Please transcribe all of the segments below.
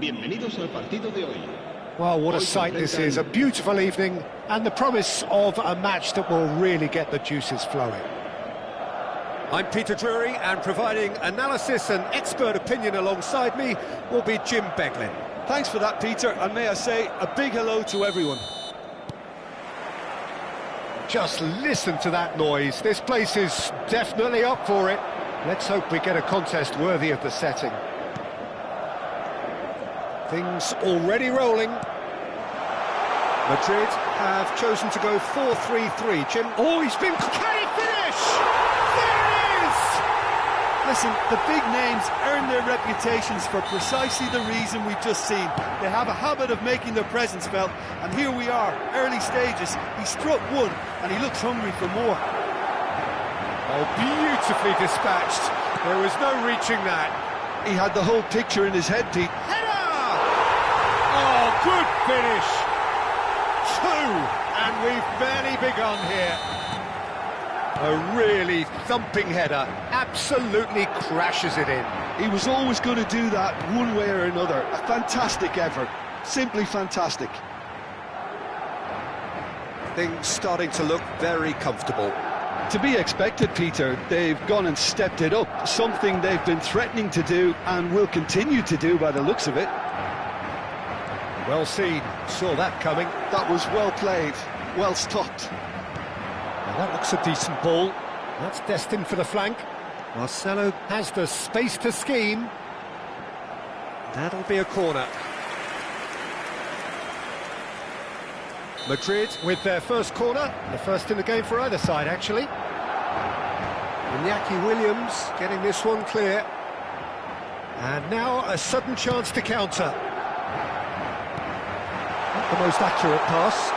Bienvenidos al partido de hoy. Well, what a sight this is, a beautiful evening and the promise of a match that will really get the juices flowing. I'm Peter Drury, and providing analysis and expert opinion alongside me will be Jim Beglin. Thanks for that, Peter, and may I say a big hello to everyone. Just listen to that noise. This place is definitely up for it. Let's hope we get a contest worthy of the setting. Things already rolling. Madrid have chosen to go 4-3-3. Jim? Oh, he's been... Can he finish? There it is! Listen, the big names earn their reputations for precisely the reason we've just seen. They have a habit of making their presence felt, and here we are, early stages. He struck one, and he looks hungry for more. Oh, beautifully dispatched. There was no reaching that. He had the whole picture in his head, Pete. Oh, good finish. Two, and we've barely begun here. A really thumping header, absolutely crashes it in. He was always going to do that one way or another. A fantastic effort, simply fantastic. Things starting to look very comfortable. To be expected, Peter. They've gone and stepped it up, something they've been threatening to do and will continue to do by the looks of it. Well seen, saw that coming. That was well played, well stopped. Now that looks a decent ball. That's destined for the flank. Marcelo has the space to scheme. That'll be a corner. Madrid with their first corner, the first in the game for either side, actually. Iñaki Williams getting this one clear. And now a sudden chance to counter. Not the most accurate pass.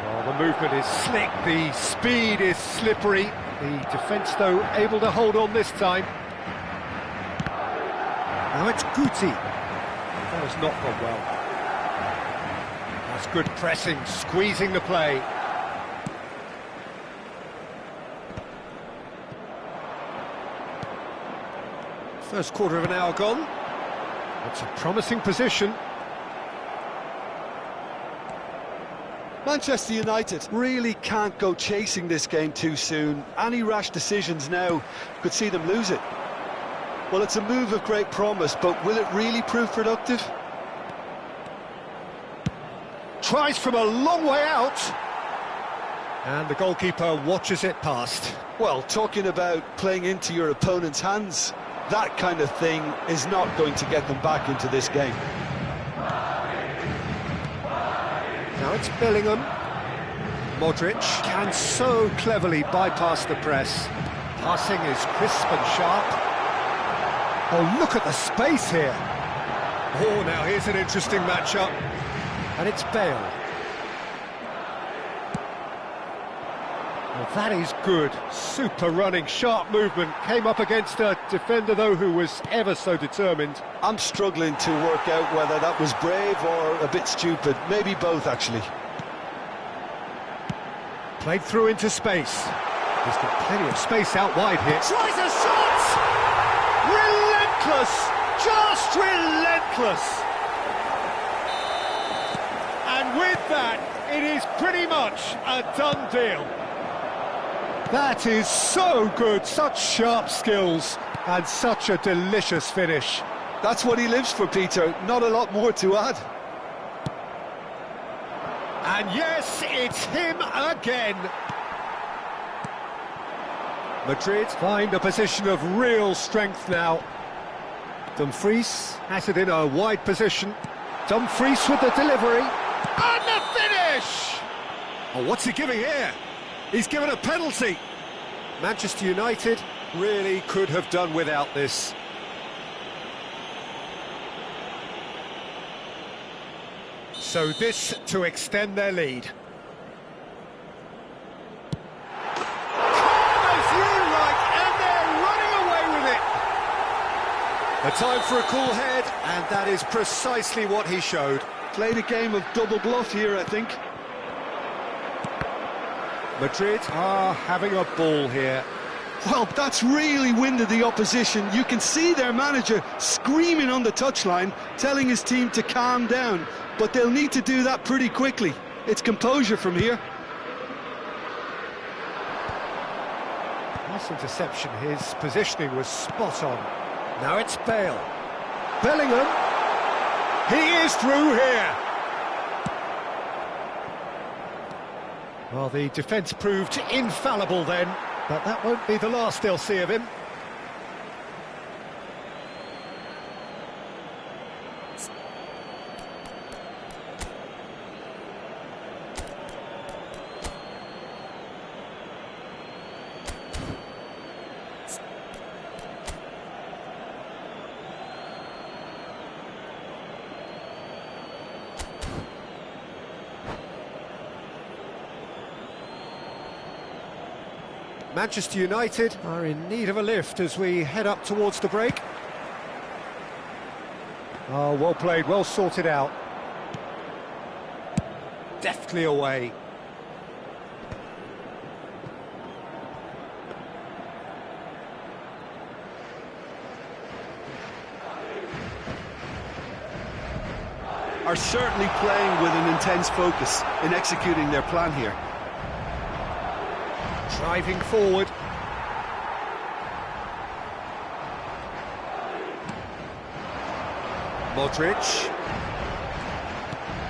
Well, the movement is slick, the speed is slippery. The defence, though, able to hold on this time. Now it's Guti. That has not gone well. That's good pressing, squeezing the play. First quarter of an hour gone. It's a promising position. Manchester United really can't go chasing this game too soon. Any rash decisions now could see them lose it. Well, it's a move of great promise, but will it really prove productive? Tries from a long way out. And the goalkeeper watches it past. Well, talking about playing into your opponent's hands, that kind of thing is not going to get them back into this game. Now it's Bellingham. Modric can so cleverly bypass the press. Passing is crisp and sharp. Oh, look at the space here. Oh, now here's an interesting matchup. And it's Bale. Well, that is good. Super running, sharp movement. Came up against a defender, though, who was ever so determined. I'm struggling to work out whether that was brave or a bit stupid. Maybe both, actually. Played through into space. He's got plenty of space out wide here. Tries a shot! Relentless! Just relentless! And with that, it is pretty much a done deal. That is so good, such sharp skills, and such a delicious finish. That's what he lives for, Peter. Not a lot more to add. And yes, it's him again. Madrid find a position of real strength now. Dumfries has it in a wide position. Dumfries with the delivery. And the finish! Oh, what's he giving here? He's given a penalty. Manchester United really could have done without this. So this to extend their lead. Calm as you like, and they're running away with it. A time for a cool head, and that is precisely what he showed. Played a game of double bluff here, I think. Madrid are having a ball here. Well, that's really winded the opposition. You can see their manager screaming on the touchline, telling his team to calm down. But they'll need to do that pretty quickly. It's composure from here. Nice interception. His positioning was spot on. Now it's Bale. Bellingham. He is through here. Well, the defence proved infallible then, but that won't be the last they'll see of him. Manchester United are in need of a lift as we head up towards the break. Oh, well played, well sorted out. Deftly away. Are certainly playing with an intense focus in executing their plan here. Driving forward. Modric.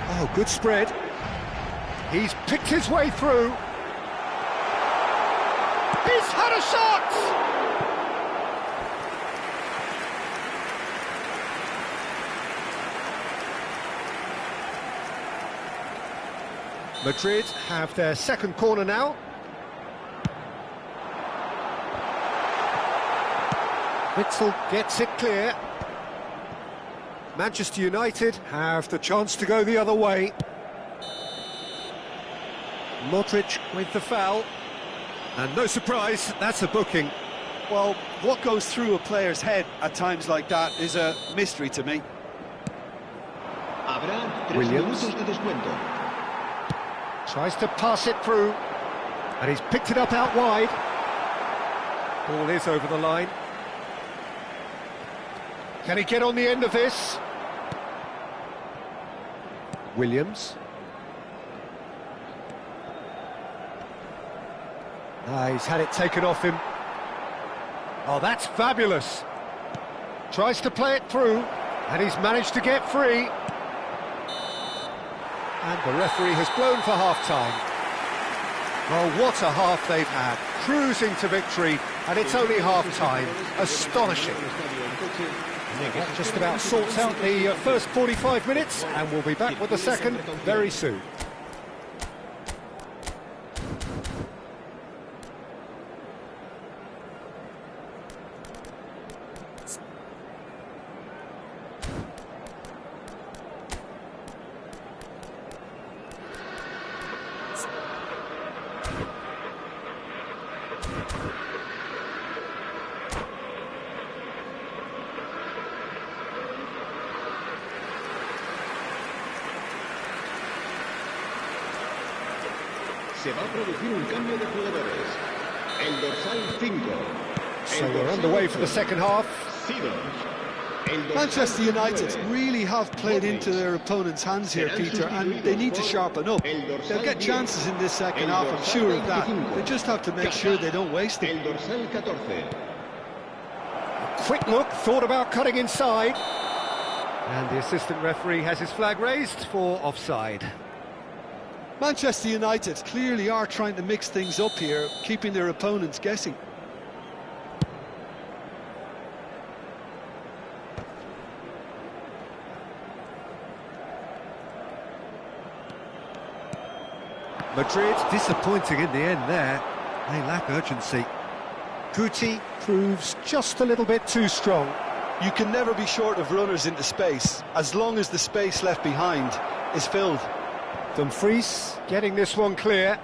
Oh, good spread. He's picked his way through. He's had a shot! Madrid have their second corner now. Witzel gets it clear. Manchester United have the chance to go the other way. Modric with the foul. And no surprise, that's a booking. Well, what goes through a player's head at times like that is a mystery to me. Williams tries to pass it through. And he's picked it up out wide. Ball is over the line. Can he get on the end of this? Williams. He's had it taken off him. Oh, that's fabulous. Tries to play it through, and he's managed to get free. And the referee has blown for half-time. Oh, what a half they've had. Cruising to victory, and it's only half-time. Astonishing. That just about sorts out the first 45 minutes, and we'll be back with the second very soon. Se va a producir un cambio de jugadores. El dorsal 5. So we're underway for the second half. Manchester United really have played into their opponent's hands here, Peter, and they need to sharpen up. They'll get chances in this second half, I'm sure of that. They just have to make sure they don't waste it. Quick look, thought about cutting inside. And the assistant referee has his flag raised for offside. Manchester United clearly are trying to mix things up here, keeping their opponents guessing. Madrid disappointing in the end there. They lack urgency. Guti proves just a little bit too strong. You can never be short of runners into space, as long as the space left behind is filled. Dumfries getting this one clear.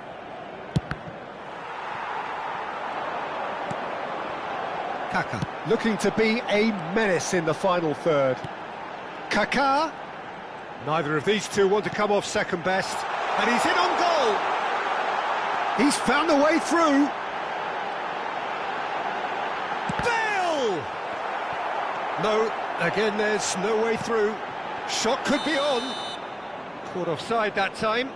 Kaka looking to be a menace in the final third. Kaka. Neither of these two want to come off second best. And he's in on goal. He's found a way through. No, again there's no way through. Shot could be on. Caught offside that time.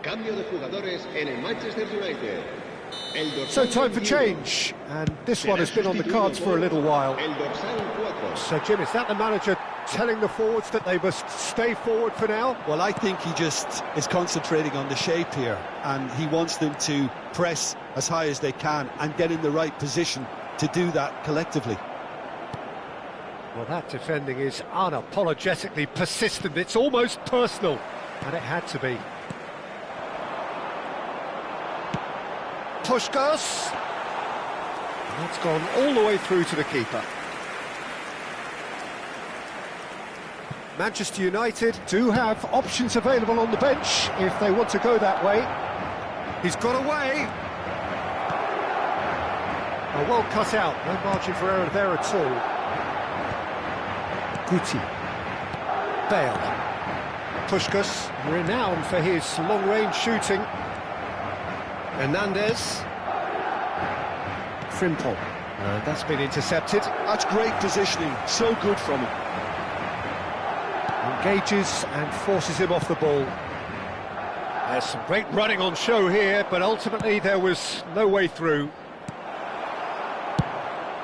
Cambio de jugadores en el Manchester United. So time for change, and this one has been on the cards for a little while. El dorsal 4. So Jim, is that the manager telling the forwards that they must stay forward for now? Well, I think he just is concentrating on the shape here, and he wants them to press as high as they can and get in the right position to do that collectively. Well, that defending is unapologetically persistent. It's almost personal, and it had to be. Puskás. That's gone all the way through to the keeper. Manchester United do have options available on the bench if they want to go that way. He's got away. Oh, well cut out, no margin for error there at all. Guti. Bale. Puskás, renowned for his long-range shooting. Hernandez. Frimpong. That's been intercepted. That's great positioning, so good from him. Engages and forces him off the ball. There's some great running on show here, but ultimately there was no way through.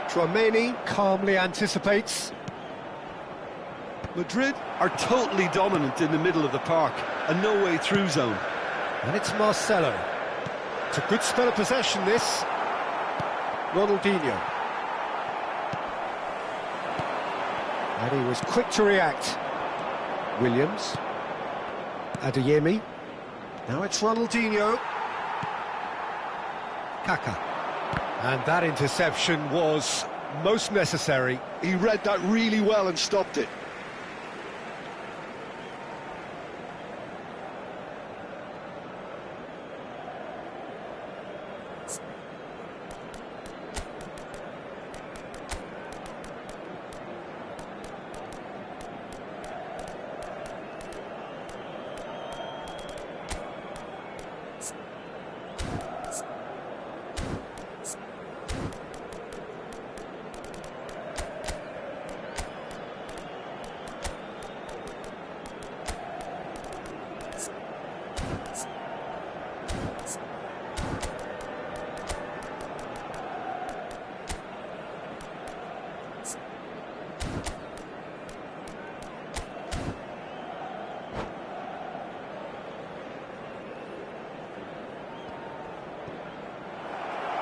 Tchouaméni calmly anticipates. Madrid are totally dominant in the middle of the park, a no-way-through zone. And it's Marcelo. It's a good spell of possession, this. Ronaldinho. And he was quick to react. Williams. Adeyemi. Now it's Ronaldinho. Kaka. And that interception was most necessary. He read that really well and stopped it.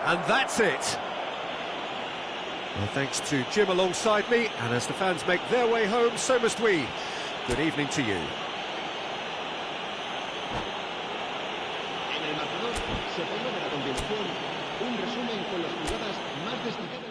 And that's it. Well, thanks to Jim alongside me, and as the fans make their way home, so must we. Good evening to you. En el marcador se pone a continuación un resumen con las jugadas más destacadas.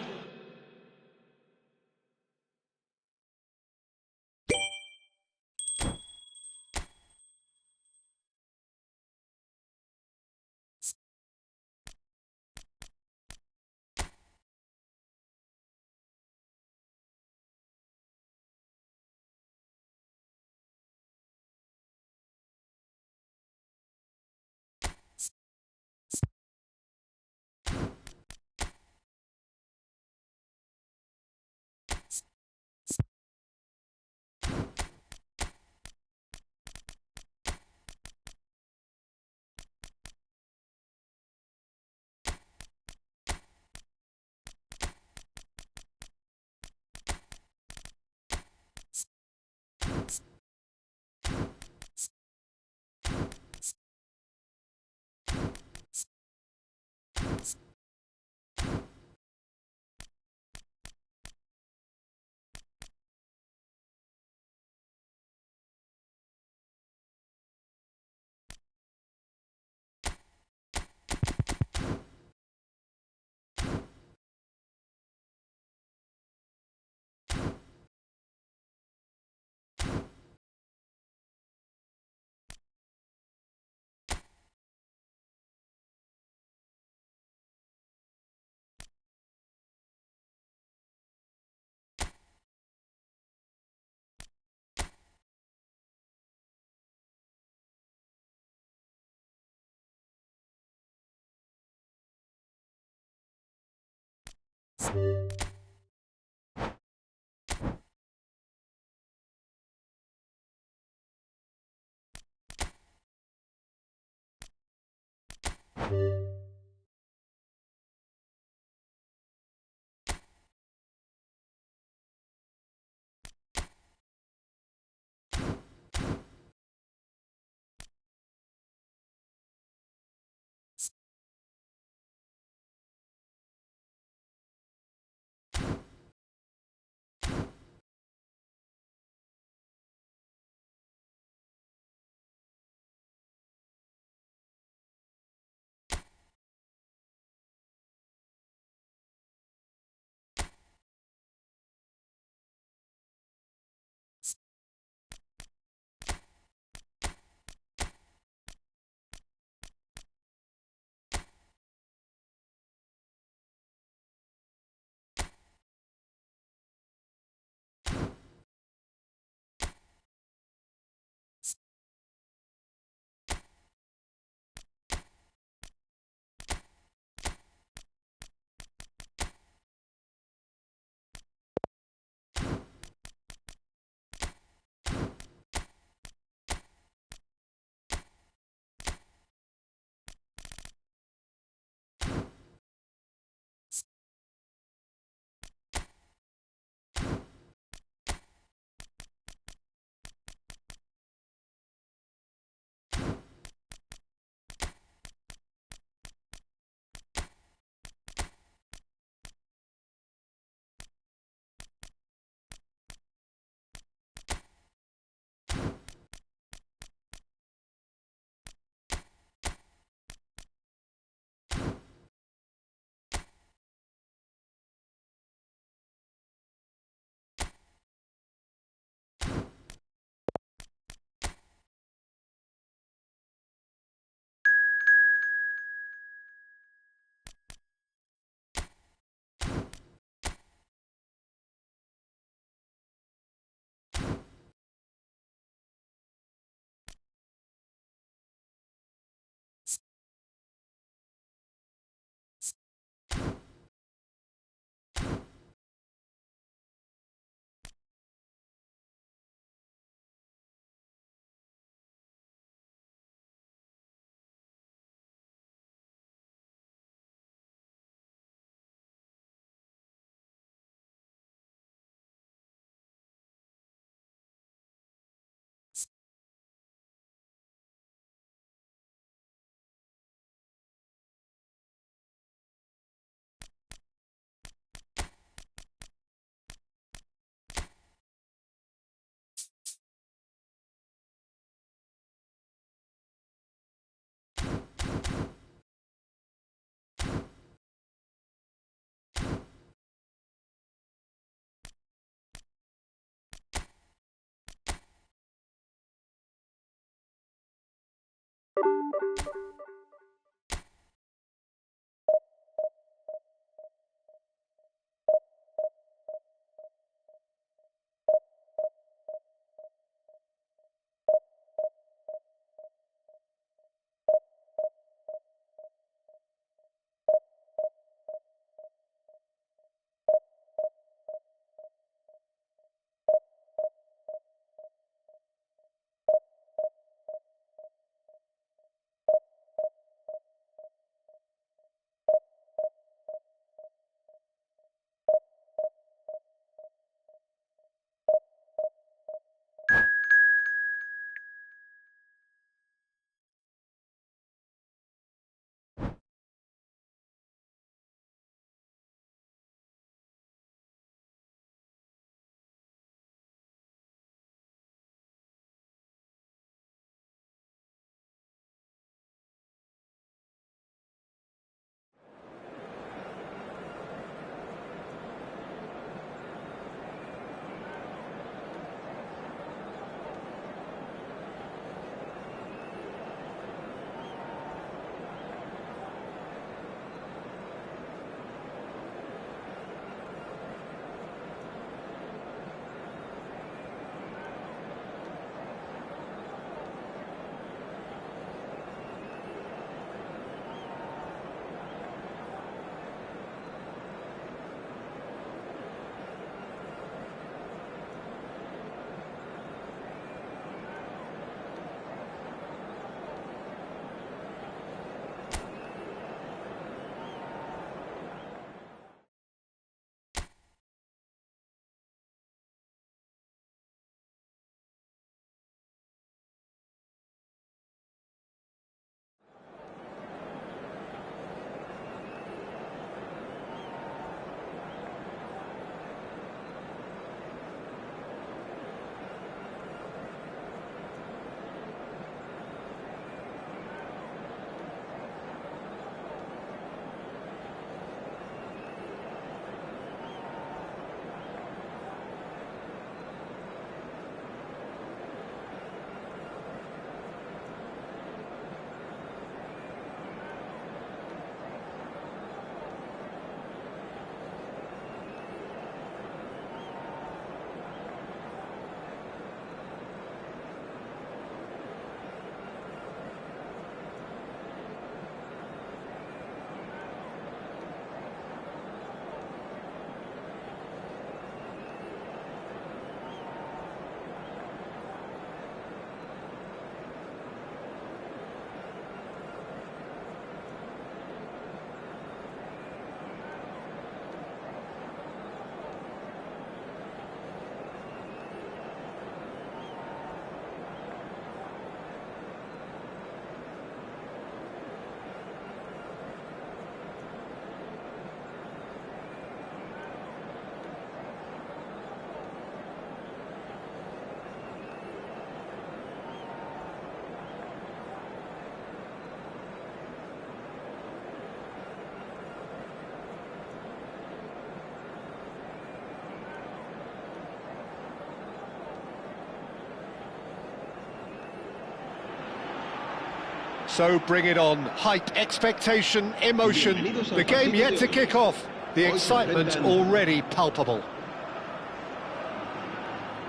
So bring it on. Hype, expectation, emotion. The game yet to kick off. The excitement already palpable.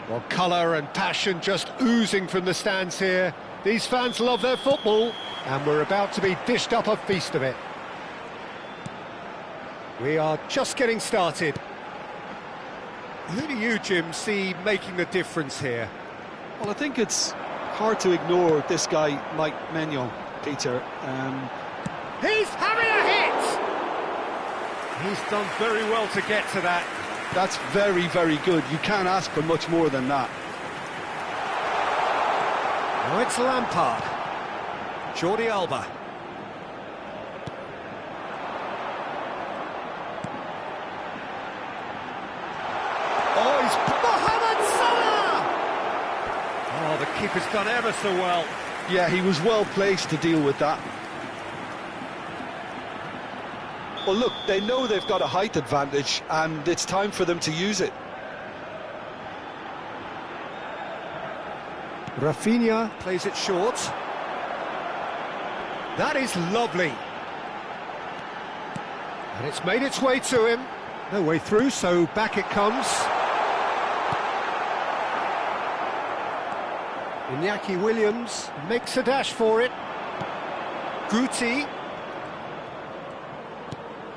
Well, colour and passion just oozing from the stands here. These fans love their football, and we're about to be dished up a feast of it. We are just getting started. Who do you, Jim, see making the difference here? Well, I think it's hard to ignore this guy, Mike Maignan, Peter. He's having a hit! He's done very well to get to that. That's very, very good. You can't ask for much more than that. Now it's Lampard. Jordi Alba. Oh, he's Mohamed Salah! Oh, the keeper's done ever so well. Yeah, he was well placed to deal with that. Well, look, they know they've got a height advantage, and it's time for them to use it. Rafinha. Plays it short. That is lovely. And it's made its way to him. No way through, so back it comes. Iñaki Williams makes a dash for it. Guti.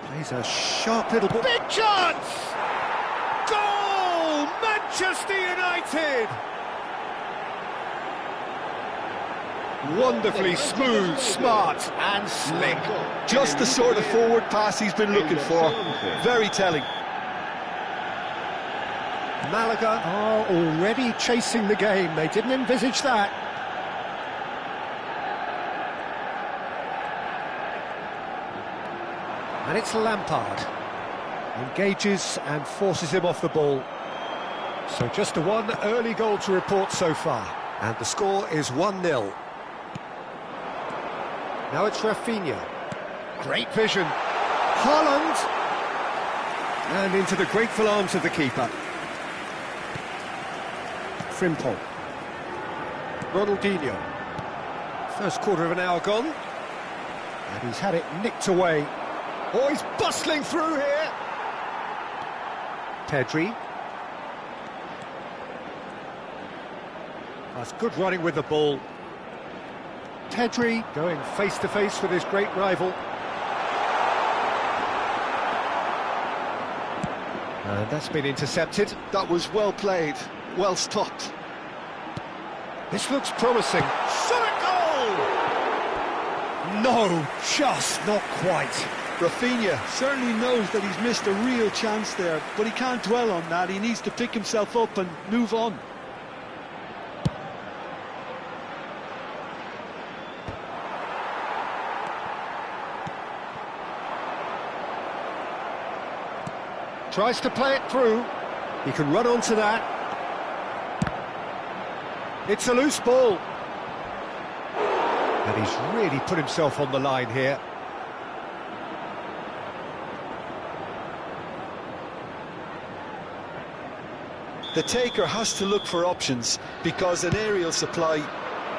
Plays a sharp little ball. Big chance! Goal! Manchester United! Wonderfully smooth, smart and slick. Just the sort of forward pass he's been looking for. Very telling. Malaga are already chasing the game. They didn't envisage that. And it's Lampard. Engages and forces him off the ball. So just a one early goal to report so far. And the score is 1-0. Now it's Rafinha. Great vision. Haaland. And into the grateful arms of the keeper. Frimpong. Ronaldinho. First quarter of an hour gone. And he's had it nicked away. Oh, he's bustling through here. Pedri. That's good running with the ball. Pedri going face-to-face with his great rival. And that's been intercepted. That was well played, well stopped. This looks promising. Shot a goal! No, just not quite. Rafinha certainly knows that he's missed a real chance there, but he can't dwell on that. He needs to pick himself up and move on. Tries to play it through. He can run onto that. It's a loose ball. And he's really put himself on the line here. The taker has to look for options because an aerial supply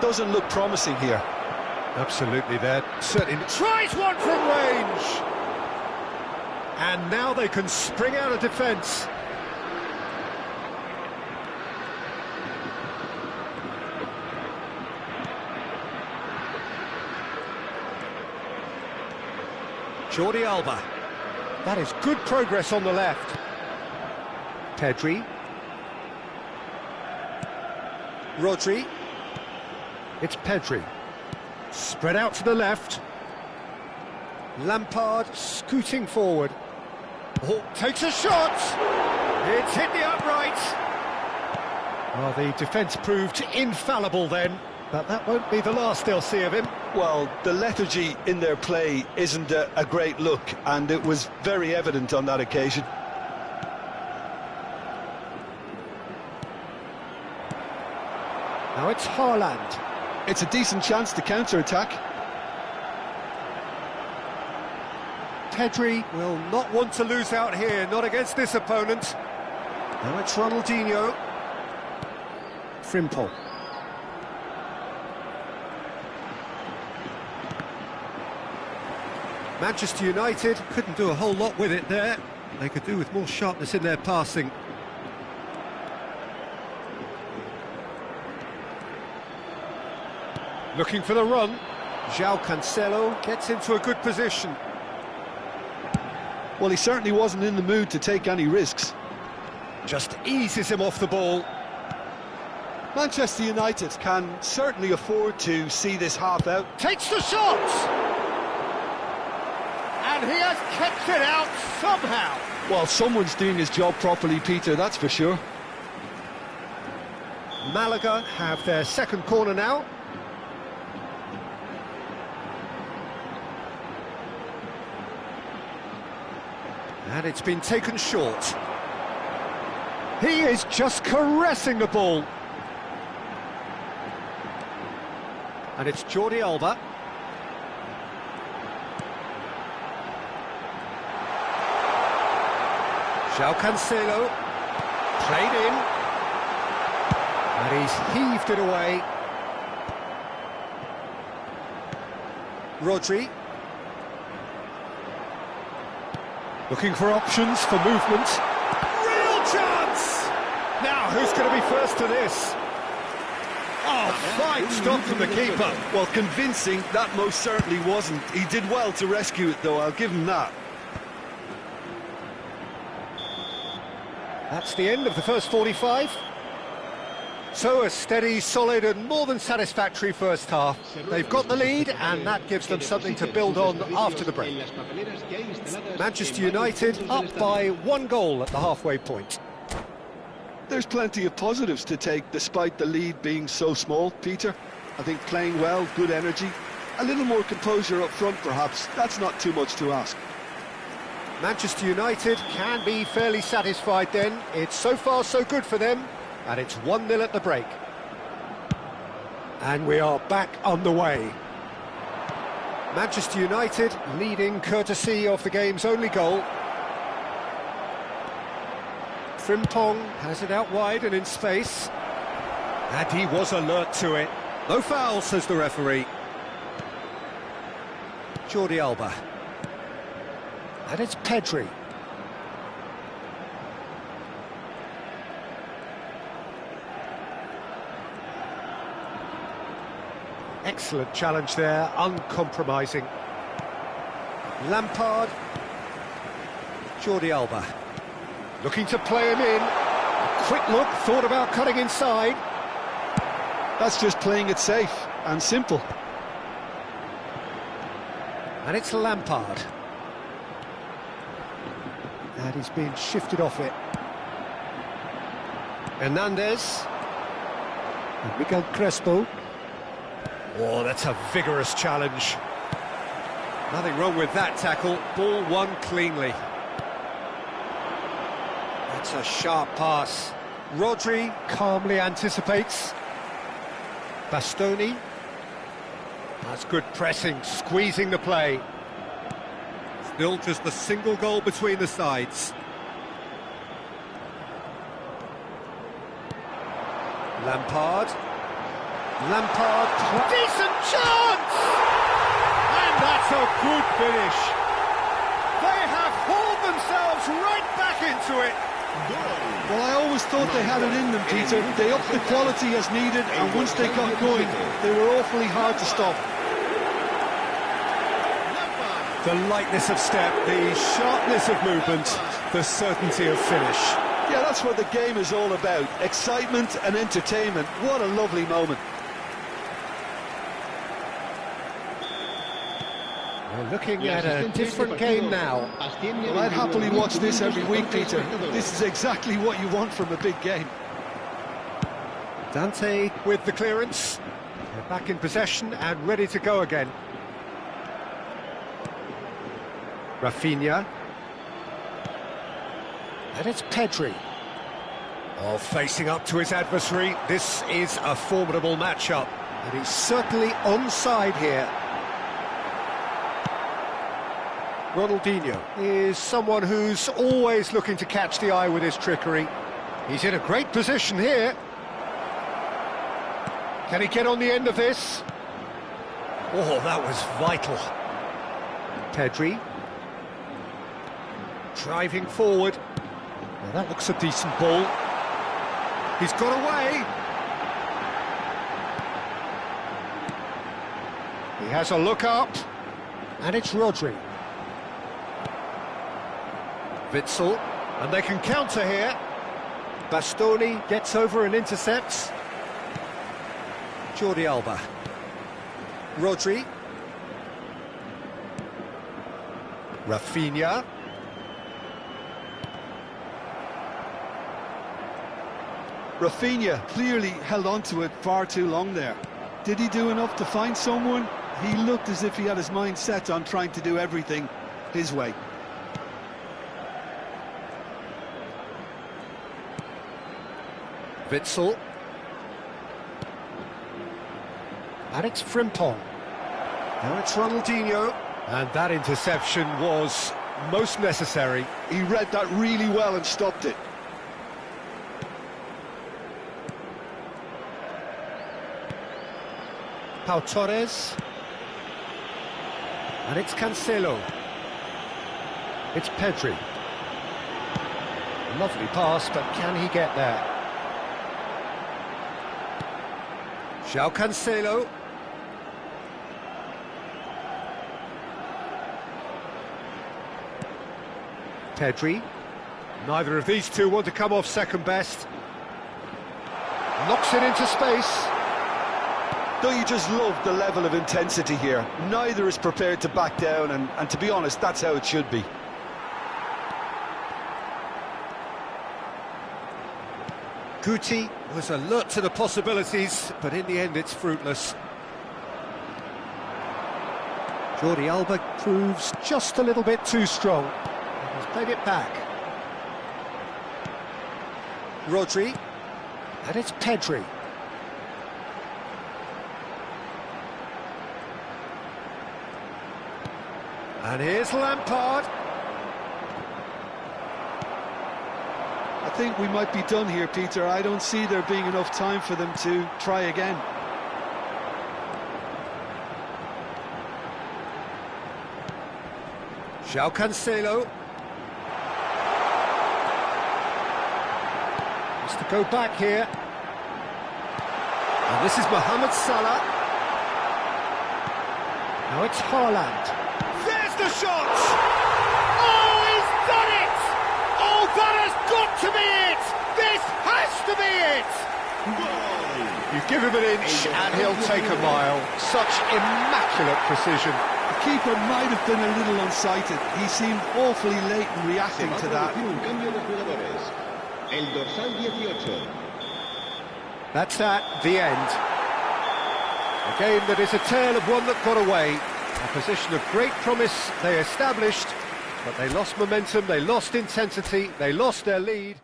doesn't look promising here. Absolutely, there certainly tries one from range. And now they can spring out of defence. Jordi Alba. That is good progress on the left. Pedri. Rodri. It's Pedri. Spread out to the left. Lampard scooting forward. Oh, takes a shot! It's hit the upright. Well, the defence proved infallible then, but that won't be the last they'll see of him. Well, the lethargy in their play isn't a great look, and it was very evident on that occasion. Now it's Haaland. It's a decent chance to counter-attack. Pedri will not want to lose out here, not against this opponent. Now it's Ronaldinho. Frimpong. Manchester United couldn't do a whole lot with it there. They could do with more sharpness in their passing. Looking for the run. João Cancelo gets into a good position. Well, he certainly wasn't in the mood to take any risks. Just eases him off the ball. Manchester United can certainly afford to see this half out. Takes the shot! And he has kept it out somehow. Well, someone's doing his job properly, Peter, that's for sure. Malaga have their second corner now. And it's been taken short. He is just caressing the ball. And it's Jordi Alba. João Cancelo. Played in. And he's heaved it away. Rodri. Looking for options for movement. Real chance! Now, who's going to be first to this? Oh, fine stop from the keeper. Well, convincing, that most certainly wasn't. He did well to rescue it, though, I'll give him that. That's the end of the first 45. So a steady, solid and more than satisfactory first half. They've got the lead and that gives them something to build on after the break. Manchester United up by 1 goal at the halfway point. There's plenty of positives to take despite the lead being so small, Peter. I think playing well, good energy, a little more composure up front perhaps, that's not too much to ask. Manchester United can be fairly satisfied then. It's so far so good for them, and it's 1-0 at the break. And we are back underway. Manchester United leading courtesy of the game's only goal. Frimpong has it out wide and in space. And he was alert to it. No foul, says the referee. Jordi Alba. And it's Pedri. Excellent challenge there, uncompromising. Lampard. Jordi Alba. Looking to play him in. A quick look, thought about cutting inside. That's just playing it safe and simple. And it's Lampard. And he's being shifted off it. Hernandez. And Miguel Crespo. Oh, that's a vigorous challenge. Nothing wrong with that tackle. Ball won cleanly. That's a sharp pass. Rodri calmly anticipates. Bastoni. That's good pressing, squeezing the play. Still just a single goal between the sides. Lampard. Lampard. Decent chance! And that's a good finish. They have hauled themselves right back into it. Well, I always thought they had it in them, Peter. They upped the quality as needed, and once they got going, they were awfully hard to stop. The lightness of step, the sharpness of movement, the certainty of finish. Yeah, that's what the game is all about. Excitement and entertainment. What a lovely moment. We're looking at a different game now. Well, I'd happily watch this every week, Peter. This is exactly what you want from a big game. Dante with the clearance. They're back in possession and ready to go again. Rafinha. And it's Pedri. Oh, facing up to his adversary, this is a formidable matchup. And he's certainly onside here. Ronaldinho is someone who's always looking to catch the eye with his trickery. He's in a great position here. Can he get on the end of this? Oh, that was vital. Pedri. Driving forward. Well, that looks a decent ball. He's got away. He has a look up. And it's Rodri. Witsel. And they can counter here. Bastoni gets over and intercepts. Jordi Alba. Rodri. Rafinha. Rafinha clearly held on to it far too long there. Did he do enough to find someone? He looked as if he had his mind set on trying to do everything his way. Witsel. And it's Frimpong. Now it's Ronaldinho. And that interception was most necessary. He read that really well and stopped it. Pau Torres. And it's Cancelo. It's Pedri. Lovely pass, but can he get there? João Cancelo. Pedri. Neither of these two want to come off second best. Knocks it into space. Don't you just love the level of intensity here? Neither is prepared to back down, and to be honest, that's how it should be. Guti was alert to the possibilities, but in the end it's fruitless. Jordi Alba proves just a little bit too strong. He's played it back. Rodri. And it's Pedri. And here's Lampard. I think we might be done here, Peter. I don't see there being enough time for them to try again. João Cancelo. Has to go back here. And this is Mohamed Salah. Now it's Haaland. There's the shot! Oh, he's done it! Oh, that has got to be it! This has to be it! You give him an inch and he'll take a mile. Such immaculate precision. The keeper might have been a little unsighted. He seemed awfully late in reacting to that. That's that, the end. A game that is a tale of one that got away. A position of great promise they established, but they lost momentum, they lost intensity, they lost their lead.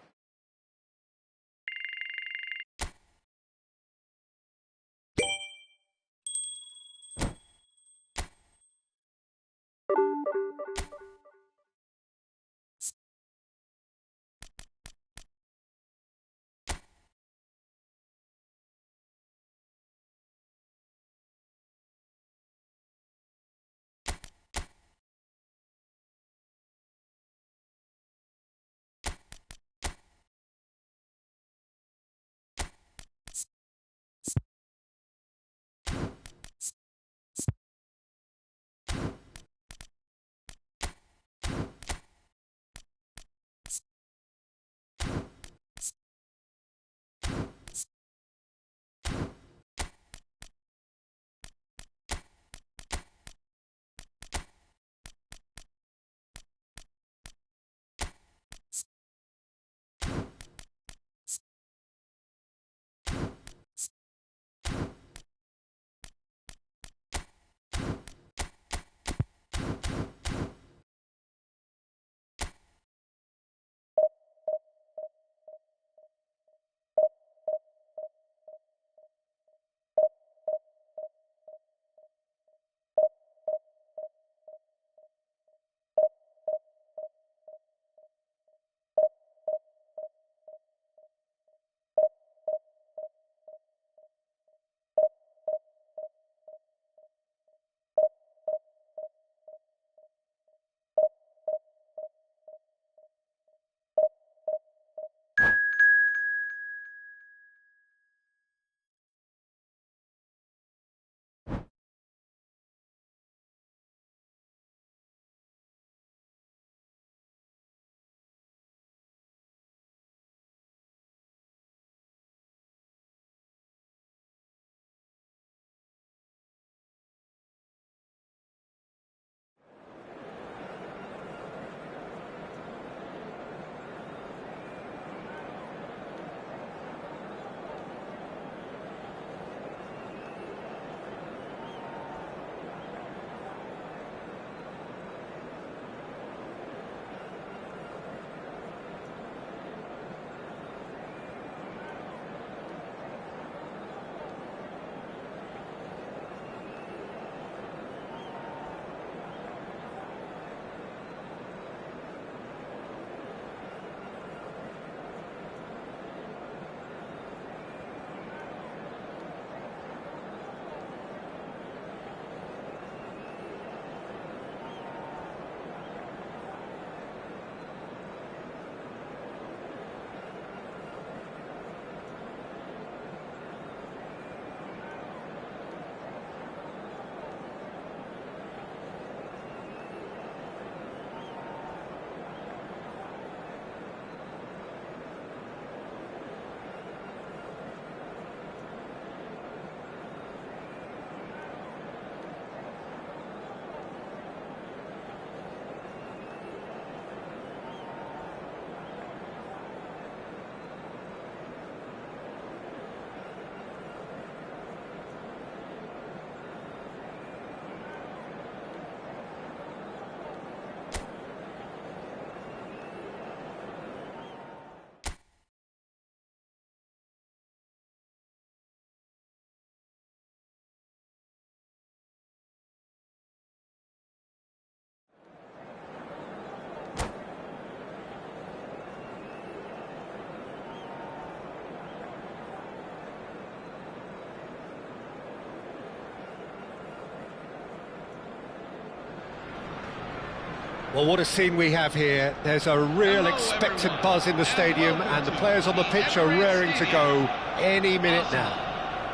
Well, what a scene we have here. There's a real expectant buzz in the stadium, and the players on the pitch are raring to go any minute now.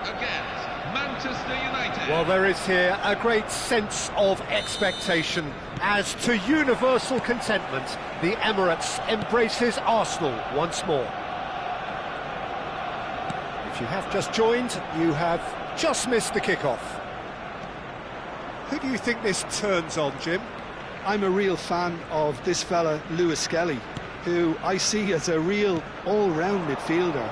Against Manchester United. Well, there is here a great sense of expectation. As to universal contentment, the Emirates embraces Arsenal once more. If you have just joined, you have just missed the kickoff. Who do you think this turns on, Jim? I'm a real fan of this fella, Lewis Skelly, who I see as a real all-round midfielder.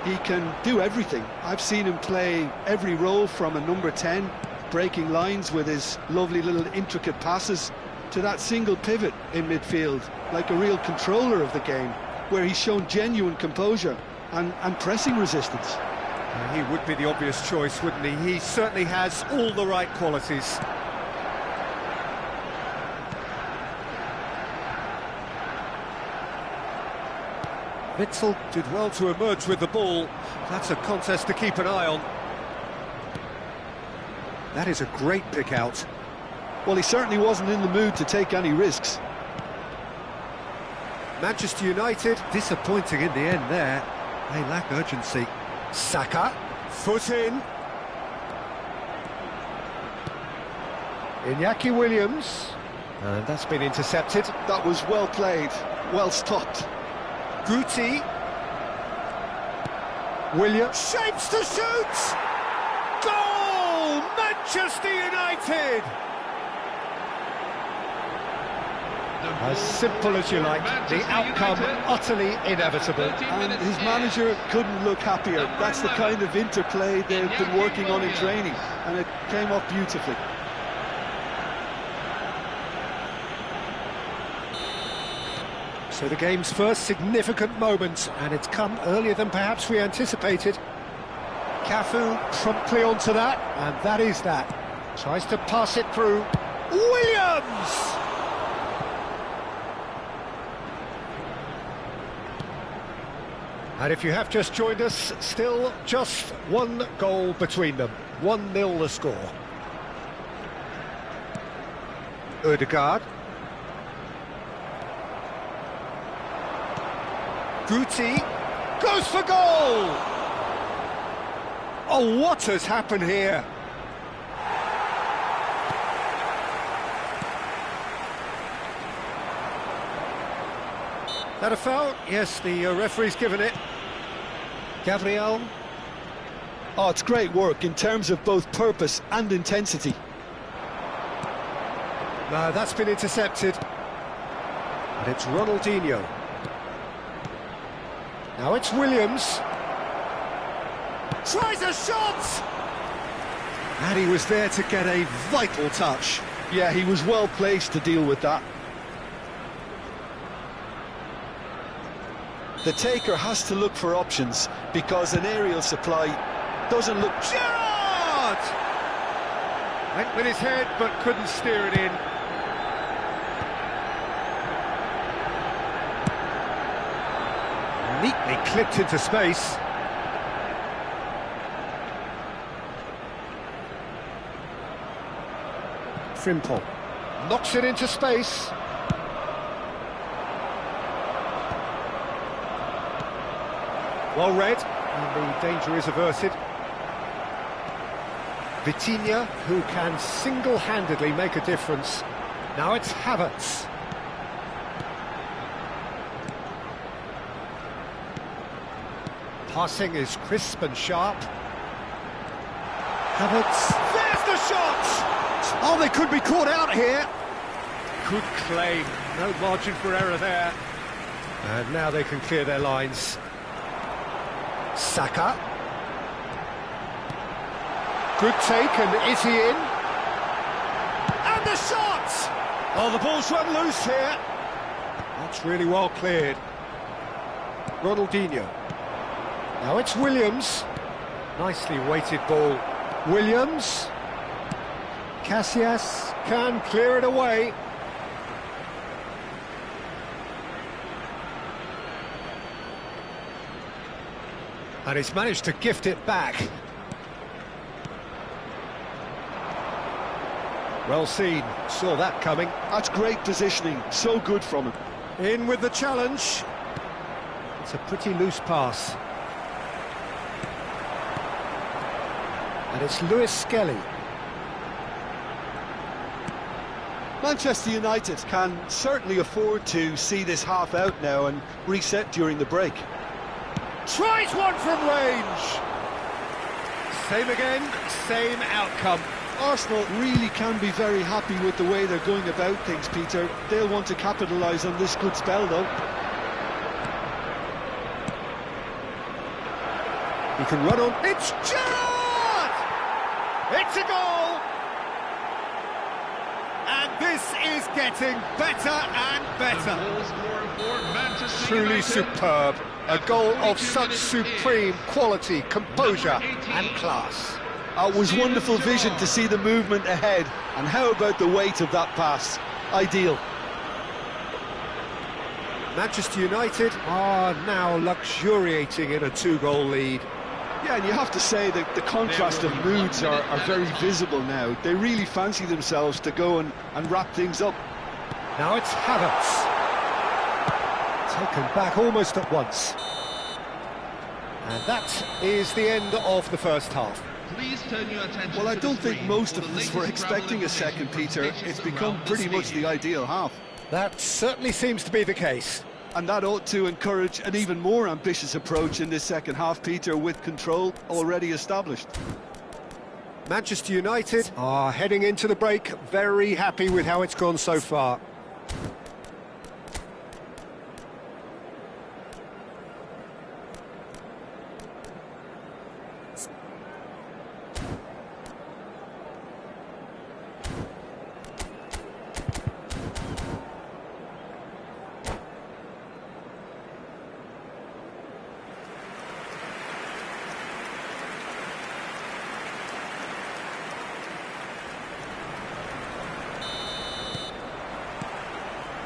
He can do everything. I've seen him play every role from a number 10, breaking lines with his lovely little intricate passes, to that single pivot in midfield, like a real controller of the game, where he's shown genuine composure and pressing resistance. He would be the obvious choice, wouldn't he? He certainly has all the right qualities. Witzel did well to emerge with the ball. That's a contest to keep an eye on. That is a great pick out. Well, he certainly wasn't in the mood to take any risks. Manchester United disappointing in the end there. They lack urgency. Saka, foot in. Iñaki Williams. And that's been intercepted. That was well played, well stopped. Guti. Williams shapes to shoot! Goal! Manchester United! As simple as you like, the outcome utterly inevitable. And his manager couldn't look happier. That's the kind of interplay they've been working on in training, and it came off beautifully. So the game's first significant moment, and it's come earlier than perhaps we anticipated. Cafu promptly onto that, and that is that. Tries to pass it through. Williams! And if you have just joined us, still just one goal between them. 1-0 the score. Ødegaard. Guti goes for goal! Oh, what has happened here? That a foul? Yes, the referee's given it. Gabriel. Oh, it's great work in terms of both purpose and intensity. No, that's been intercepted. And it's Ronaldinho. Now it's Williams. Tries a shot! And he was there to get a vital touch. Yeah, he was well placed to deal with that. The taker has to look for options because an aerial supply doesn't look... Gerrard! Went with his head but couldn't steer it in. Neatly clipped into space. Frimpong knocks it into space. Well read, and the danger is averted. Vitinha, who can single-handedly make a difference. Now it's Havertz. Passing is crisp and sharp. Havertz. There's the shot! Oh, they could be caught out here. Good claim. No margin for error there. And now they can clear their lines. Saka. Good take, and is he in? And the shot! Oh, the ball's run loose here. That's really well cleared. Ronaldinho. Now it's Williams. Nicely weighted ball. Williams. Casillas can clear it away. And he's managed to gift it back. Well seen, saw that coming. That's great positioning, so good from him. In with the challenge. It's a pretty loose pass. And it's Lewis Skelly. Manchester United can certainly afford to see this half out now and reset during the break. Tries one from range. Same again, same outcome. Arsenal really can be very happy with the way they're going about things, Peter. They'll want to capitalise on this good spell, though. He can run on. It's Gerrard! It's a goal! And this is getting better and better. Truly superb. A goal of such supreme quality, composure and class. It was wonderful vision to see the movement ahead. And how about the weight of that pass? Ideal. Manchester United are now luxuriating in a 2-goal lead. Yeah, and you have to say that the contrast of moods are very visible now. They really fancy themselves to go and wrap things up. Now it's Havertz. Taken back almost at once. And that is the end of the first half. Please turn your attention. Well, I don't think most of us were expecting a second, Peter. It's become pretty much the ideal half. That certainly seems to be the case. And that ought to encourage an even more ambitious approach in this second half, Peter, with control already established. Manchester United are heading into the break very happy with how it's gone so far.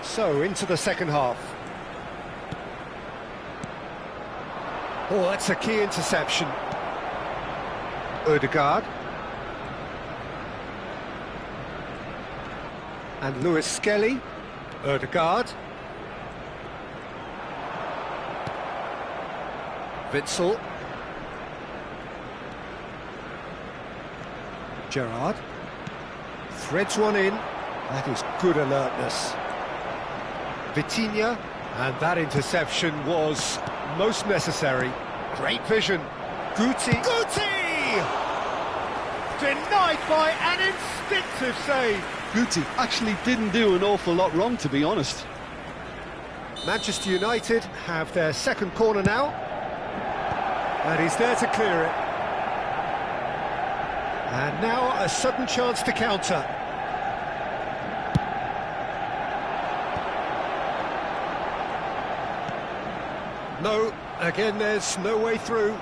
So, into the second half. Oh, that's a key interception. Ødegaard. And Lewis Skelly. Ødegaard. Witsel. Gerrard. Threads one in. That is good alertness. Vitinha, and that interception was most necessary. Great vision. Guti! Denied by an instinctive save. Guti actually didn't do an awful lot wrong, to be honest. Manchester United have their second corner now. And he's there to clear it. And now a sudden chance to counter. No, again there's no way through.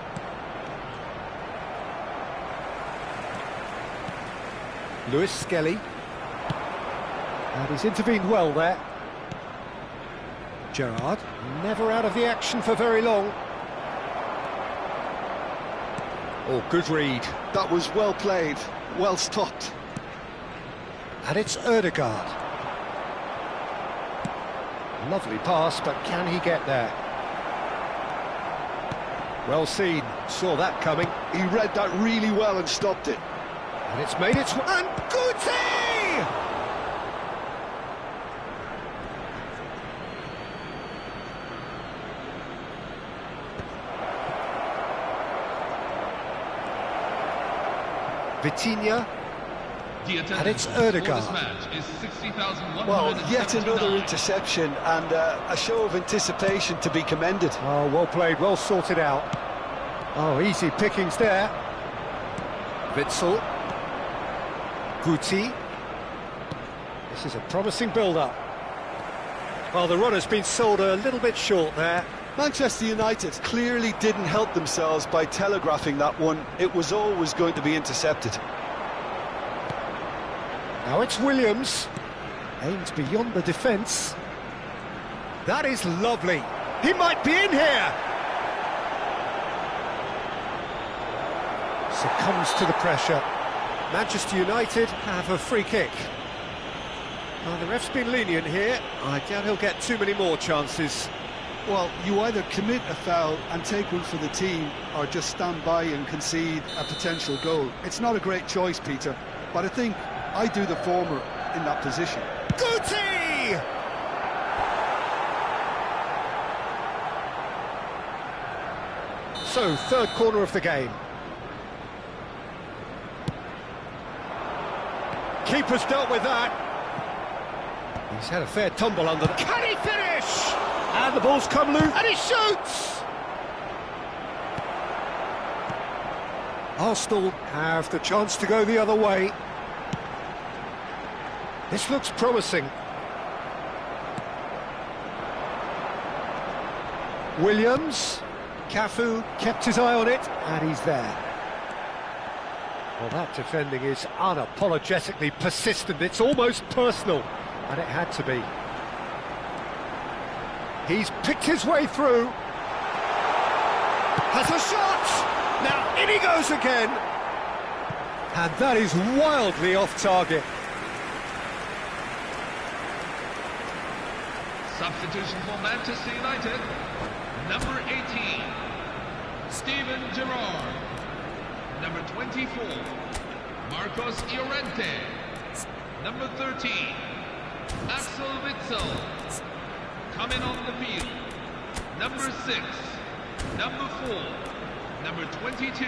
Lewis Skelly. And he's intervened well there. Gerrard, never out of the action for very long. Oh, good read. That was well played, well stopped. And it's Ødegaard. Lovely pass, but can he get there? Well seen, saw that coming. He read that really well and stopped it. And it's made its way. And Guti! Vitinha. And it's Ødegaard. Well, yet another interception and a show of anticipation to be commended. Oh, well played, well sorted out. Oh, easy pickings there. Witsel. Guti. This is a promising build-up. Well, the run has been sold a little bit short there. Manchester United clearly didn't help themselves by telegraphing that one. It was always going to be intercepted. Now it's Williams. Aims beyond the defence. That is lovely. He might be in here. Succumbs to the pressure. Manchester United have a free kick. Well, the ref's been lenient here. I doubt he'll get too many more chances. Well, you either commit a foul and take one for the team, or just stand by and concede a potential goal. It's not a great choice, Peter, but I think I do the former in that position. Guti! So, third corner of the game. Keeper's dealt with that. He's had a fair tumble under the... Can he finish? And the ball's come loose, and he shoots! Arsenal have the chance to go the other way. This looks promising. Williams, Cafu kept his eye on it, and he's there. Well, that defending is unapologetically persistent. It's almost personal, and it had to be. He's picked his way through. Has a shot! Now in he goes again! And that is wildly off target. Substitution for Manchester United, number 18, Steven Gerrard. Number 24, Marcos Llorente. Number 13, Axel Witsel. Coming on the field, number 6, number 4, number 22,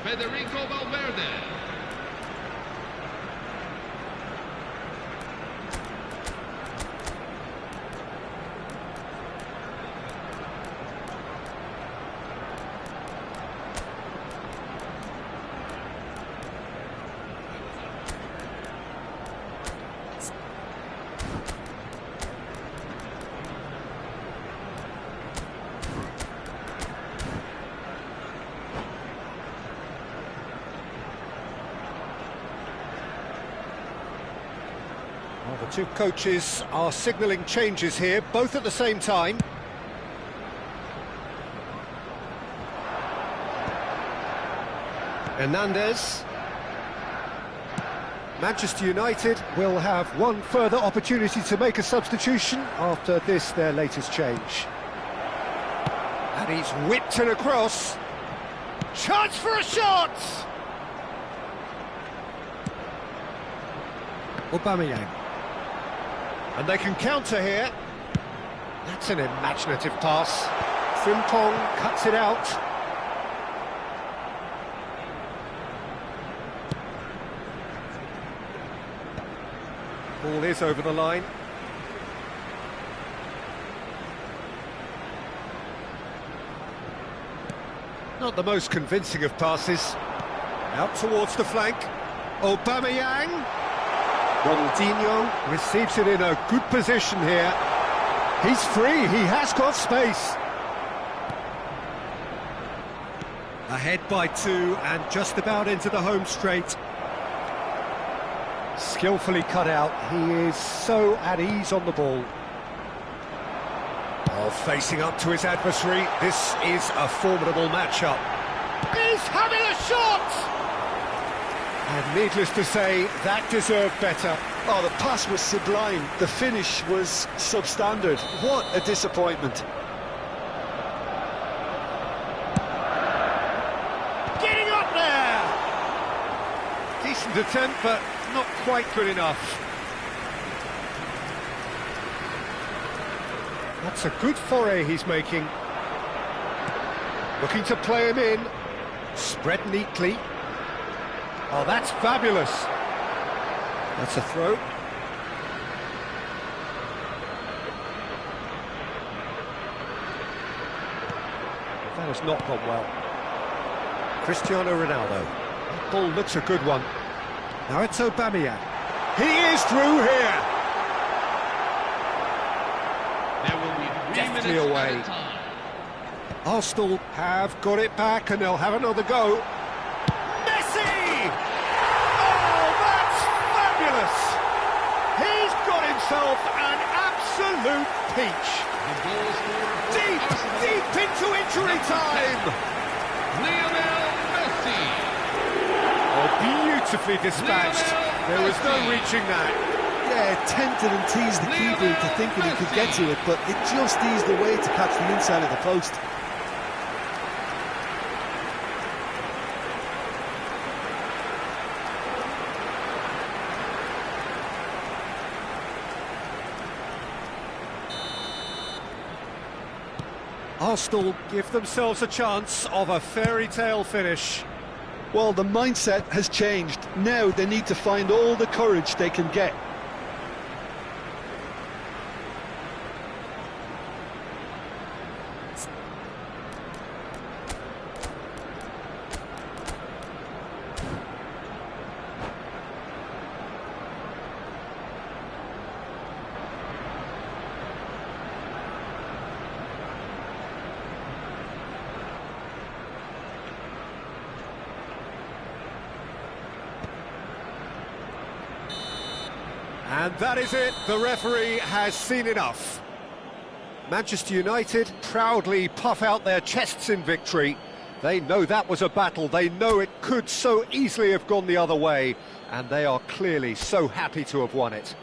Federico Valverde. Well, the two coaches are signalling changes here, both at the same time. Hernandez. Manchester United will have one further opportunity to make a substitution after this, their latest change. And he's whipped it across. Chance for a shot! Aubameyang. And they can counter here. That's an imaginative pass. Frimpong cuts it out. Ball is over the line. Not the most convincing of passes. Out towards the flank. Aubameyang. Ronaldinho receives it in a good position here. He's free, he has got space. Ahead by 2 and just about into the home straight. Skillfully cut out, he is so at ease on the ball. Oh, facing up to his adversary, this is a formidable matchup. He's having a shot! And needless to say, that deserved better. Oh, the pass was sublime. The finish was substandard. What a disappointment. Getting up there! Decent attempt, but not quite good enough. That's a good foray he's making. Looking to play him in. Spread neatly. Oh, that's fabulous. That's a throw. That has not gone well. Cristiano Ronaldo. That ball looks a good one. Now it's Aubameyang. He is through here. There will be 3 Deftly minutes away. at a time. Arsenal have got it back and they'll have another go. He's got himself an absolute peach. The goal scorer for Deep Arsenal, into injury time. Lionel Messi. Oh, Beautifully dispatched. There was no reaching that. Yeah, it tempted and teased the keeper into thinking he could get to it, but it just eased away to catch the inside of the post. Arsenal give themselves a chance of a fairy tale finish. Well, the mindset has changed. Now they need to find all the courage they can get. And that is it, the referee has seen enough. Manchester United proudly puff out their chests in victory. They know that was a battle, they know it could so easily have gone the other way, and they are clearly so happy to have won it.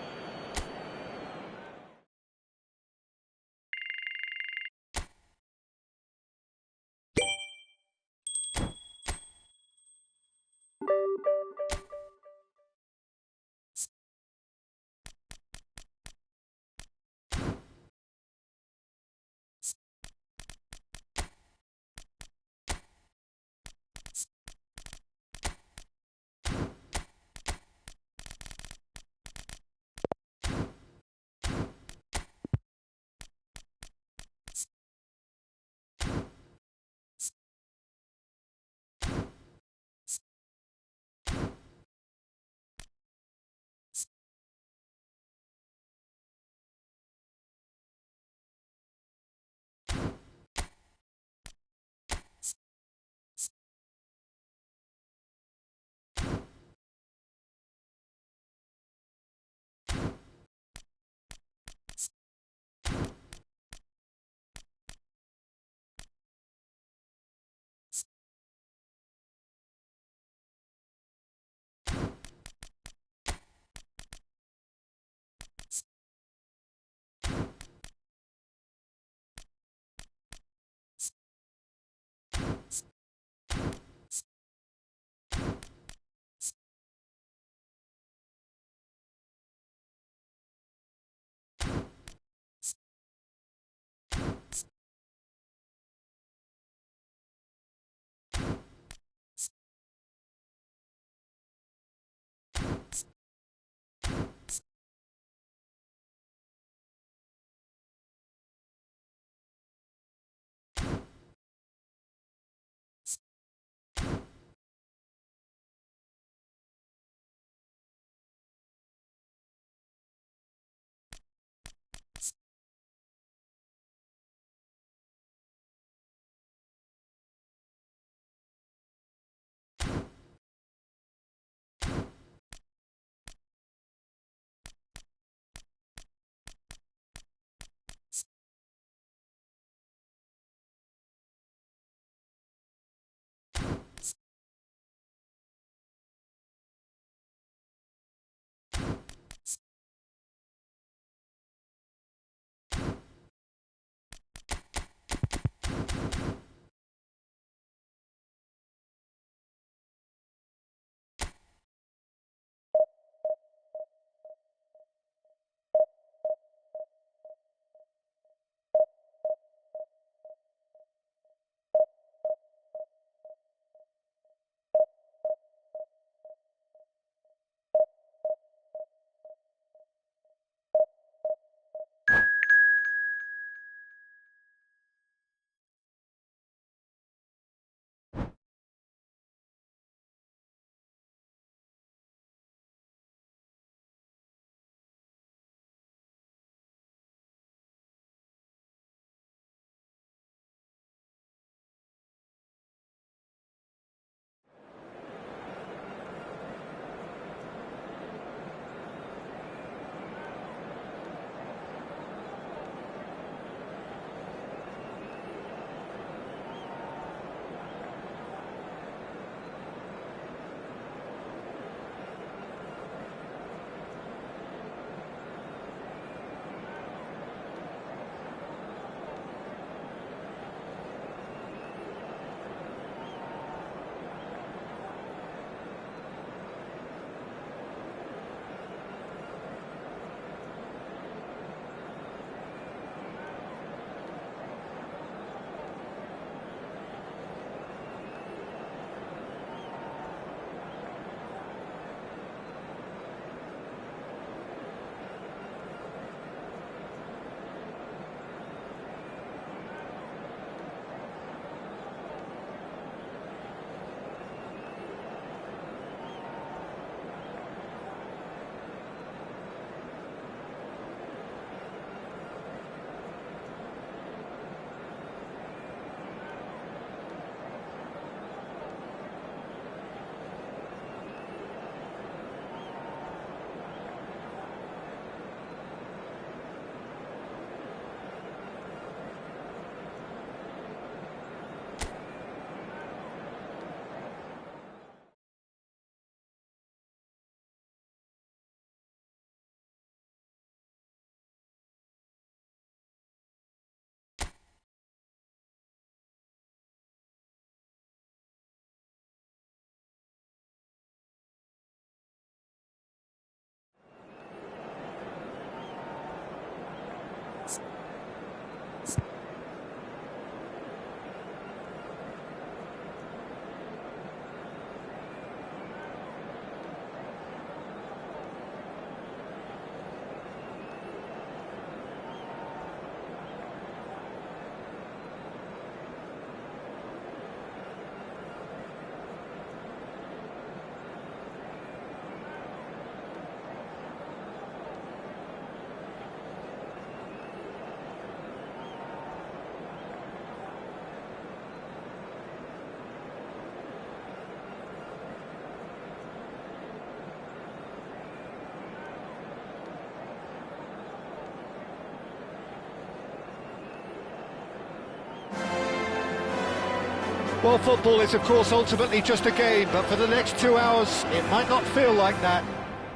Well, football is, of course, ultimately just a game, but for the next 2 hours, it might not feel like that.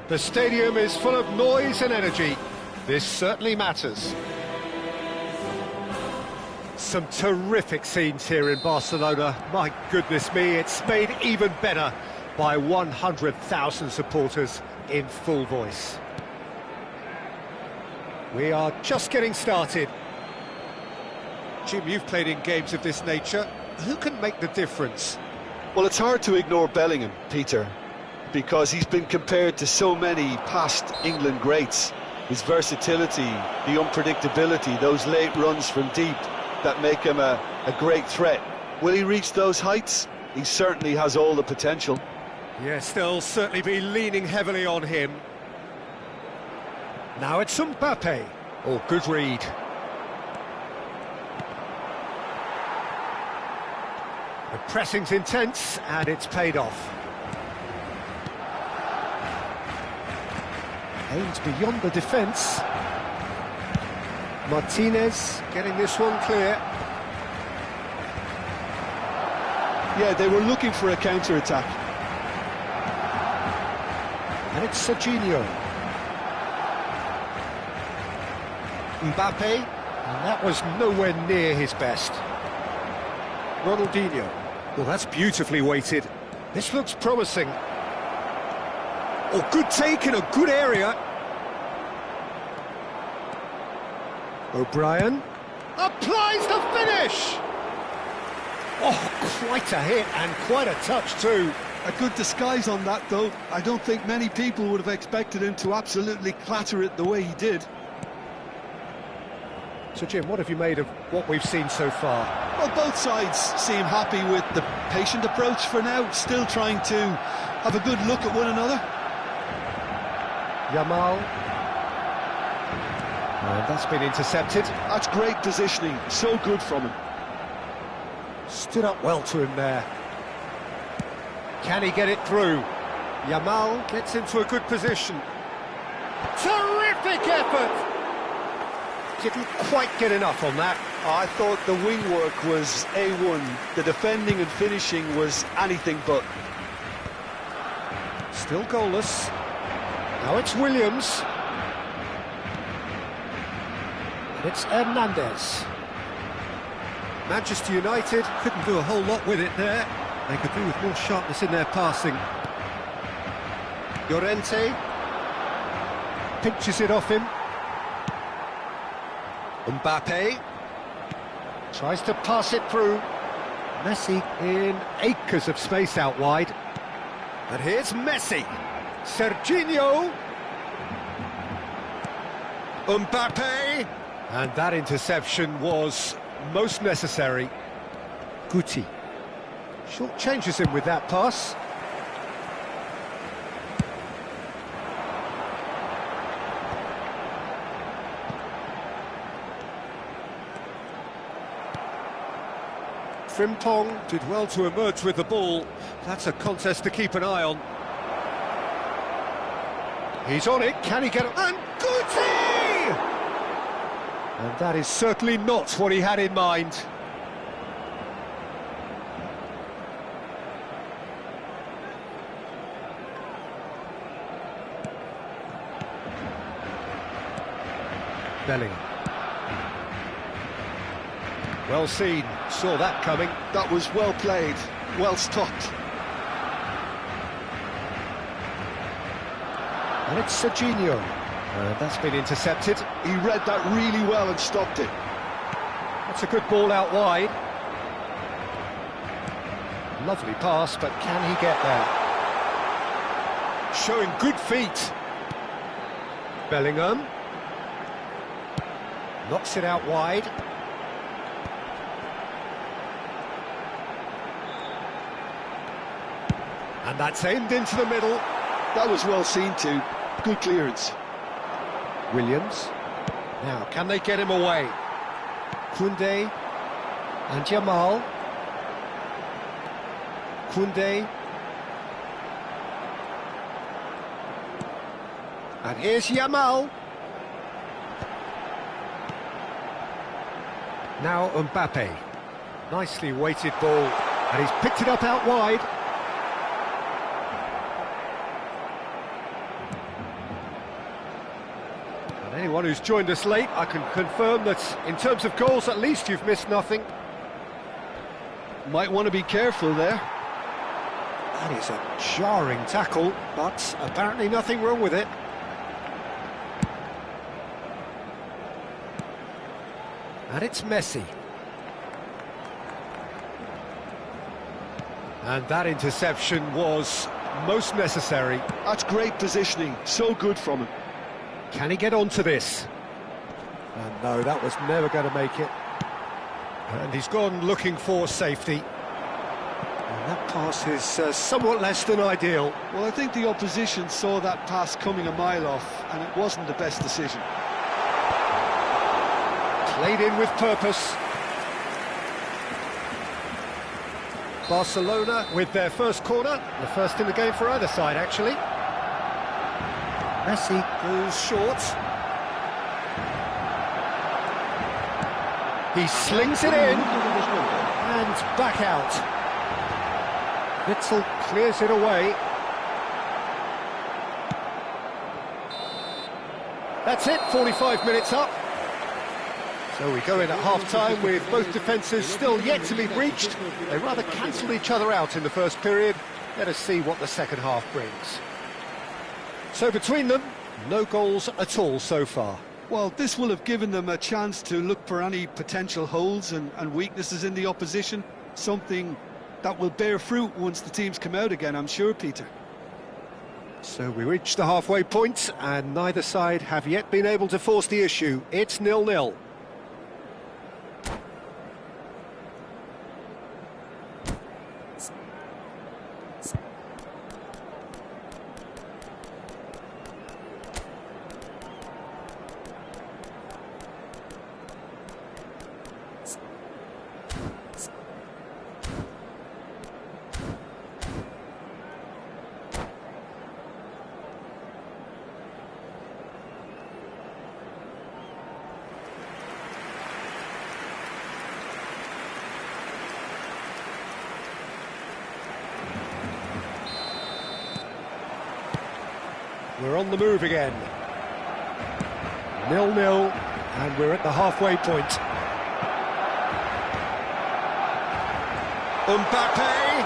The stadium is full of noise and energy. This certainly matters. Some terrific scenes here in Barcelona. My goodness me, it's made even better by 100,000 supporters in full voice. We are just getting started. Jim, you've played in games of this nature. Who can make the difference? Well, it's hard to ignore Bellingham, Peter, because he's been compared to so many past England greats. His versatility, the unpredictability, those late runs from deep that make him a great threat. Will he reach those heights? He certainly has all the potential. Yes, they'll certainly be leaning heavily on him. Now it's Mbappe. Oh, good read. The pressing's intense, and it's paid off. Aims beyond the defence. Martinez getting this one clear. Yeah, they were looking for a counter-attack. And it's Serginho. Mbappe, and that was nowhere near his best. Ronaldinho. Well, that's beautifully weighted. This looks promising. Oh, good take in a good area. O'Brien applies the finish! Oh, quite a hit and quite a touch too. A good disguise on that, though. I don't think many people would have expected him to absolutely clatter it the way he did. So, Jim, what have you made of what we've seen so far? Well, both sides seem happy with the patient approach for now, still trying to have a good look at one another. Yamal. And that's been intercepted. That's great positioning, so good from him. Stood up well to him there. Can he get it through? Yamal gets into a good position. Terrific effort! Didn't quite get enough on that. I thought the wing work was A1. The defending and finishing was anything but. Still goalless. Now it's Williams. And it's Hernandez. Manchester United couldn't do a whole lot with it there. They could do with more sharpness in their passing. Llorente pinches it off him. Mbappe tries to pass it through. Messi in acres of space out wide. And here's Messi. Serginho. Mbappe. And that interception was most necessary. Guti short changes him with that pass. Frimpong did well to emerge with the ball. That's a contest to keep an eye on. He's on it, can he get it? And Guti! And that is certainly not what he had in mind. Bellingham. Well seen, saw that coming. That was well played, well stopped. And it's Serginho. That's been intercepted. He read that really well and stopped it. That's a good ball out wide. Lovely pass, but can he get there? Showing good feet. Bellingham. Knocks it out wide. And that's aimed into the middle. That was well seen too. Good clearance. Williams. Now, can they get him away? Koundé and Yamal. Koundé. And here's Yamal. Now Mbappe. Nicely weighted ball. And he's picked it up out wide. And anyone who's joined us late, I can confirm that in terms of goals, at least you've missed nothing. Might want to be careful there. That is a jarring tackle, but apparently nothing wrong with it. And it's Messi. And that interception was most necessary. That's great positioning, so good from him. Can he get onto this? And no, that was never going to make it. And he's gone looking for safety. And that pass is somewhat less than ideal. Well, I think the opposition saw that pass coming a mile off, and it wasn't the best decision. Played in with purpose. Barcelona with their first corner, the first in the game for either side, actually. Messi goes short. He slings it in, and back out. Witzel clears it away. That's it, 45 minutes up. So we go in at half-time with both defences still yet to be breached. They rather cancelled each other out in the first period. Let us see what the second half brings. So between them, no goals at all so far. Well, this will have given them a chance to look for any potential holes and weaknesses in the opposition. Something that will bear fruit once the teams come out again, I'm sure, Peter. So we reach the halfway point, and neither side have yet been able to force the issue. It's 0-0. We're on the move again. 0-0, and we're at the halfway point. Mbappe!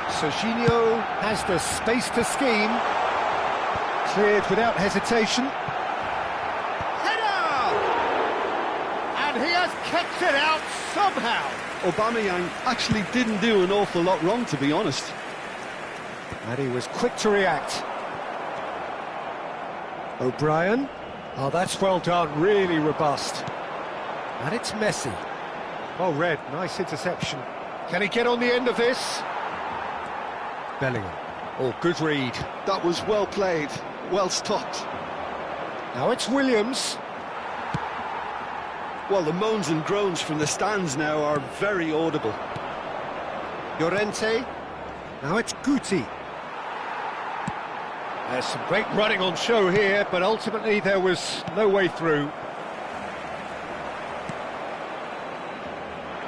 Serginho has the space to scheme. Cleared without hesitation. Header! And he has kept it out somehow. Aubameyang actually didn't do an awful lot wrong, to be honest. And he was quick to react. O'Brien. Oh, that's well done, really robust. And it's Messi. Well read, nice interception. Can he get on the end of this? Bellingham. Oh, good read. That was well played, well stopped. Now it's Williams. Well, the moans and groans from the stands now are very audible. Llorente. Now it's Guti. There's some great running on show here, but ultimately there was no way through.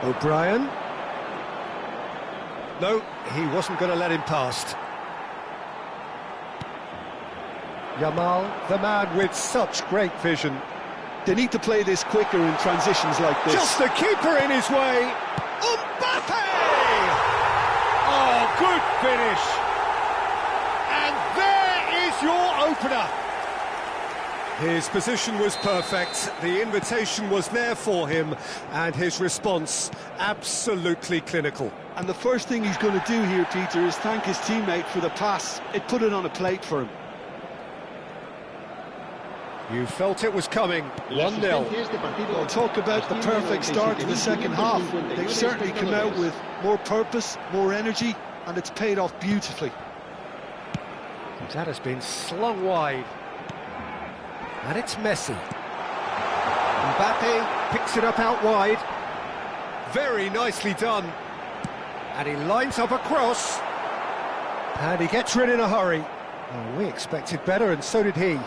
O'Brien. No, he wasn't going to let him past. Yamal, the man with such great vision. They need to play this quicker in transitions like this. Just the keeper in his way. Mbappe! Oh, good finish. And there is your opener. His position was perfect, the invitation was there for him, and his response absolutely clinical. And the first thing he's going to do here, Peter, is thank his teammate for the pass. It put it on a plate for him. You felt it was coming. 1-0. Well, talk about the perfect start to the second half. They've certainly come out with more purpose, more energy, and it's paid off beautifully. That has been slung wide. And it's Messi. Mbappe picks it up out wide. Very nicely done. And he lines up a cross. And he gets rid in a hurry. Oh, we expected better, and so did he.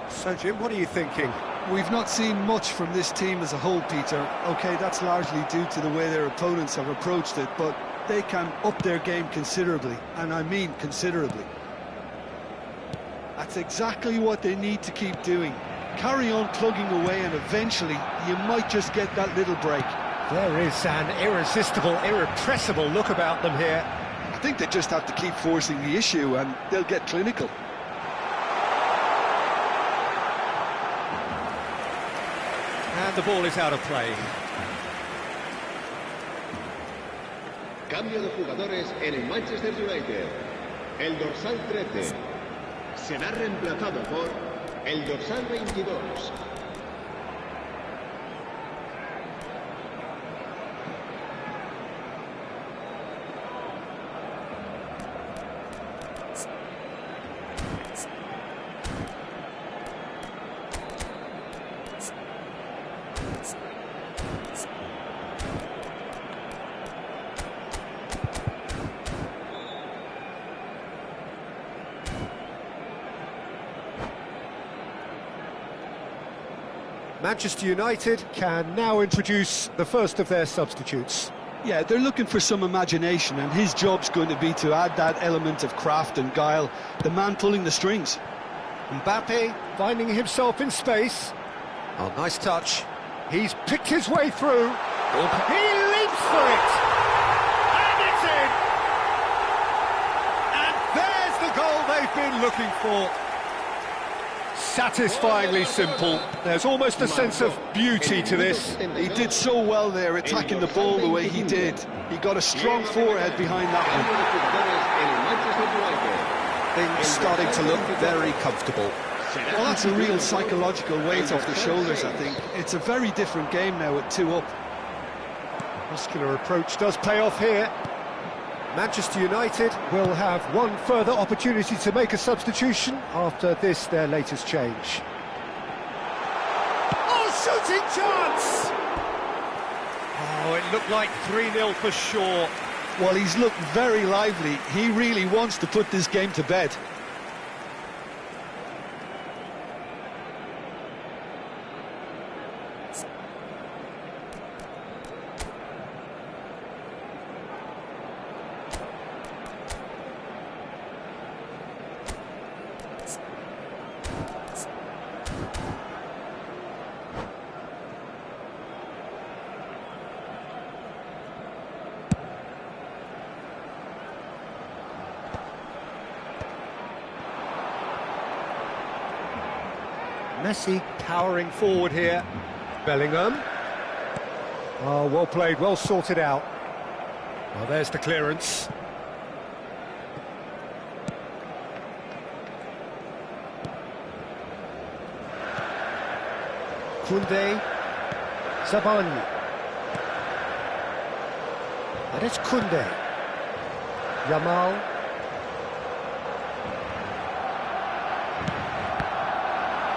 So, Jim, what are you thinking? We've not seen much from this team as a whole, Peter. OK, that's largely due to the way their opponents have approached it, but they can up their game considerably, and I mean considerably. That's exactly what they need to keep doing. Carry on plugging away, and eventually you might just get that little break. There is an irresistible, irrepressible look about them here. I think they just have to keep forcing the issue, and they'll get clinical. And the ball is out of play. Cambio de jugadores en el Manchester United. El dorsal 13 será reemplazado por el dorsal 22. Manchester United can now introduce the first of their substitutes. Yeah, they're looking for some imagination, and his job's going to be to add that element of craft and guile, the man pulling the strings. Mbappe finding himself in space. Oh, nice touch. He's picked his way through. He leaps for it! And it's in! And there's the goal they've been looking for. Satisfyingly simple. There's almost a sense of beauty to this. He did so well there, attacking the ball the way he did. He got a strong forehead behind that one. Things starting to look very comfortable. Well, that's a real psychological weight off the shoulders, I think. It's a very different game now at 2 up. Muscular approach does pay off here. Manchester United will have one further opportunity to make a substitution after this, their latest change. Oh, shooting chance! Oh, it looked like 3-0 for sure. Well, he's looked very lively. He really wants to put this game to bed. Messi powering forward here. Bellingham. Oh, well played, well sorted out. Well, there's the clearance. Koundé. Zabalny. And it's Koundé. Yamal.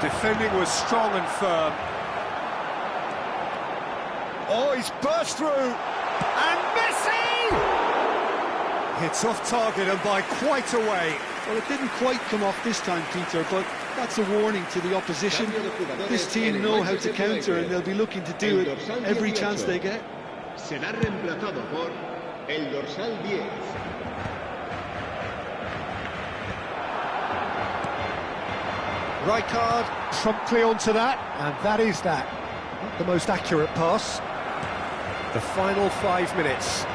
Defending was strong and firm. Oh, he's burst through! And Messi! Hits off target and by quite a way. Well, it didn't quite come off this time, Peter, but that's a warning to the opposition. This team know how to counter, and they'll be looking to do it every chance they get. Será reemplazado por el dorsal 10. Rijkaard promptly onto that, and that is that. Not the most accurate pass. The final 5 minutes.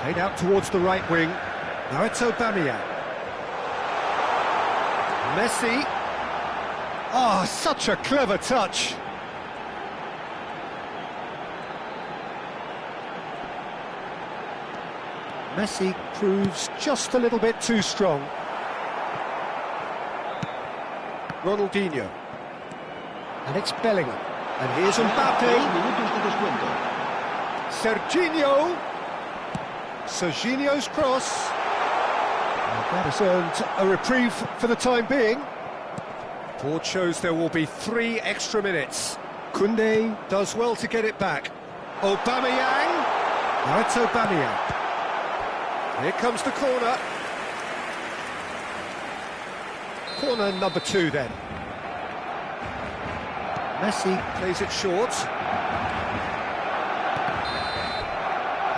Played out towards the right wing. Now it's Aubameyang. Messi. Oh, such a clever touch. Messi proves just a little bit too strong. Ronaldinho. And it's Bellingham. And here's Mbappe. Serginho. Serginho's cross. And that has earned a reprieve for the time being. Board shows there will be 3 extra minutes. Koundé does well to get it back. Aubameyang. Now it's Aubameyang. Here comes the corner. Corner number 2 then. Messi plays it short.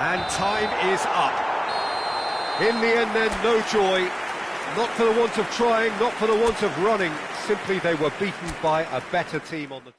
And time is up. In the end then, no joy. Not for the want of trying, not for the want of running. Simply they were beaten by a better team on the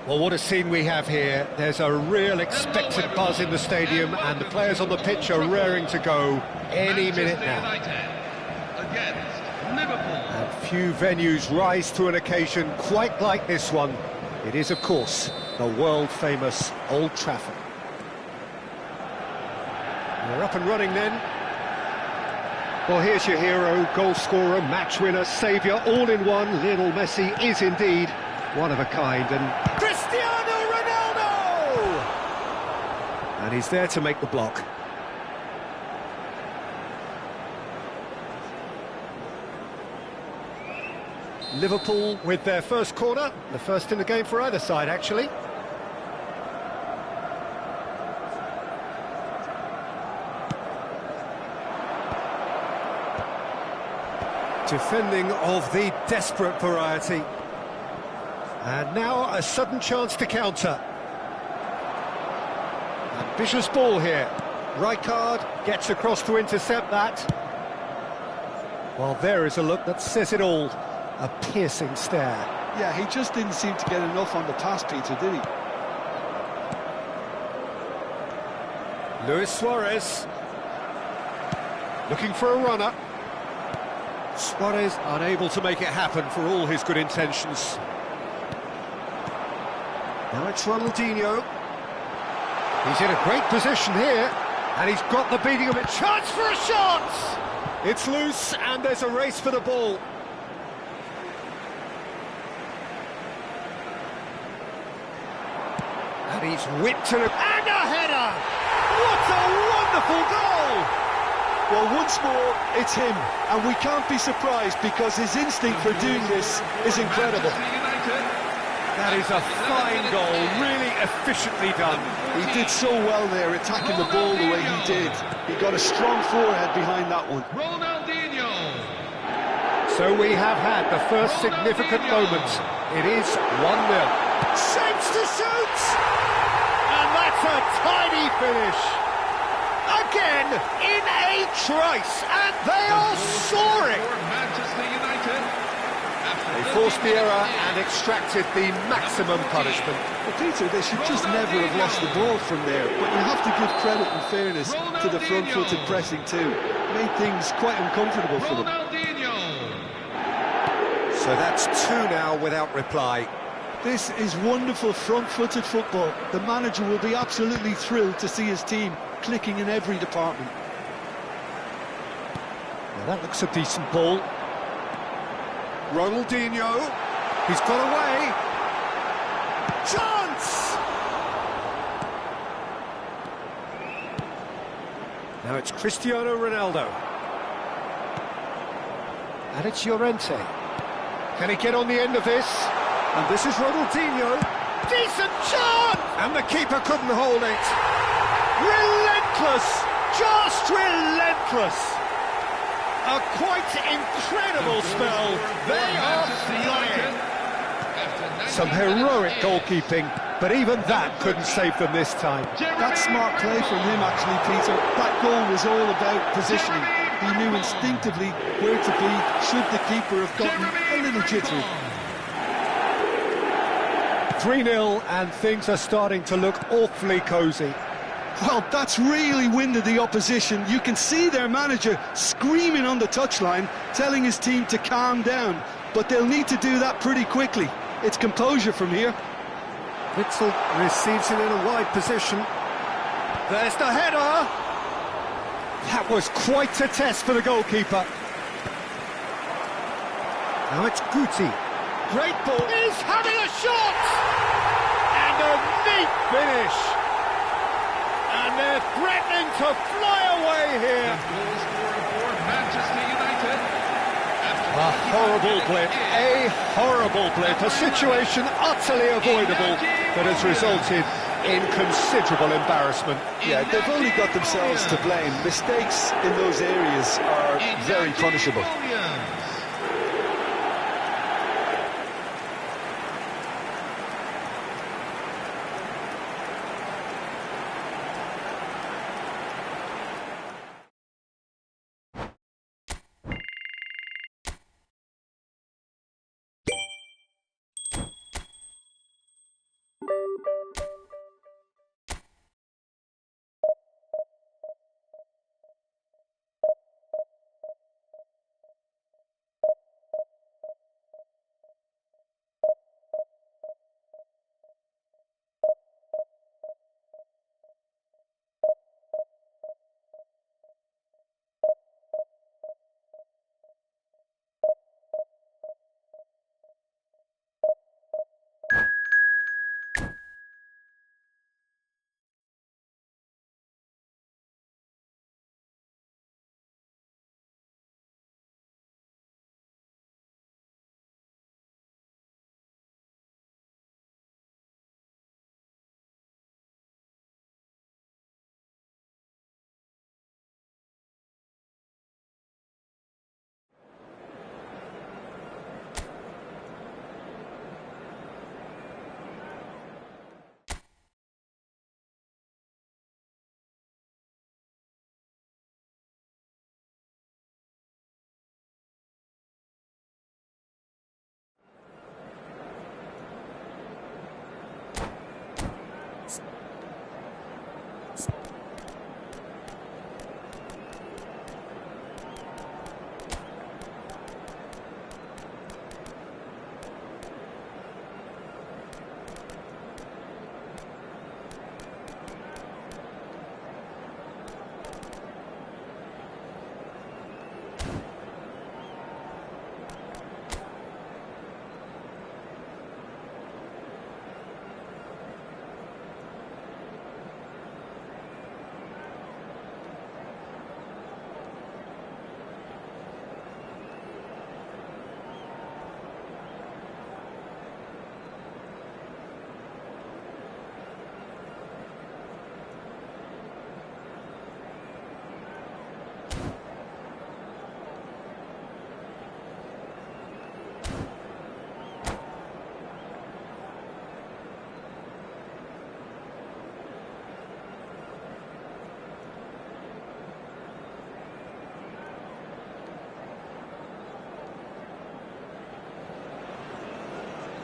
Well, what a scene we have here. There's a real expected buzz in the stadium, and the players on the pitch are raring to go any minute now. Against Liverpool. And few venues rise to an occasion quite like this one. It is, of course, the world-famous Old Trafford. We're up and running then. Well, here's your hero, goal scorer, match winner, saviour, all in one. Lionel Messi is indeed one of a kind, and Cristiano Ronaldo! And he's there to make the block. Liverpool with their first corner, the first in the game for either side, actually. Defending of the desperate variety. And now a sudden chance to counter. Ambitious ball here. Rijkaard gets across to intercept that. Well, there is a look that says it all. A piercing stare. Yeah, he just didn't seem to get enough on the pass, Peter, did he? Luis Suarez. Looking for a runner. Suarez unable to make it happen for all his good intentions. Now it's Ronaldinho. He's in a great position here, and he's got the beating of it. Chance for a shot! It's loose, and there's a race for the ball. And he's whipped to the... And a header! What a wonderful goal! Well, once more, it's him, and we can't be surprised because his instinct for doing this is incredible. That is a fine goal, really efficiently done. He did so well there, attacking the ball the way he did. He got a strong forehead behind that one. Ronaldinho. So we have had the first significant moment. It is 1-0. Shapes to shoot! And that's a tidy finish. Again, in a trice, and they are soaring. Manchester United. They forced the error and extracted the maximum punishment. Well, Peter, they should just never have lost the ball from there, but you have to give credit and fairness to the front-footed pressing too. Made things quite uncomfortable for them. Ronaldinho. So that's 2 now without reply. This is wonderful front-footed football. The manager will be absolutely thrilled to see his team clicking in every department. Now that looks a decent ball. Ronaldinho, he's got away. Chance! Now it's Cristiano Ronaldo. And it's Llorente. Can he get on the end of this? And this is Ronaldinho. Decent chance! And the keeper couldn't hold it. Relentless! Just relentless! A quite incredible spell. They are flying. Some heroic goalkeeping, but even that couldn't save them this time. That's smart play from him, actually, Peter. That goal was all about positioning. He knew instinctively where to be should the keeper have gotten a little jittery. 3-0, and things are starting to look awfully cosy. Well, that's really winded the opposition. You can see their manager screaming on the touchline, telling his team to calm down. But they'll need to do that pretty quickly. It's composure from here. Witzel receives it in a wide position. There's the header! That was quite a test for the goalkeeper. Now it's Guti. Great ball. He's having a shot! And a neat finish! And they're threatening to fly away here. Manchester United. A horrible blip, a situation utterly avoidable that has resulted in considerable embarrassment. Yeah, they've only got themselves to blame. Mistakes in those areas are very punishable.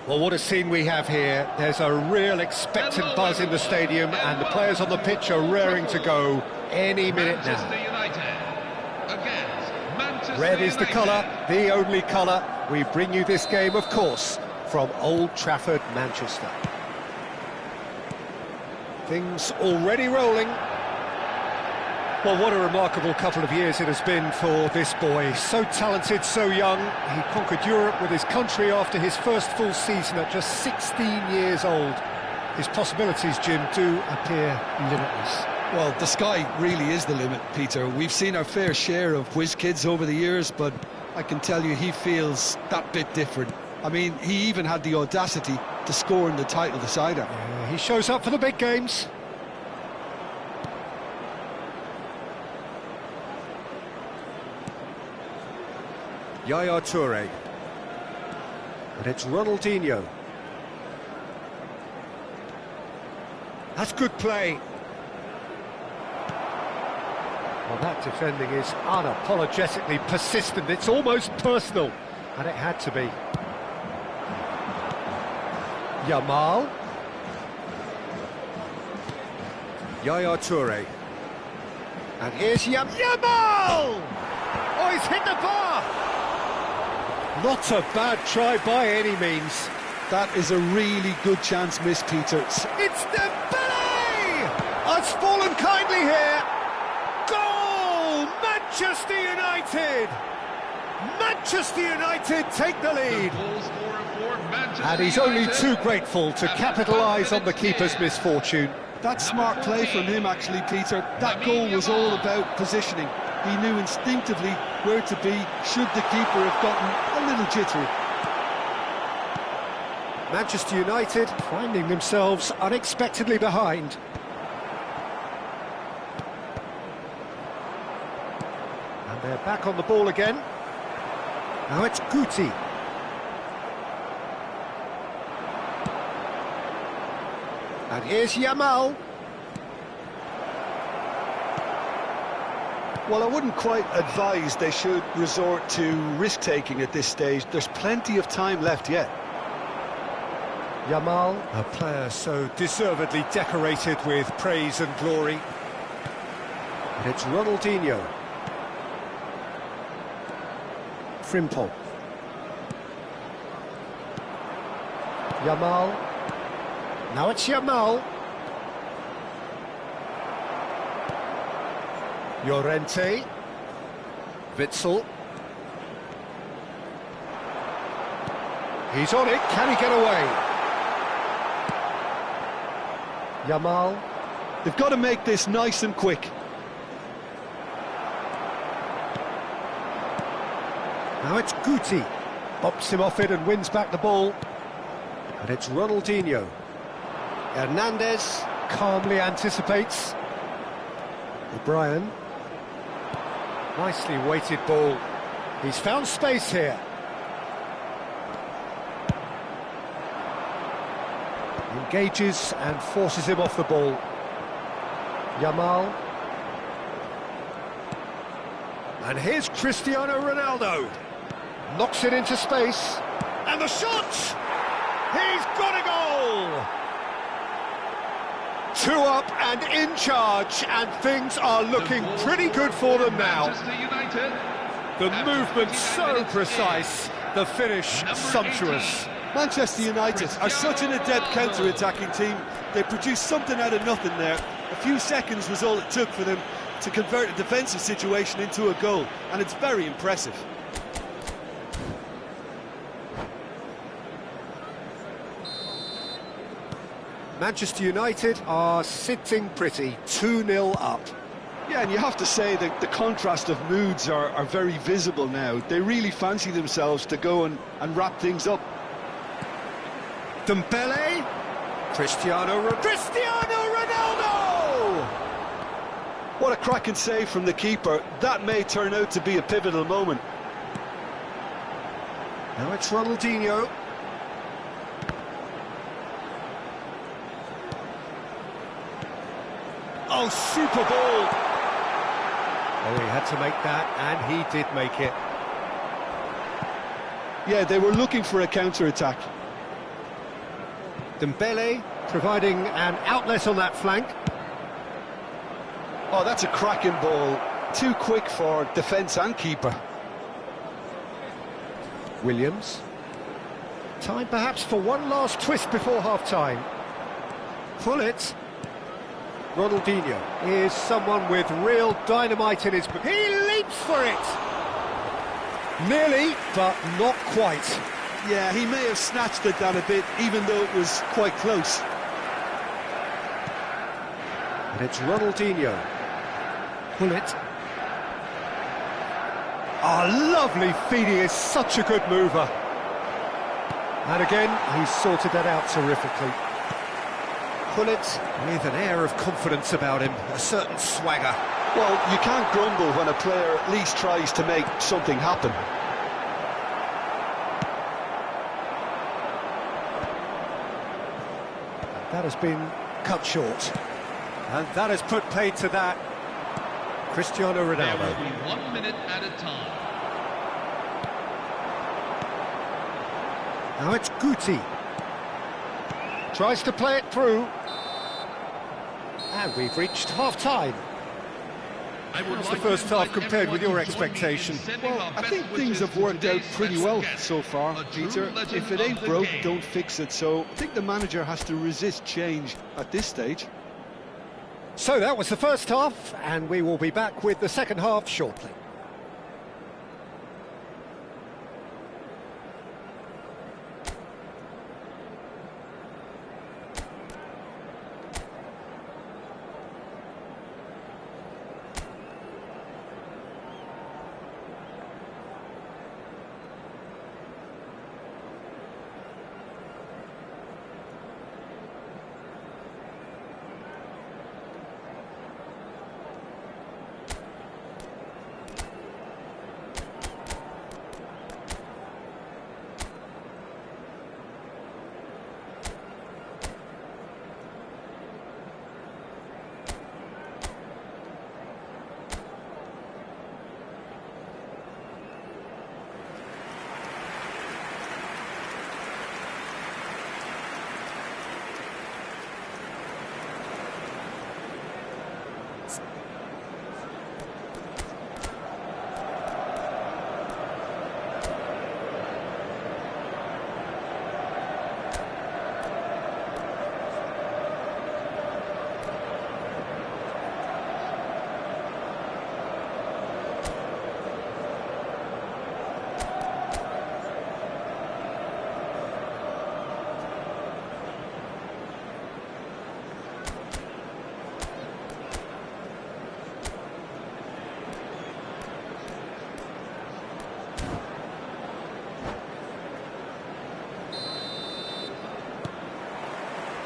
Well, what a scene we have here. There's a real expectant buzz in the stadium, and the players on the pitch are raring to go any minute now. Red is the colour, the only colour. We bring you this game, of course, from Old Trafford, Manchester. Things already rolling. Well, what a remarkable couple of years it has been for this boy. So talented, so young. He conquered Europe with his country after his first full season at just 16 years old. His possibilities, Jim, do appear limitless. Well, the sky really is the limit, Peter. We've seen our fair share of whiz kids over the years, but I can tell you he feels that bit different. I mean, he even had the audacity to score in the title decider. Yeah, he shows up for the big games. Yaya Toure. And it's Ronaldinho. That's good play. Well, that defending is unapologetically persistent. It's almost personal. And it had to be. Yamal. Yaya Toure. And here's Yamal! Oh, he's hit the bar! Not a bad try by any means. That is a really good chance missed, Peter. It's Dembele! It's fallen kindly here. Goal! Manchester United! Manchester United take the lead. And he's only too grateful to capitalise on the keeper's misfortune. That's smart play from him, actually, Peter. That goal was all about positioning. He knew instinctively where to be should the keeper have gotten a little jittery. Manchester United finding themselves unexpectedly behind. And they're back on the ball again. Now it's Guti. And here's Yamal. Well, I wouldn't quite advise they should resort to risk-taking at this stage. There's plenty of time left yet. Yamal, a player so deservedly decorated with praise and glory. And it's Ronaldinho. Frimpong. Yamal. Now it's Yamal. Llorente. Witsel. He's on it, can he get away? Yamal. They've got to make this nice and quick. Now it's Guti. Bops him off it and wins back the ball. And it's Ronaldinho. Hernandez calmly anticipates. O'Brien. Nicely weighted ball. He's found space here. Engages and forces him off the ball. Yamal. And here's Cristiano Ronaldo. Knocks it into space. And the shot! He's got a goal! 2 up and in charge, and things are looking pretty good for them now. Manchester United. The movement so precise, the finish sumptuous. Manchester United are such an adept counter-attacking team. They produced something out of nothing there. A few seconds was all it took for them to convert a defensive situation into a goal, and it's very impressive. Manchester United are sitting pretty, 2-0 up. Yeah, and you have to say that the contrast of moods are very visible now. They really fancy themselves to go and wrap things up. Dembele, Cristiano Ronaldo! What a cracking save from the keeper. That may turn out to be a pivotal moment. Now it's Ronaldinho. Oh, super ball! Oh, he had to make that, and he did make it. Yeah, they were looking for a counter-attack. Dembele providing an outlet on that flank. Oh, that's a cracking ball. Too quick for defence and keeper. Williams. Time perhaps for one last twist before half-time. Pull it. Ronaldinho is someone with real dynamite in his boot. He leaps for it! Nearly, but not quite. Yeah, he may have snatched it down a bit, even though it was quite close. And it's Ronaldinho. Pull it. Oh, lovely feed, he is such a good mover. And again, he's sorted that out terrifically. Pull it with an air of confidence about him, a certain swagger. Well, you can't grumble when a player at least tries to make something happen. That has been cut short. And that has put paid to that. Cristiano There Ronaldo. will be 1 minute at a time. Now it's Guti. Tries to play it through. And we've reached half-time. How's the first half compared with your expectation? Well, I think things have worked out pretty well so far, Peter. If it ain't broke, don't fix it. So I think the manager has to resist change at this stage. So that was the first half, and we will be back with the second half shortly.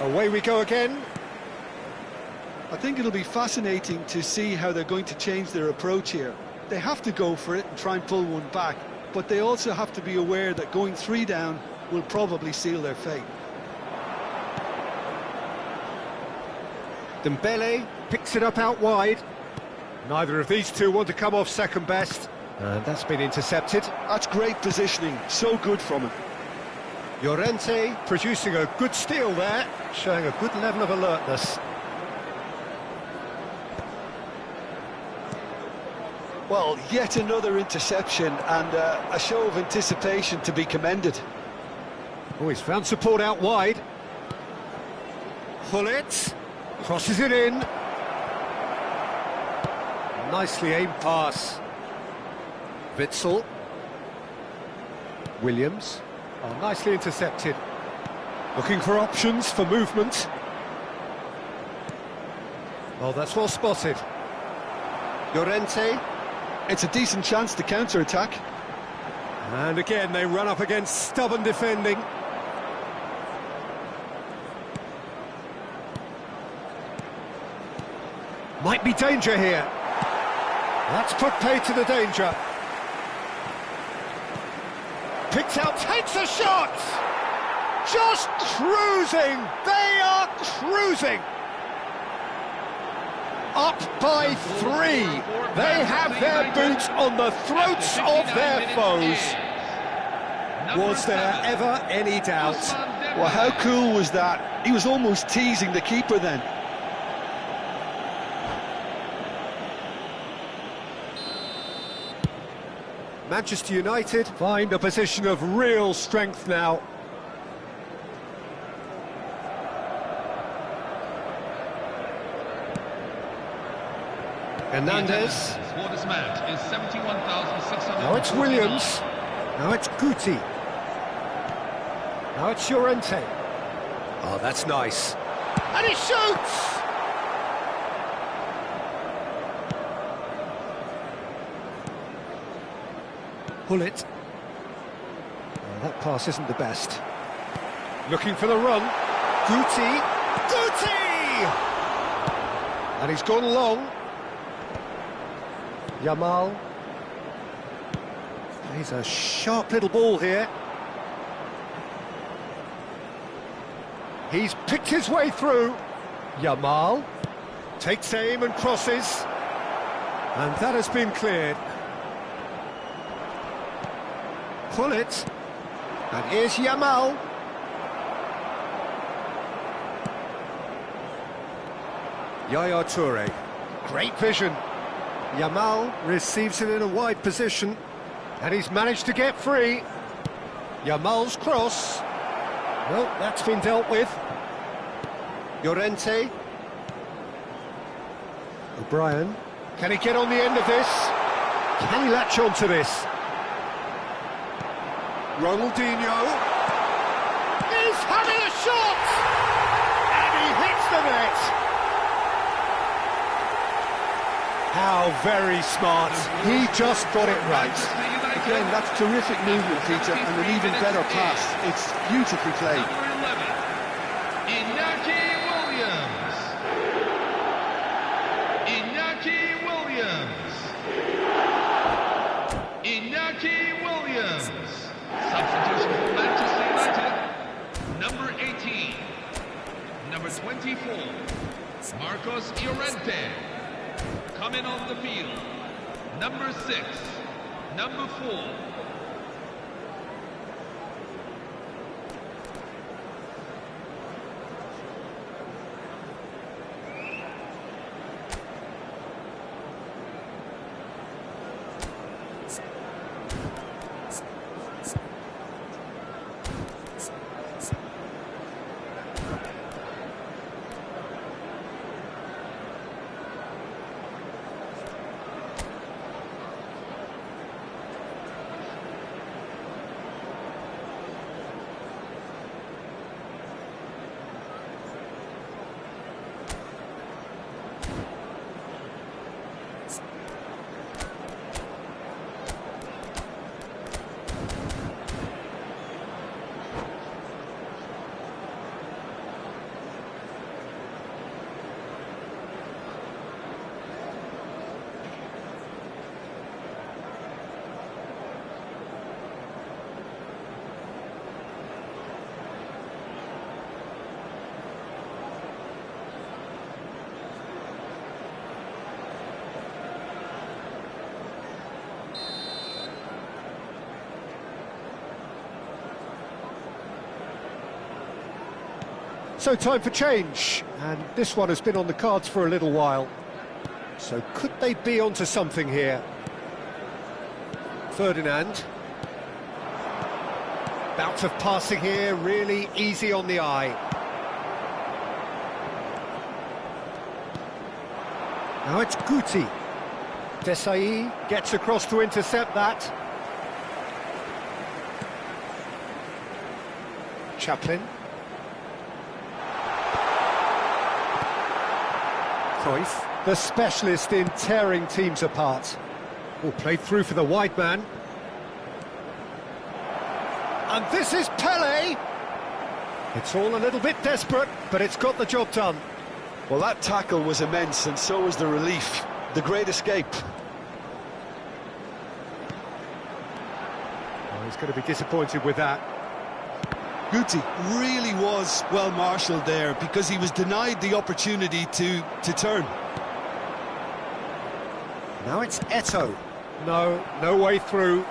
Away we go again. I think it'll be fascinating to see how they're going to change their approach here. They have to go for it and try and pull one back, but they also have to be aware that going 3 down will probably seal their fate. Dembele picks it up out wide. Neither of these two want to come off second best. And that's been intercepted. That's great positioning, so good from him. Llorente producing a good steal there, showing a good level of alertness. Well, yet another interception and a show of anticipation to be commended. Oh, he's found support out wide. Gullit crosses it in. Nicely aimed pass. Witsel. Williams. Oh, nicely intercepted. Looking for options for movement. Oh, that's well spotted. Llorente. It's a decent chance to counter-attack. And again, they run up against stubborn defending. Might be danger here. That's put paid to the danger. Picks out, takes a shot! Just cruising! They are cruising! Up by 3. They have their boots on the throats of their foes. Was there ever any doubt? Well, how cool was that? He was almost teasing the keeper then. Manchester United find a position of real strength now. Hernandez. For this match is 71,600. Now it's Williams. Now it's Guti. Now it's Llorente. Oh, that's nice. And he shoots! Gullit. Oh, that pass isn't the best. Looking for the run. Guti. Guti! And he's gone long. Yamal. He's a sharp little ball here. He's picked his way through. Yamal takes aim and crosses. And that has been cleared. Gullit. And here's Yamal. Yaya Toure. Great vision. Yamal receives it in a wide position, and he's managed to get free. Yamal's cross. Well, that's been dealt with. Llorente. O'Brien. Can he get on the end of this? Can he latch on to this? Ronaldinho. He's having a shot! And he hits the net! How very smart. He just got it right. Again, that's terrific movement, Peter, and an even better pass. It's beautifully played. Number 11, Iñaki Williams. Iñaki Williams. Iñaki Williams. Substitution for Manchester United. Number 18. Number 24. Marcos Llorente. Coming on the field, number 6, number 4. So time for change, and this one has been on the cards for a little while. So could they be onto something here? Ferdinand. Bout of passing here, really easy on the eye. Now it's Guti. Desai gets across to intercept that. Chaplin. Cruyff, the specialist in tearing teams apart. All played through for the wide man. And this is Pele! It's all a little bit desperate, but it's got the job done. Well, that tackle was immense, and so was the relief. The great escape. Oh, he's going to be disappointed with that. Guti really was well marshalled there because he was denied the opportunity to turn. Now it's Eto'o. No way through.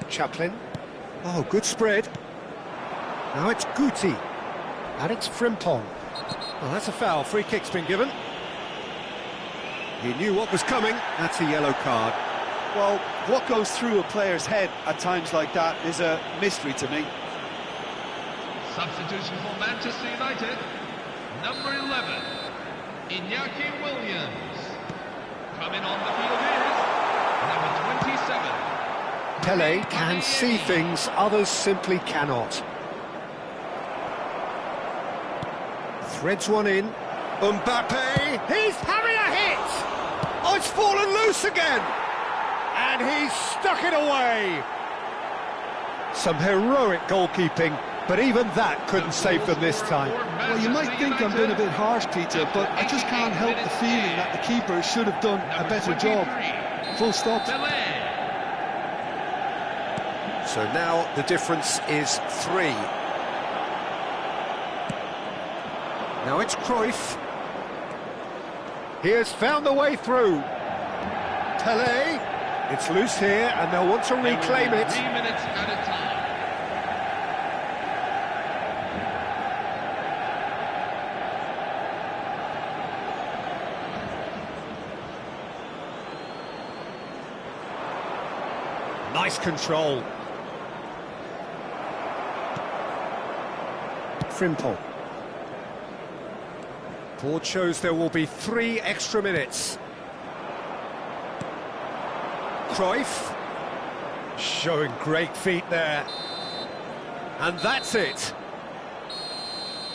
Chaplin. Oh, good spread. Now it's Guti. And it's Frimpong. Well, that's a foul. Free kick's been given. He knew what was coming. That's a yellow card. Well, what goes through a player's head at times like that is a mystery to me. Substitution for Manchester United. Number 11, Iñaki Williams. Coming on the field is number 27. Pele can see things others simply cannot. Threads one in. Mbappe, he's having a hit! Oh, it's fallen loose again! And he's stuck it away! Some heroic goalkeeping, but even that couldn't save them this time. Well, you might think I'm being a bit harsh, Peter, but I just can't help the feeling that the keeper should have done a better job. Full stop. So now the difference is 3. Now it's Cruyff. He has found the way through. Pele. It's loose here, and they'll want to reclaim it. 3 minutes at a time. Nice control. Frimpong. Board shows there will be 3 extra minutes. Cruyff. Showing great feet there. And that's it.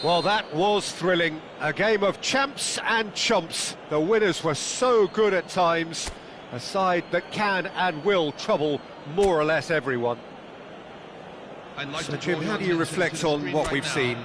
Well, that was thrilling. A game of champs and chumps. The winners were so good at times. A side that can and will trouble more or less everyone. So, Jim, how do you reflect on what we've seen?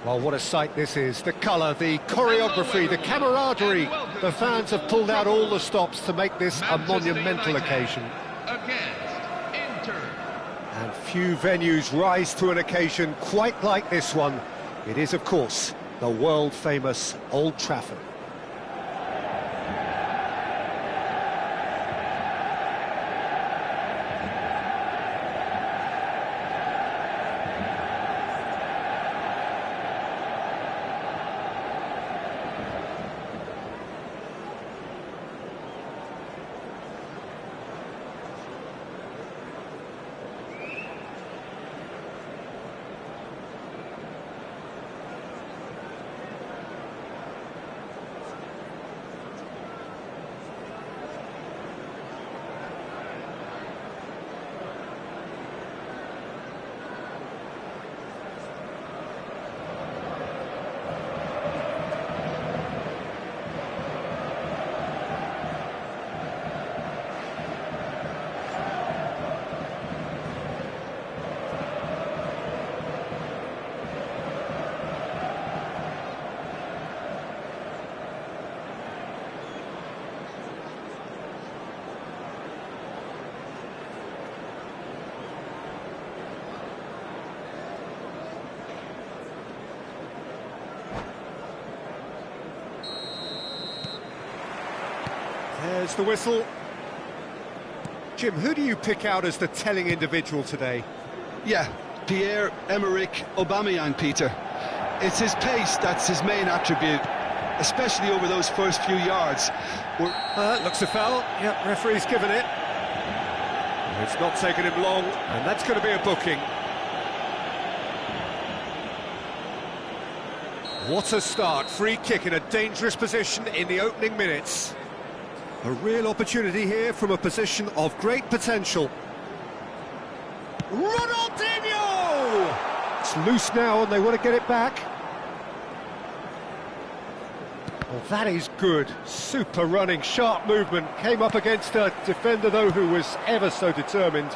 Well, what a sight this is. The colour, the choreography, the camaraderie. The fans have pulled out all the stops to make this a monumental occasion. Against Inter. And few venues rise to an occasion quite like this one. It is, of course, the world-famous Old Trafford. There's the whistle. Jim, who do you pick out as the telling individual today? Yeah, Pierre-Emerick Aubameyang, Peter. It's his pace that's his main attribute, especially over those first few yards. Looks a foul. Yep, referee's given it. It's not taken him long, and that's going to be a booking. What a start. Free kick in a dangerous position in the opening minutes. A real opportunity here from a position of great potential. Ronaldinho! It's loose now and they want to get it back. Well, that is good. Super running, sharp movement. Came up against a defender, though, who was ever so determined.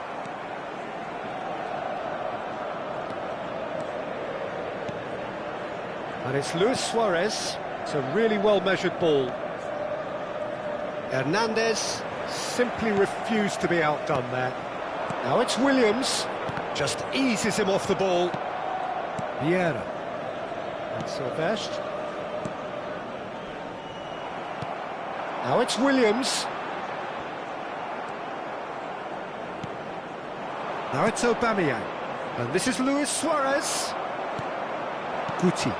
And it's Luis Suarez. It's a really well-measured ball. Hernandez simply refused to be outdone there. Now it's Williams, just eases him off the ball. Vieira. And Silvestre. Now it's Williams. Now it's Aubameyang. And this is Luis Suarez. Guti.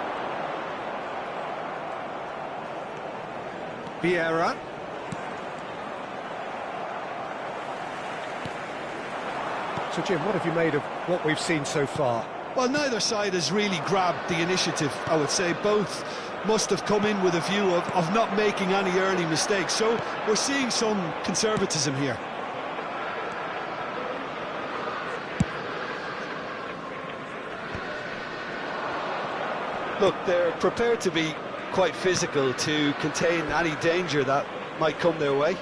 Vieira. So, Jim, what have you made of what we've seen so far? Well, neither side has really grabbed the initiative, I would say. Both must have come in with a view of not making any early mistakes. So we're seeing some conservatism here. Look, they're prepared to be quite physical to contain any danger that might come their way.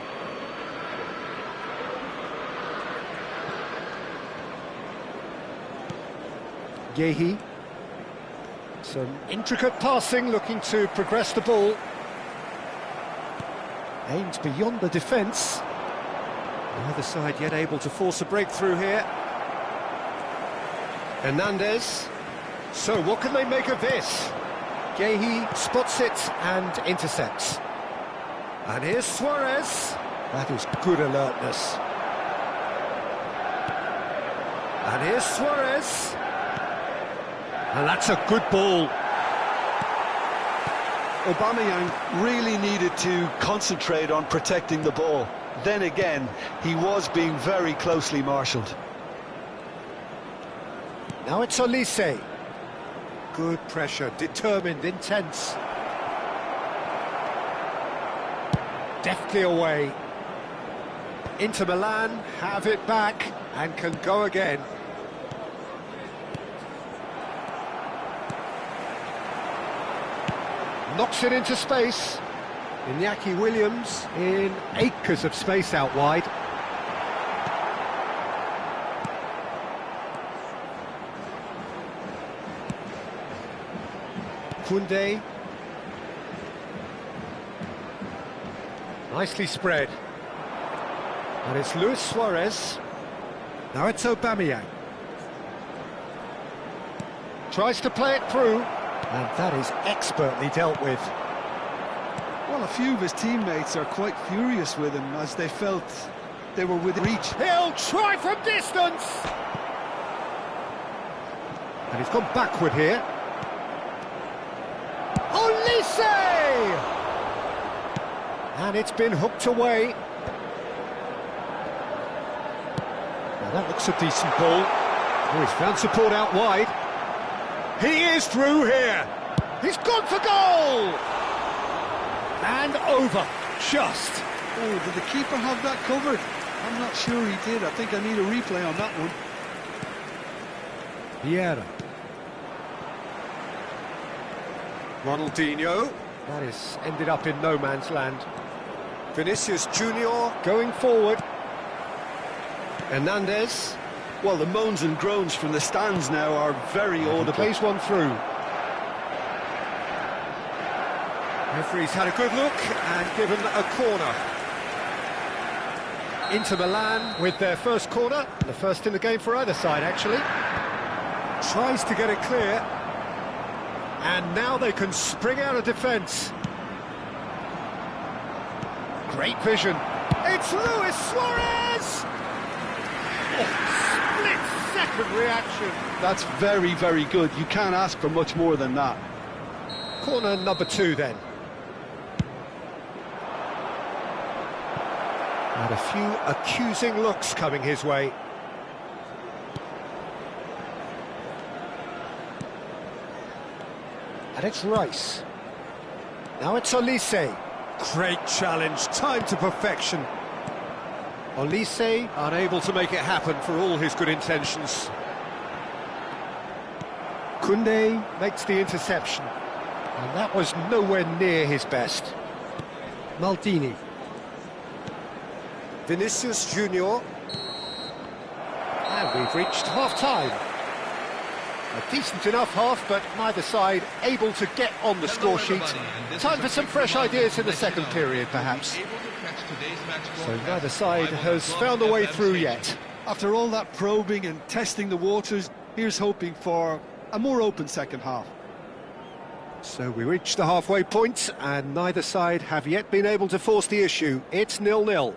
Yehi. Some intricate passing, looking to progress the ball. Aimed beyond the defence. Neither side yet able to force a breakthrough here. Hernandez. So what can they make of this? Yehi spots it and intercepts. And here's Suarez. That is good alertness. And here's Suarez. And that's a good ball. Aubameyang really needed to concentrate on protecting the ball. Then again, he was being very closely marshalled. Now it's Olise. Good pressure, determined, intense. Deftly away. Inter Milan have it back and can go again. Knocks it into space. Iñaki Williams in acres of space out wide. Koundé. Nicely spread. And it's Luis Suarez. Now it's Aubameyang. Tries to play it through. And that is expertly dealt with. Well, a few of his teammates are quite furious with him as they felt they were within reach. He'll try from distance! And he's gone backward here. Olise! And it's been hooked away. Now that looks a decent ball. Oh, he's found support out wide. He is through here. He's gone for goal! And over, just. Oh, did the keeper have that covered? I'm not sure he did. I think I need a replay on that one. Vieira. Ronaldinho. That is ended up in no man's land. Vinicius Junior going forward. Hernandez. Well, the moans and groans from the stands now are very audible. Plays one through. Referee's had a good look and given a corner. Inter Milan with their first corner, the first in the game for either side actually. Tries to get it clear. And now they can spring out of defence. Great vision. It's Luis Suarez! Oh, split-second reaction. That's very, very good. You can't ask for much more than that. Corner number 2 then. And a few accusing looks coming his way. And it's Rice. Now it's Olise. Great challenge, time to perfection. Olise unable to make it happen for all his good intentions. Koundé makes the interception. And that was nowhere near his best. Maldini. Vinicius Junior. And we've reached half-time. A decent enough half, but neither side able to get on the score sheet. Time for some fresh ideas in the second period, perhaps. So neither side has found a way through yet. After all that probing and testing the waters, here's hoping for a more open second half. So we reach the halfway point, and neither side have yet been able to force the issue. It's 0-0.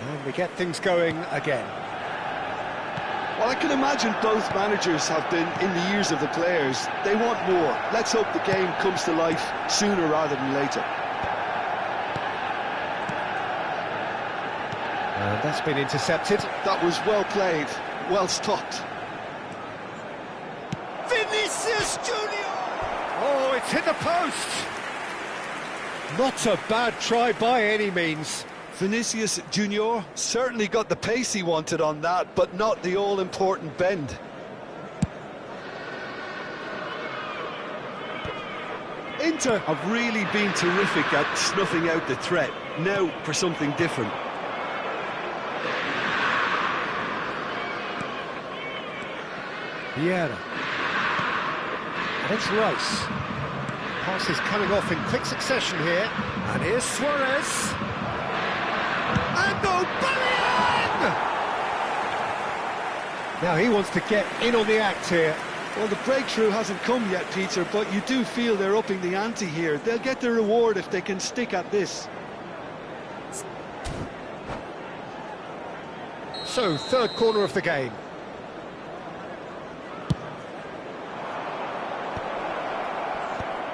And we get things going again. Well, I can imagine both managers have been in the ears of the players. They want more. Let's hope the game comes to life sooner rather than later. And that's been intercepted. That was well played, well stopped. Vinicius Junior! Oh, it's hit the post! Not a bad try by any means. Vinicius Junior certainly got the pace he wanted on that, but not the all-important bend. Inter have really been terrific at snuffing out the threat. Now for something different. Vieira. And it's Rice. Pass is coming off in quick succession here. And here's Suarez. And Aubameyang! Now he wants to get in on the act here. Well, the breakthrough hasn't come yet, Peter, but you do feel they're upping the ante here. They'll get their reward if they can stick at this. So, third corner of the game.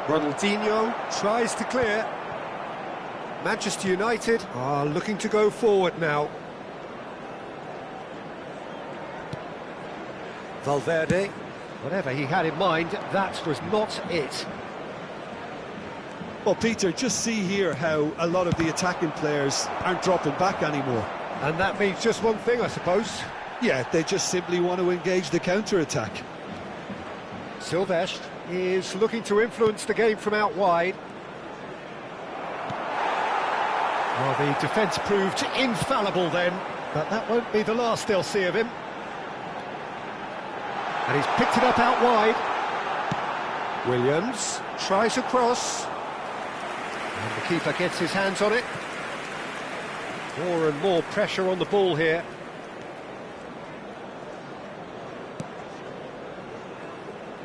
Ronaldinho tries to clear. Manchester United are looking to go forward now. Valverde, whatever he had in mind, that was not it. Well, Peter, just see here how a lot of the attacking players aren't dropping back anymore. And that means just one thing, I suppose. Yeah, they just simply want to engage the counter-attack. Silvestre is looking to influence the game from out wide. Well, the defence proved infallible then, but that won't be the last they'll see of him. And he's picked it up out wide. Williams tries a cross. And the keeper gets his hands on it. More and more pressure on the ball here.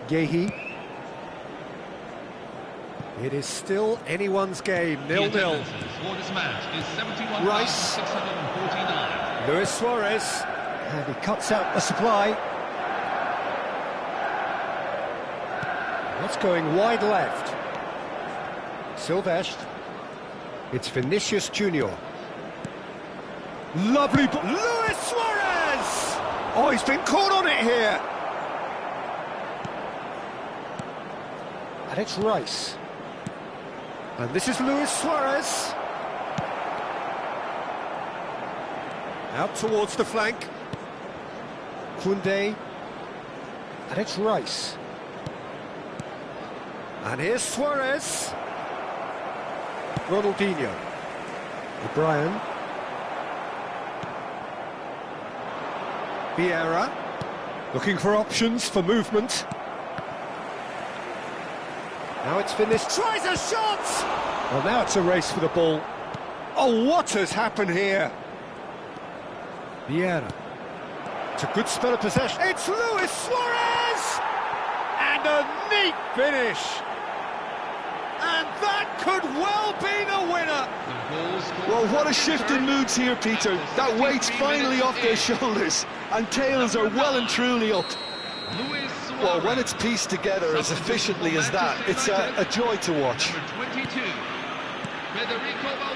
Gehi. It is still anyone's game, 0-0. For this match is 71,649. Rice. Luis Suarez. And he cuts out the supply. That's going wide left. Silvestre. It's Vinicius Junior. Lovely ball. Luis Suarez! Oh, he's been caught on it here. And it's Rice. And this is Luis Suarez. Out towards the flank. Koundé. And it's Rice. And here's Suarez. Ronaldinho. O'Brien. Vieira. Looking for options for movement. Now it's finished. Tries a shot! Well, now it's a race for the ball. Oh, what has happened here? Vieira. It's a good spell of possession. It's Luis Suarez! And a neat finish. And that could well be the winner. Well, what a shift in moods here, Peter. That weight's finally off their shoulders, and tails are well and truly up. Well, when it's pieced together as efficiently as that, it's a joy to watch.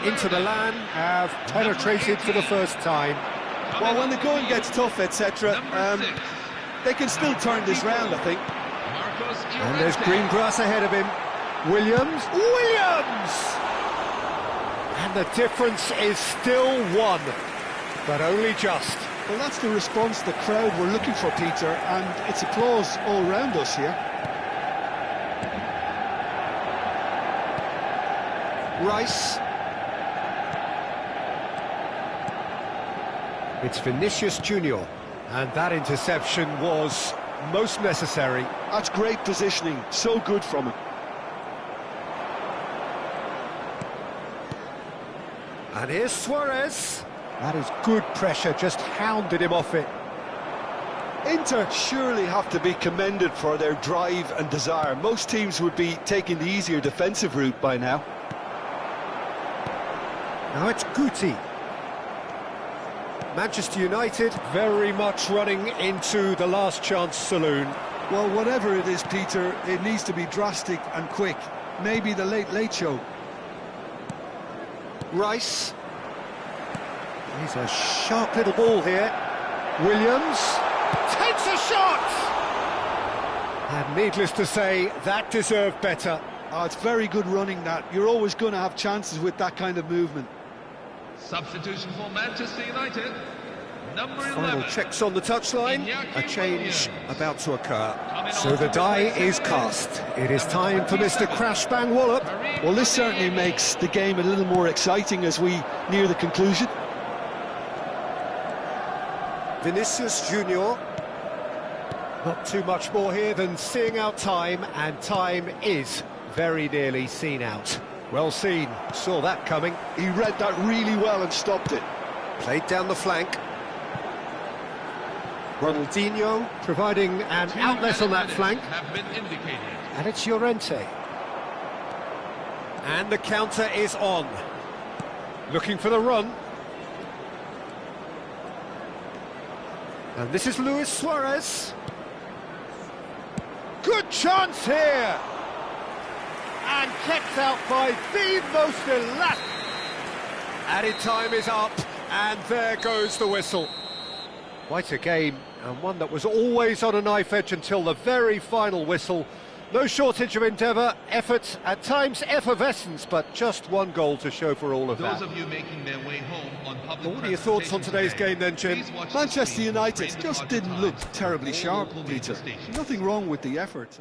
Into Milan have penetrated for the first time. Well, when the going gets tough, etc., they can still turn this round, I think. And there's green grass ahead of him. Williams. And the difference is still one, but only just. Well, that's the response the crowd were looking for, Peter, and it's applause all round us here. Rice. It's Vinicius Junior, and that interception was most necessary. That's great positioning, so good from him. And here's Suarez. That is good pressure, just hounded him off it. Inter surely have to be commended for their drive and desire. Most teams would be taking the easier defensive route by now. Now it's Guti. Manchester United very much running into the last chance saloon. Well, whatever it is, Peter, it needs to be drastic and quick. Maybe the late show. Rice. He's a sharp little ball here. Williams takes a shot! And needless to say, that deserved better. Oh, it's very good running, that. You're always going to have chances with that kind of movement. Substitution for Manchester United. Number 11. Final checks on the touchline. A change about to occur. So the die is cast. It is time for Mr. Crash Bang Wallop. Well, this certainly makes the game a little more exciting as we near the conclusion. Vinicius Junior. Not too much more here than seeing out time, and time is very nearly seen out. Well seen, saw that coming. He read that really well and stopped it. Played down the flank. Ronaldinho providing an outlet on that flank. Have been indicated. And it's Llorente. And the counter is on. Looking for the run. And this is Luis Suarez. Good chance here! and kept out by the most elastic. Added time is up, and there goes the whistle. Quite a game, and one that was always on a knife edge until the very final whistle. No shortage of endeavour, effort, at times effervescence, but just one goal to show for all of that. Those of you making their way home on public What are your thoughts on today's game then, Jim? Manchester United just didn't look terribly sharp, Peter. Nothing wrong with the effort.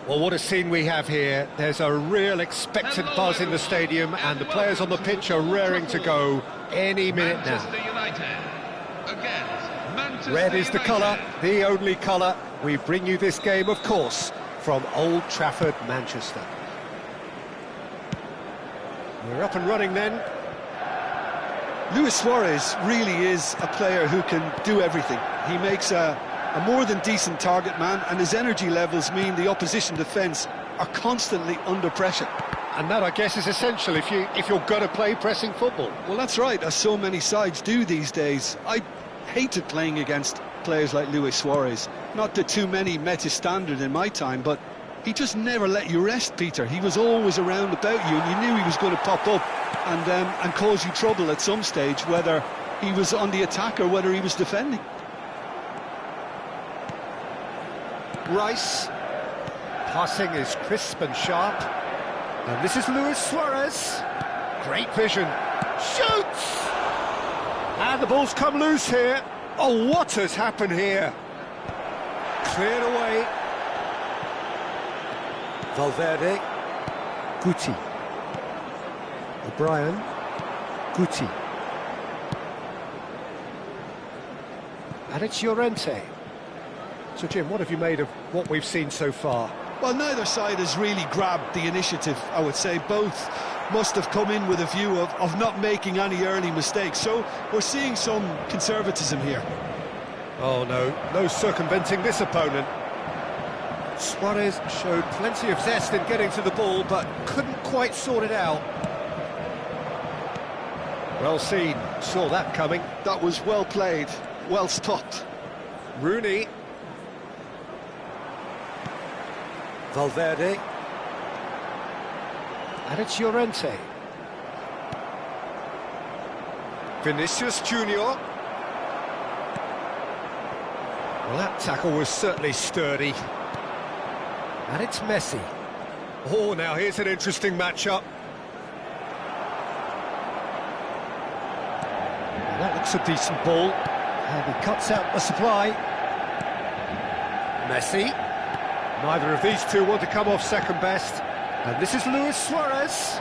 Well, what a scene we have here. There's a real expectant buzz in the stadium, and the players on the pitch are raring to go any minute now. Red is the colour, the only colour. We bring you this game, of course, from Old Trafford, Manchester. We're up and running then. Luis Suarez really is a player who can do everything. He makes a more than decent target man, and his energy levels mean the opposition defence are constantly under pressure. And that, I guess, is essential if you're going to play pressing football. Well, that's right, as so many sides do these days. I hated playing against players like Luis Suarez. Not that too many met his standard in my time, but he just never let you rest, Peter. He was always around about you, and you knew he was going to pop up and cause you trouble at some stage, whether he was on the attack or whether he was defending. Rice. Passing is crisp and sharp. And this is Luis Suarez. Great vision. Shoots! And the ball's come loose here. Oh, what has happened here? Cleared away. Valverde. Guti. O'Brien. Guti. And it's Llorente. So, Jim, what have you made of what we've seen so far? Well, neither side has really grabbed the initiative, I would say. Both must have come in with a view of not making any early mistakes. So we're seeing some conservatism here. Oh, no circumventing this opponent. Suarez showed plenty of zest in getting to the ball, but couldn't quite sort it out. Well seen, saw that coming. That was well played, well stopped. Rooney. Valverde. And it's Llorente. Vinicius Junior. Well, that tackle was certainly sturdy. And it's Messi. Oh, now here's an interesting matchup. Well, that looks a decent ball. And he cuts out the supply. Messi. Neither of these two want to come off second best. And this is Luis Suarez.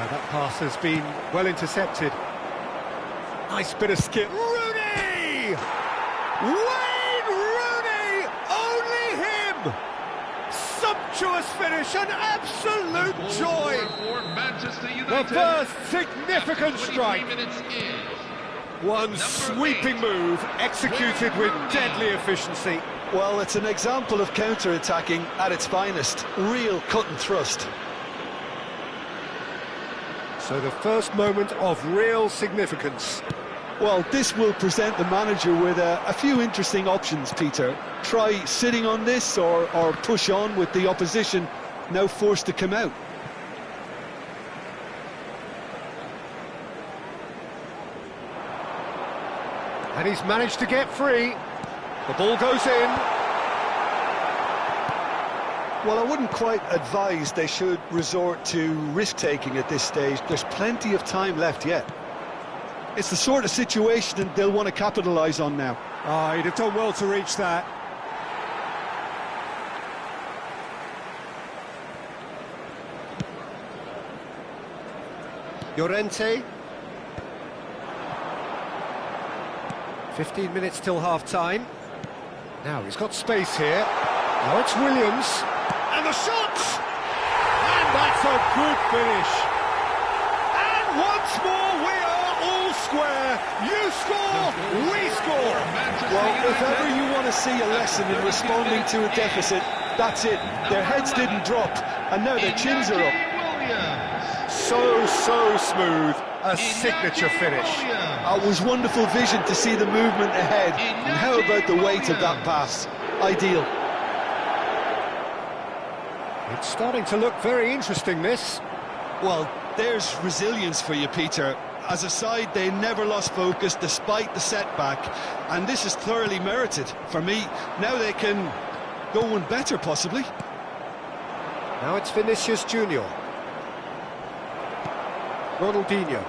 That pass has been well intercepted. Nice bit of skill. Rooney! Wayne Rooney! Only him! Sumptuous finish, an absolute joy! The first significant strike. One sweeping move, executed with deadly efficiency. Well, it's an example of counter-attacking at its finest. Real cut and thrust. So the first moment of real significance. Well, this will present the manager with a few interesting options, Peter. Try sitting on this or push on with the opposition now forced to come out. And he's managed to get free. The ball goes in. Well, I wouldn't quite advise they should resort to risk-taking at this stage. There's plenty of time left yet. It's the sort of situation they'll want to capitalise on now. Oh, he'd have done well to reach that. Llorente. 15 minutes till half-time. Now he's got space here. Now it's Williams. And the shot! And that's a good finish. And once more we are all square. You score, we score. Well, if ever you want to see a lesson in responding to a deficit, that's it. Their heads didn't drop, and now their chins are up. So smooth. A signature finish. It was wonderful vision to see the movement ahead. And how about the weight of that pass? Ideal. It's starting to look very interesting, this. Well, there's resilience for you, Peter. As a side, they never lost focus despite the setback. And this is thoroughly merited. For me, now they can go one better, possibly. Now it's Vinicius Junior. Ronaldinho.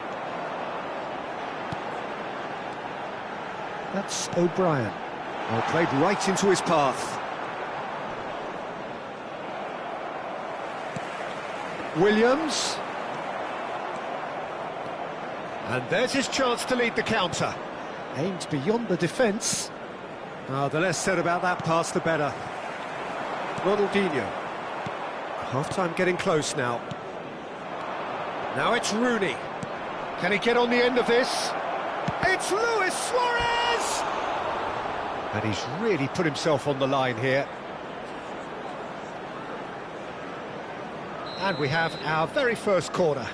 That's O'Brien. Well, played right into his path. Williams. And there's his chance to lead the counter. Aimed beyond the defence. Oh, the less said about that pass, the better. Ronaldinho. Half-time getting close now. Now it's Rooney. Can he get on the end of this? It's Luis Suarez! And he's really put himself on the line here. And we have our very first corner.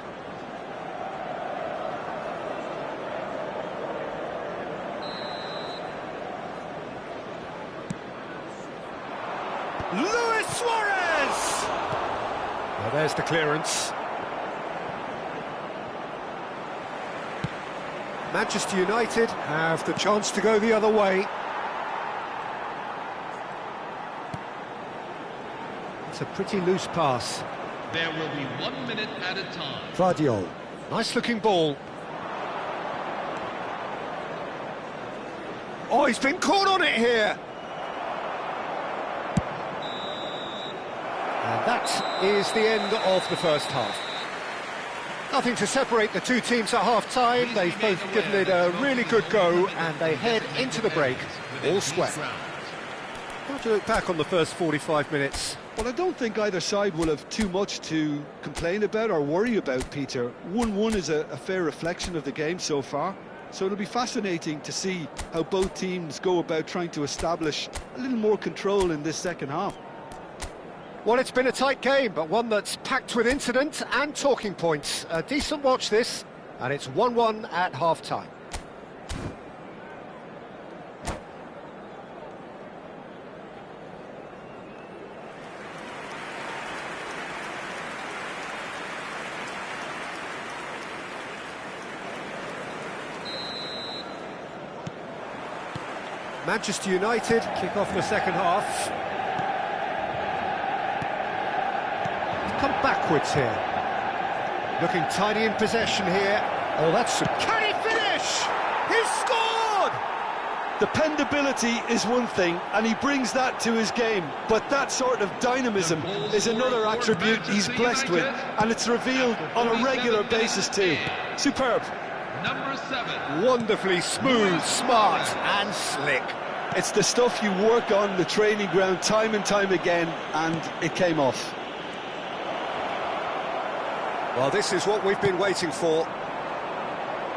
Luis Suarez! Well, there's the clearance. Manchester United have the chance to go the other way. It's a pretty loose pass. There will be 1 minute at a time. Vardiol. Nice looking ball. Oh, he's been caught on it here. And that is the end of the first half. Nothing to separate the two teams at half-time. They've both given it a really good go, and they head into the break all square. How do you look back on the first 45 minutes? Well, I don't think either side will have too much to complain about or worry about, Peter. 1-1 is a fair reflection of the game so far, so it'll be fascinating to see how both teams go about trying to establish a little more control in this second half. Well, it's been a tight game, but one that's packed with incident and talking points. A decent watch this, and it's 1-1 at half-time. Manchester United kick off the second half. Come backwards here. Looking tidy in possession here. Oh, that's... Can he finish? He's scored! Dependability is one thing, and he brings that to his game, but that sort of dynamism is another attribute he's blessed with, and it's revealed on a regular basis too. Superb. Number 7. Wonderfully smooth, smart and slick. It's the stuff you work on the training ground time and time again, and it came off. Well, this is what we've been waiting for.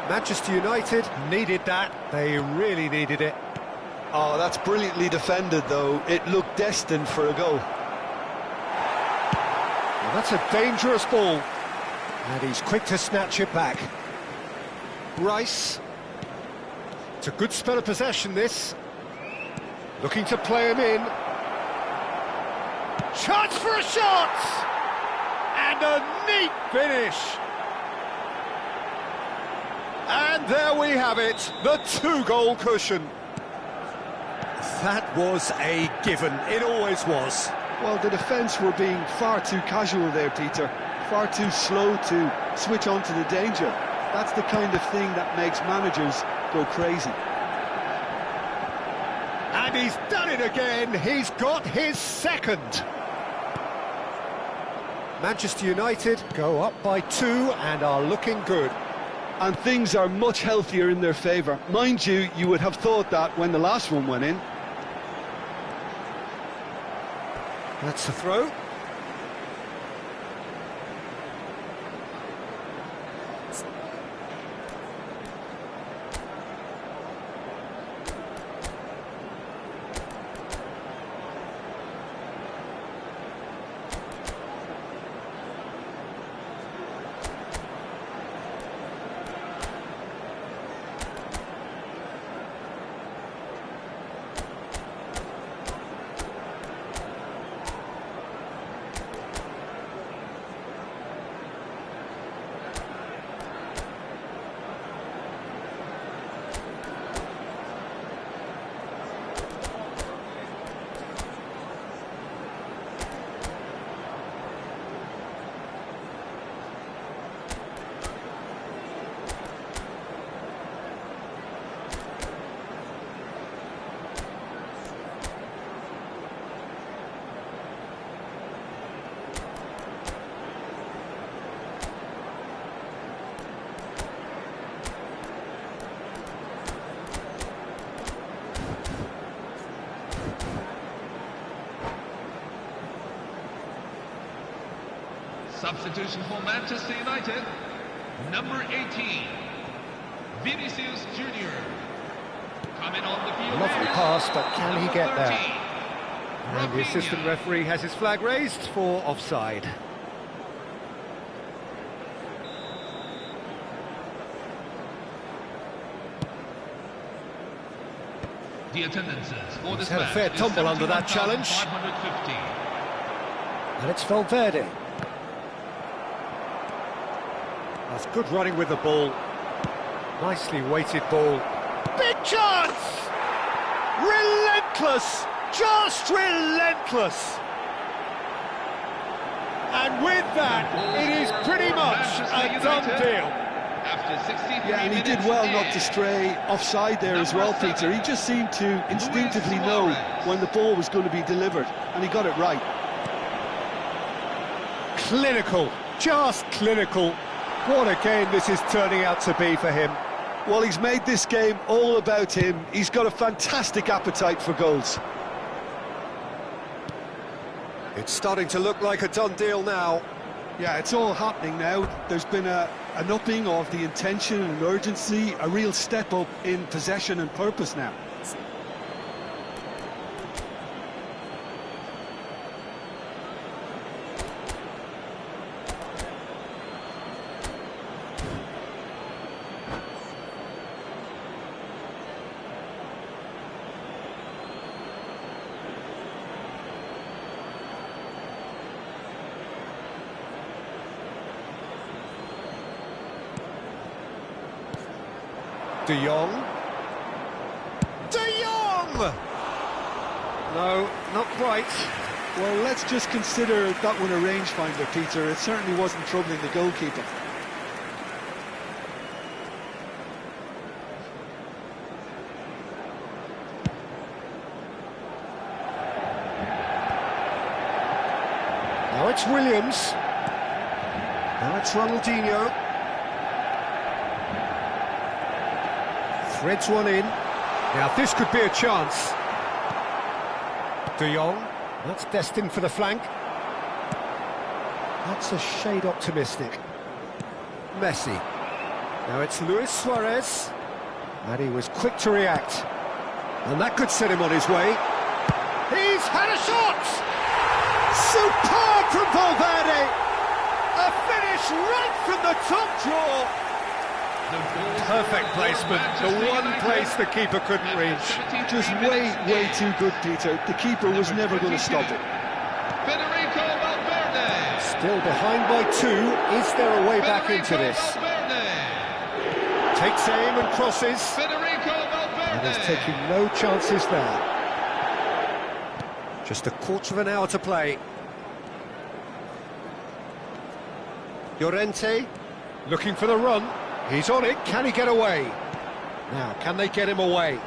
Manchester United needed that. They really needed it. Oh, that's brilliantly defended, though. It looked destined for a goal. Well, that's a dangerous ball. And he's quick to snatch it back. Rice. It's a good spell of possession, this. Looking to play him in. Chance for a shot! And a neat finish. And there we have it, the 2-goal cushion. That was a given, it always was. Well, the defence were being far too casual there, Peter. Far too slow to switch on to the danger. That's the kind of thing that makes managers go crazy. And he's done it again, he's got his second. Manchester United go up by 2 and are looking good. And things are much healthier in their favour. Mind you, you would have thought that when the last one went in. That's a throw. Substitution for Manchester United, number 18, Vinicius Junior. Coming on the field. Lovely pass, but can he get there? 13, And the assistant referee has his flag raised for offside. The attendances for this had a match fair is tumble under that challenge. 71,550. And it's Valverde. That's good running with the ball. Nicely weighted ball. Big chance! Relentless! Just relentless! And with that, it is pretty much a done deal. After 63 Yeah, and he did minutes well in, not to stray offside there as well, Number 7, Peter. He just seemed to instinctively know when the ball was going to be delivered, and he got it right. Clinical, just clinical. What a game this is turning out to be for him. Well, he's made this game all about him. He's got a fantastic appetite for goals. It's starting to look like a done deal now. Yeah, it's all happening now. There's been an upping of the intention and urgency, a real step up in possession and purpose now. De Jong. De Jong! No, not quite. Well, let's just consider that one a rangefinder, Peter. It certainly wasn't troubling the goalkeeper. Now it's Williams. Now it's Ronaldinho. Threads one in. Now this could be a chance. De Jong. That's destined for the flank. That's a shade optimistic. Messi. Now it's Luis Suarez. And he was quick to react. And that could set him on his way. He's had a shot! Superb from Valverde! A finish right from the top draw! Perfect placement, the one place the keeper couldn't reach. Just way too good, Peter. The keeper was never going to stop it. Federico Valverde. Still behind by 2. Is there a way back into this? Takes aim and crosses. Federico And Valverde. he's taking no chances there. Just a quarter of an hour to play. Llorente looking for the run. He's on it. Can he get away? Now, can they get him away?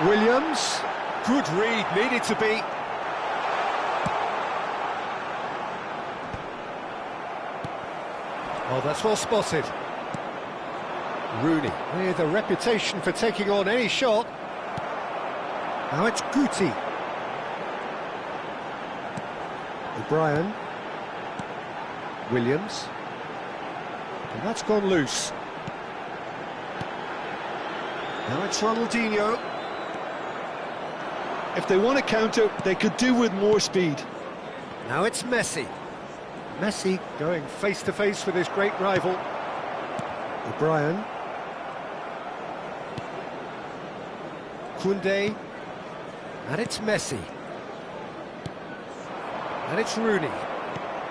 Williams. Good read, needed to be. Oh, that's well spotted. Rooney with a reputation for taking on any shot. Now it's Guti. O'Brien. Williams. And that's gone loose. Now it's Ronaldinho. If they want to counter, they could do with more speed. Now it's Messi. Messi going face-to-face with his great rival. O'Brien. Koundé. And it's Messi. And it's Rooney.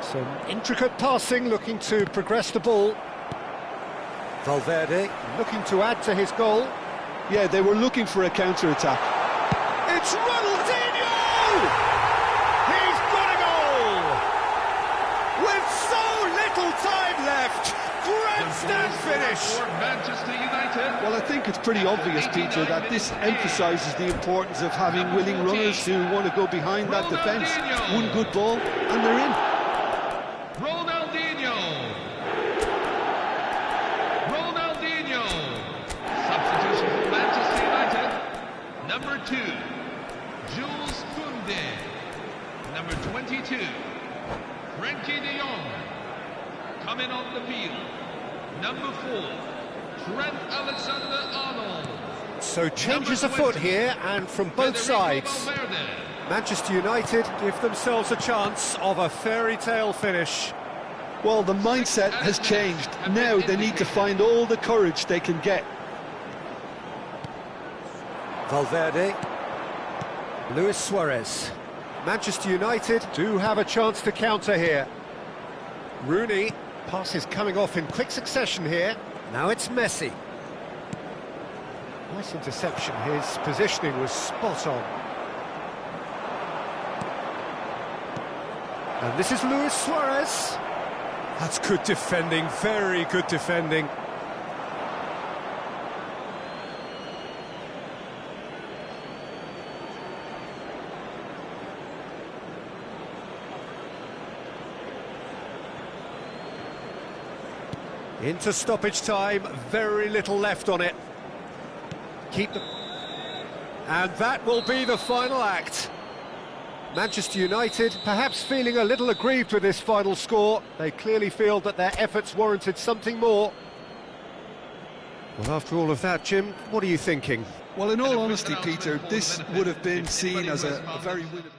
Some intricate passing, looking to progress the ball. Valverde looking to add to his goal. Yeah, they were looking for a counter-attack. It's Ronaldinho! He's got a goal! With so little time left! Grandstand finish! For Manchester United. Well, I think it's pretty obvious, Peter, that this emphasises the importance of having willing runners who want to go behind that defence. One good ball, and they're in. Ronaldinho. Ronaldinho. on the field. Number 4, Trent Alexander-Arnold. So changes afoot here, and from both sides. Manchester United give themselves a chance of a fairy tale finish. Well, the mindset has changed. Now they need to find all the courage they can get. Valverde. Luis Suarez. Manchester United do have a chance to counter here. Rooney. Passes coming off in quick succession here. Now it's Messi. Nice interception. His positioning was spot on. And this is Luis Suarez. That's good defending, very good defending. Into stoppage time, very little left on it. Keep them. And that will be the final act. Manchester United perhaps feeling a little aggrieved with this final score. They clearly feel that their efforts warranted something more. Well, after all of that, Jim, what are you thinking? Well, in all honesty, Peter, this would have been seen as a very winnable...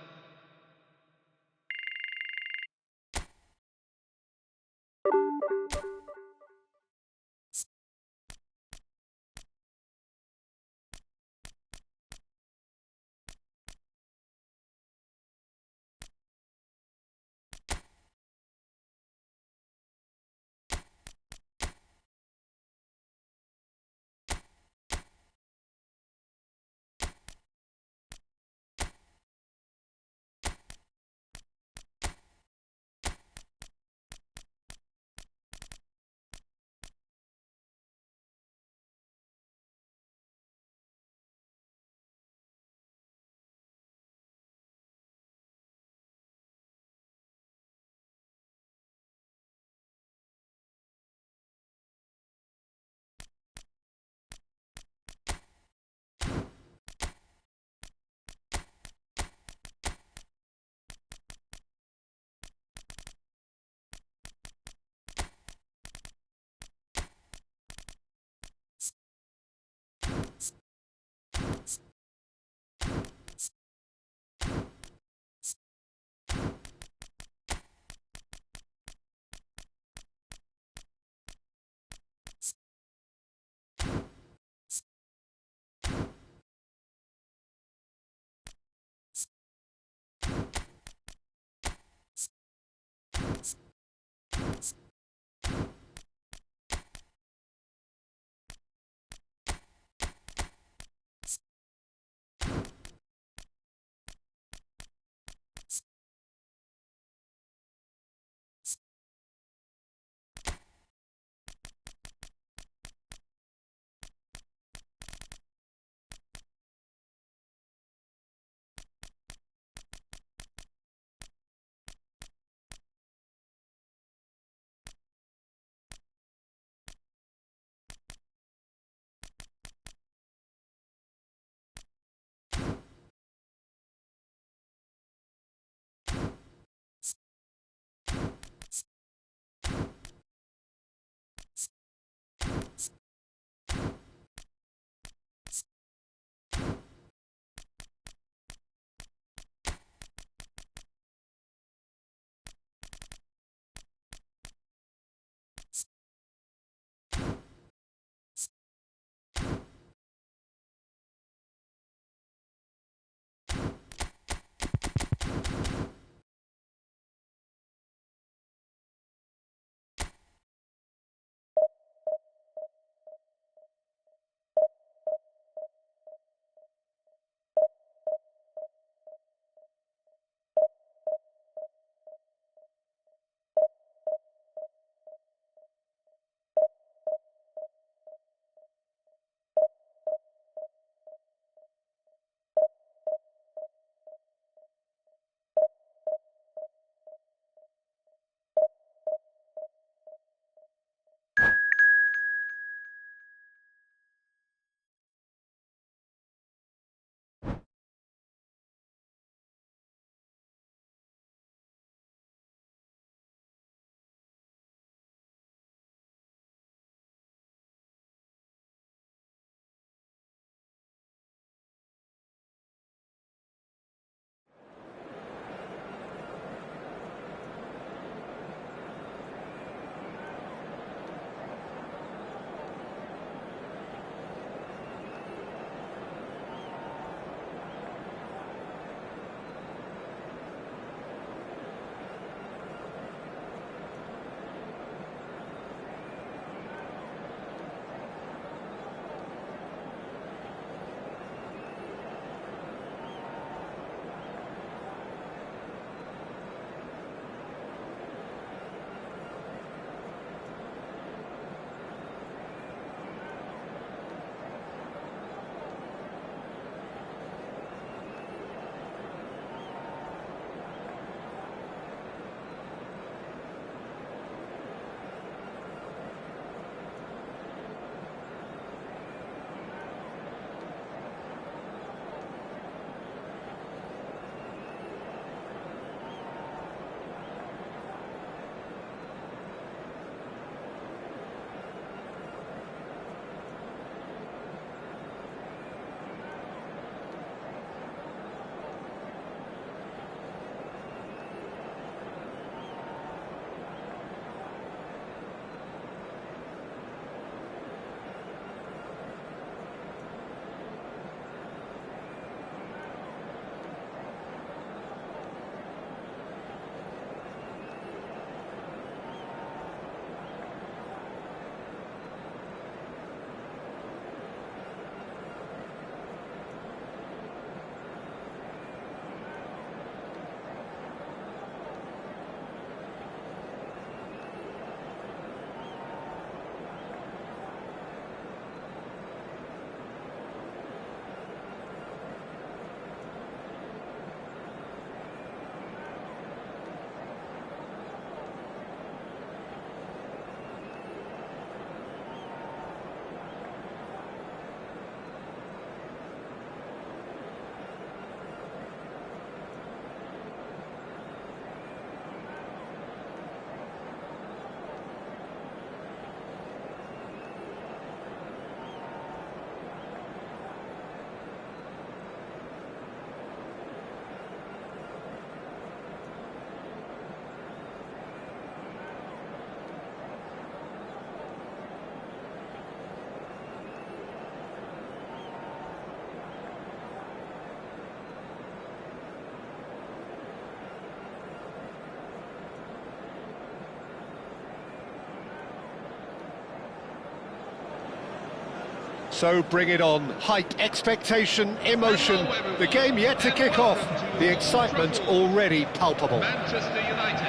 So bring it on. Hype, expectation, emotion. The game yet to kick off. The excitement already palpable. Manchester United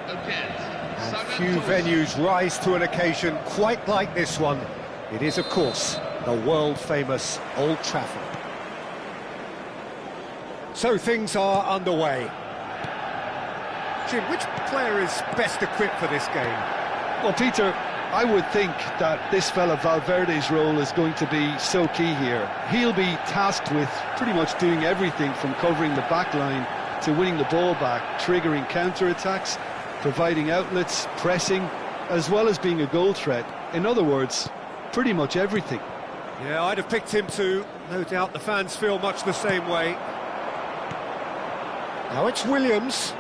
against And few venues rise to an occasion quite like this one. It is, of course, the world-famous Old Trafford. So things are underway. Jim, which player is best equipped for this game? Well, Peter, I would think that this fella Valverde's role is going to be so key here. He'll be tasked with pretty much doing everything from covering the back line to winning the ball back, triggering counter-attacks, providing outlets, pressing, as well as being a goal threat. In other words, pretty much everything. Yeah, I'd have picked him too. No doubt the fans feel much the same way. Now it's Williams.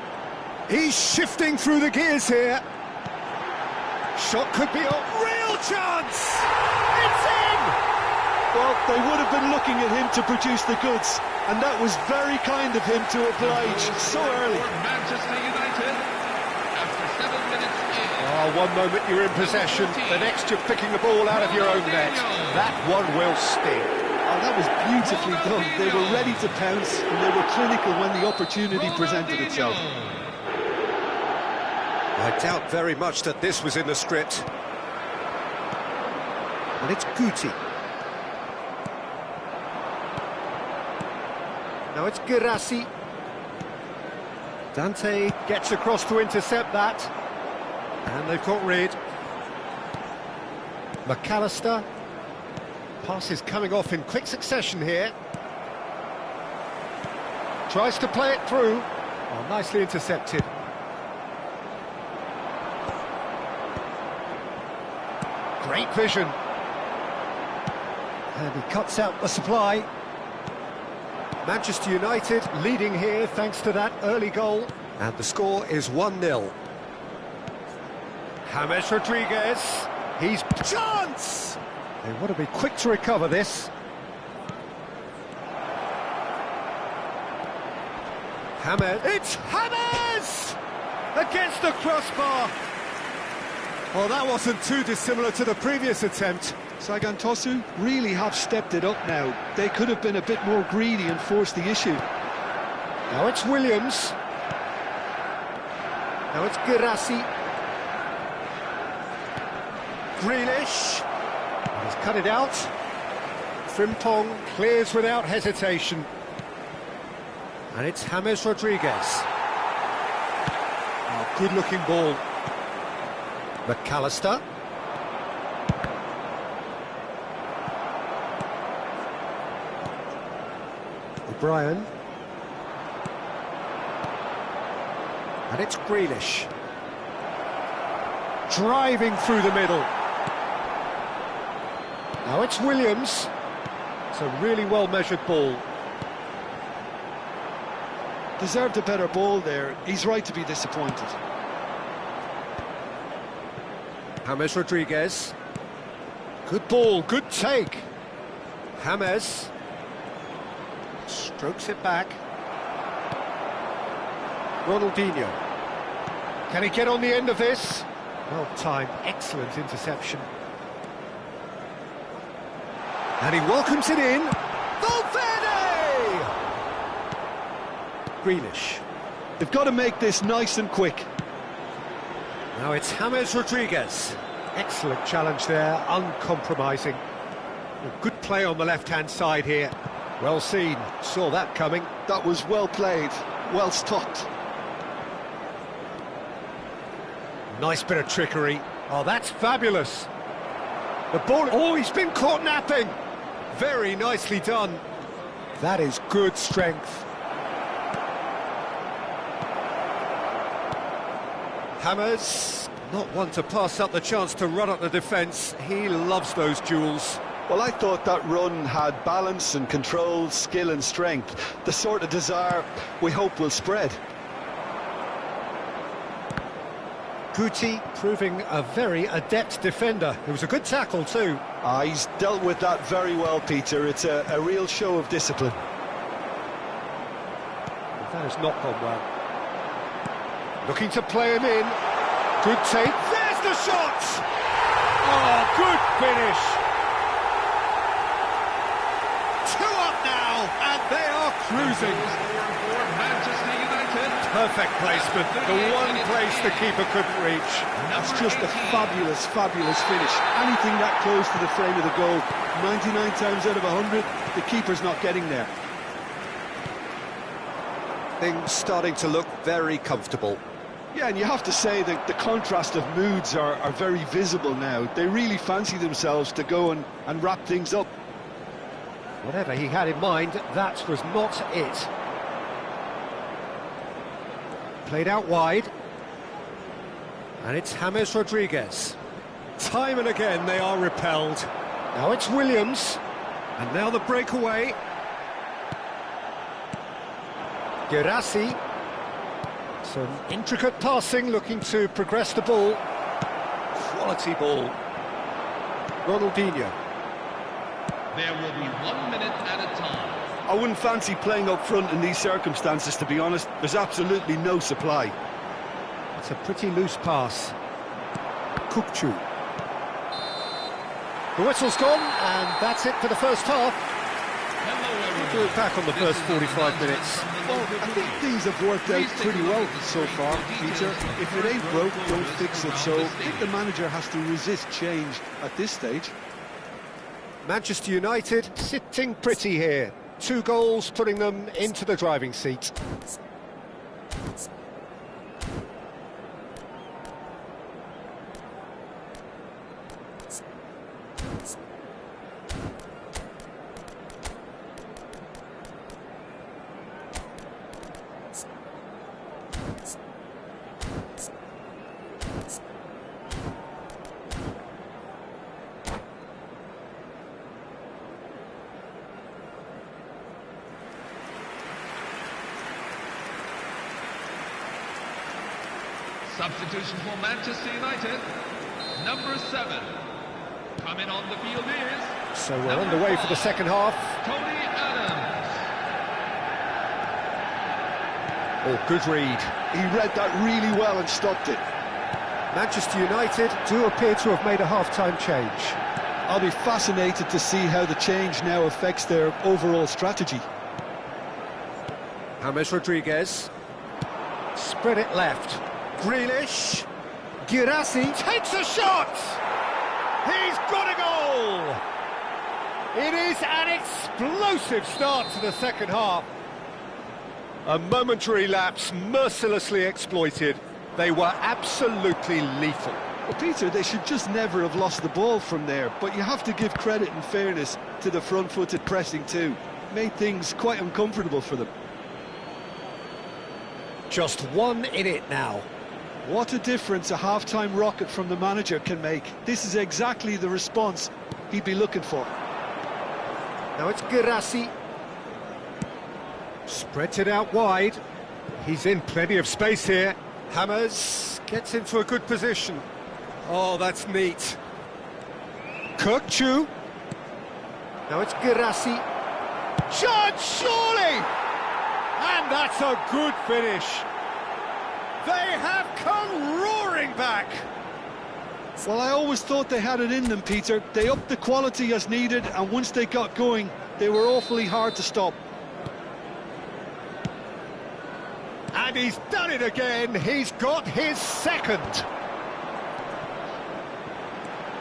He's shifting through the gears here. Shot could be a real chance! It's in! Well, they would have been looking at him to produce the goods, and that was very kind of him to oblige so early. Manchester United after 7 minutes in. Oh, one moment you're in possession, the next you're picking the ball out of your own net. That one will sting. Oh, that was beautifully done. They were ready to pounce, and they were clinical when the opportunity presented itself. I doubt very much that this was in the script. And it's Guti. Now it's Girassi. Dante gets across to intercept that. And they've got rid. McAllister. Passes coming off in quick succession here. Tries to play it through. Oh, nicely intercepted. Great vision. And he cuts out the supply. Manchester United leading here thanks to that early goal. And the score is 1-0. James Rodriguez. He's chance! They want to be quick to recover this. James. It's James! Against the crossbar. Well, that wasn't too dissimilar to the previous attempt. Sagan Tosu really have stepped it up now. They could have been a bit more greedy and forced the issue. Now it's Williams. Now it's Girassi. Grealish. He's cut it out. Frimpong clears without hesitation. And it's James Rodriguez. Oh, good-looking ball. McAllister. O'Brien. And it's Grealish. Driving through the middle. Now it's Williams. It's a really well-measured ball. Deserved a better ball there. He's right to be disappointed. James Rodriguez. Good ball, good take. James. Strokes it back. Ronaldinho. Can he get on the end of this? Well timed, excellent interception. And he welcomes it in. Valverde! Grealish. They've got to make this nice and quick. Now it's James Rodriguez. Excellent challenge there, uncompromising. A good play on the left-hand side here. Well seen, saw that coming. That was well played, well stopped. Nice bit of trickery. Oh, that's fabulous. The ball... Oh, he's been caught napping. Very nicely done. That is good strength. James, not one to pass up the chance to run up the defence. He loves those duels. Well, I thought that run had balance and control, skill and strength. The sort of desire we hope will spread. Guti proving a very adept defender. It was a good tackle too. He's dealt with that very well, Peter. It's a real show of discipline. That has not gone well. Looking to play him in. Good take. There's the shot! Oh, good finish. cruising. For Manchester United. Perfect placement, the one place the keeper couldn't reach. That's just a fabulous, fabulous finish. Anything that close to the frame of the goal, 99 times out of 100, the keeper's not getting there. Things starting to look very comfortable. Yeah, and you have to say that the contrast of moods are very visible now. They really fancy themselves to go and wrap things up. Whatever he had in mind, that was not it. Played out wide. And it's James Rodriguez. Time and again they are repelled. Now it's Williams. And now the breakaway. Guirassy. Some intricate passing, looking to progress the ball. Quality ball. Ronaldinho. There will be 1 minute at a time. I wouldn't fancy playing up front in these circumstances, to be honest. There's absolutely no supply. It's a pretty loose pass. Kukçu. The whistle's gone, and that's it for the first half. We'll look back on the first 45 minutes. Well, I think things have worked out pretty well so far, Peter. If it ain't broke, don't fix it. So I think the manager has to resist change at this stage. Manchester United sitting pretty here. 2 goals putting them into the driving seat. Substitution for Manchester United. Number 7. Coming on the field is... So we're underway for the second half. Tony Adams. Oh, good read. He read that really well and stopped it. Manchester United do appear to have made a half-time change. I'll be fascinated to see how the change now affects their overall strategy. James Rodriguez. Spread it left. Grealish. Guirassy takes a shot! He's got a goal! It is an explosive start to the second half. A momentary lapse mercilessly exploited. They were absolutely lethal. Well, Peter, they should just never have lost the ball from there, but you have to give credit and fairness to the front-footed pressing too. Made things quite uncomfortable for them. Just 1 in it now. What a difference a half-time rocket from the manager can make. This is exactly the response he'd be looking for. Now it's Guirassy. Spreads it out wide. He's in plenty of space here. James gets into a good position. Oh, that's neat. Kukçu. Now it's Guirassy. Shot, surely! And that's a good finish. They have come roaring back. Well, I always thought they had it in them, Peter. They upped the quality as needed, and once they got going, they were awfully hard to stop. And he's done it again. He's got his second.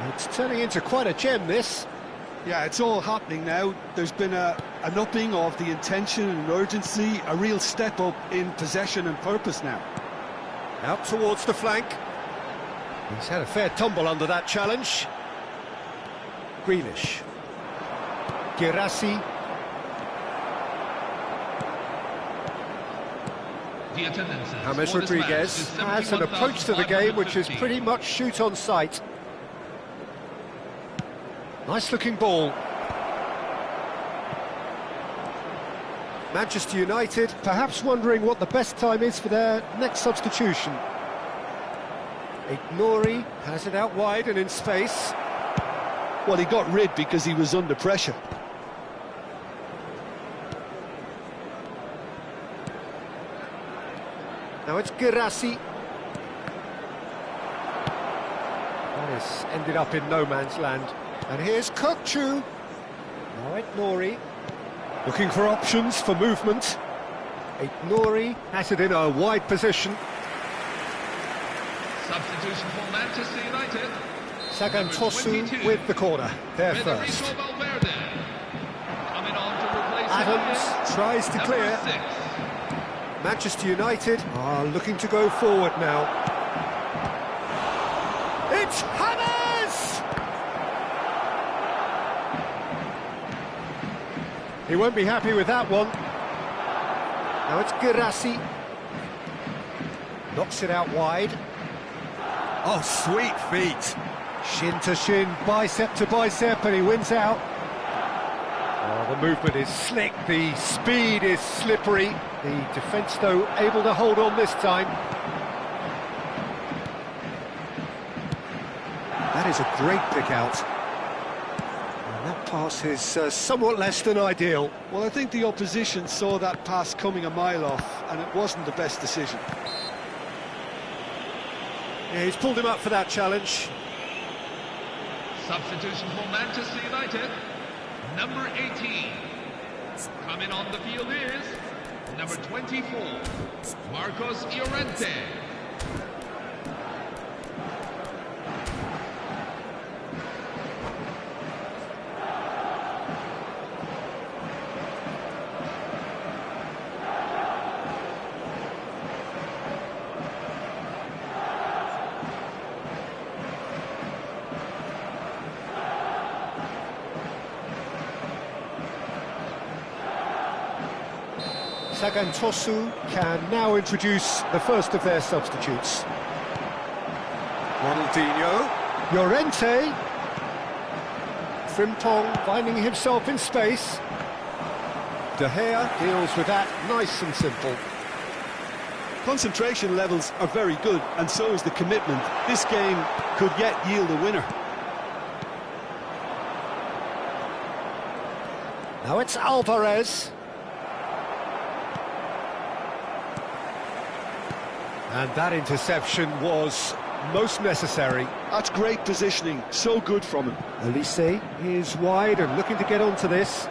It's turning into quite a gem, this. Yeah, it's all happening now. There's been an upping of the intention and urgency, a real step up in possession and purpose now. Out towards the flank. He's had a fair tumble under that challenge. Grealish. Guirassy. James Rodriguez has an approach to the game which is pretty much shoot on sight. Nice looking ball. Manchester United perhaps wondering what the best time is for their next substitution. Ignori has it out wide and in space. Well, he got rid because he was under pressure. Now it's Guirassy. That has ended up in no man's land. And here's Kukçu. Now Ignori. Looking for options for movement. Nori has it in a wide position. Substitution for Manchester United. Sagantosu with the corner, there first. Coming on to replace Adams tries to clear. 6. Manchester United are looking to go forward now. It's Hammers! He won't be happy with that one. Now it's Girassi. Knocks it out wide. Oh, sweet feet. Shin to shin, bicep to bicep, and he wins out. Oh, the movement is slick, the speed is slippery. The defence, though, able to hold on this time. That is a great pick out. And that pass is somewhat less than ideal. Well, I think the opposition saw that pass coming a mile off, and it wasn't the best decision. Yeah, he's pulled him up for that challenge. Substitution for Manchester United. Number 18. Coming on the field is number 24, Marcos Llorente. Sagantosu can now introduce the first of their substitutes. Ronaldinho, Llorente, Frimpong finding himself in space. De Gea deals with that nice and simple. Concentration levels are very good, and so is the commitment. This game could yet yield a winner. Now it's Alvarez. And that interception was most necessary. That's great positioning, so good from him. Elise is wide and looking to get onto this.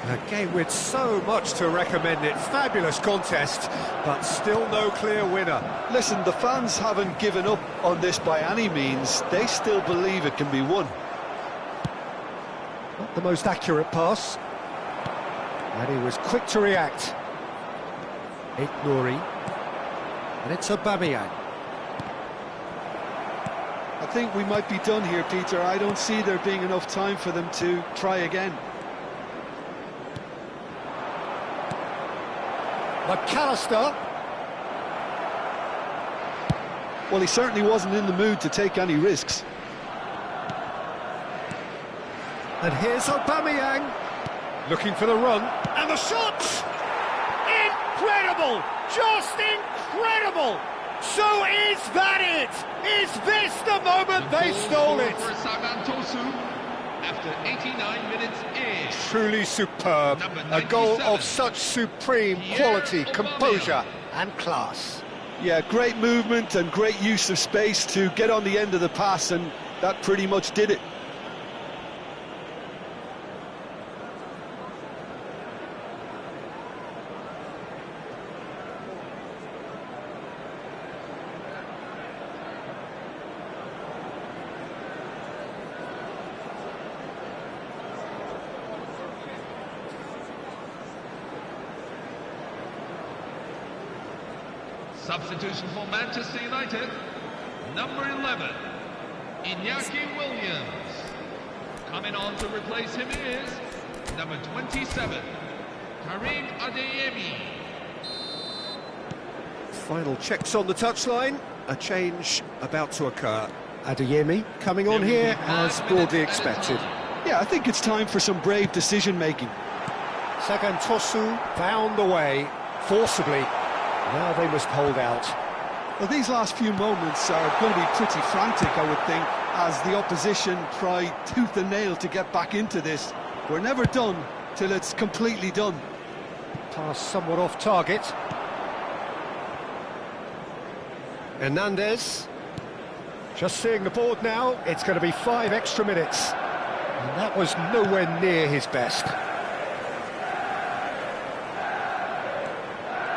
A game with so much to recommend it. Fabulous contest, but still no clear winner. Listen, the fans haven't given up on this by any means. They still believe it can be won. Not the most accurate pass. And he was quick to react. Nori. And it's Aubameyang. I think we might be done here, Peter. I don't see there being enough time for them to try again. McAllister. Well, he certainly wasn't in the mood to take any risks. And here's Aubameyang. Looking for the run. And the shot! Incredible! Just incredible! So is that it? Is this the moment they stole it? For Sagantosu after 89 minutes is Truly superb. A goal of such supreme quality, composure and class. Yeah, great movement and great use of space to get on the end of the pass, and that pretty much did it. substitution for Manchester United. Number 11, Iñaki Williams. Coming on to replace him is number 27, Karim Adeyemi. Final checks on the touchline. A change about to occur. Adeyemi coming on here as broadly expected. Yeah, I think it's time for some brave decision-making. Sagantosu found the way forcibly. Now they must hold out. Well, these last few moments are going to be pretty frantic, I would think, as the opposition try tooth and nail to get back into this. We're never done till it's completely done. Pass somewhat off target. Hernandez. Just seeing the board now, it's going to be 5 extra minutes. And that was nowhere near his best.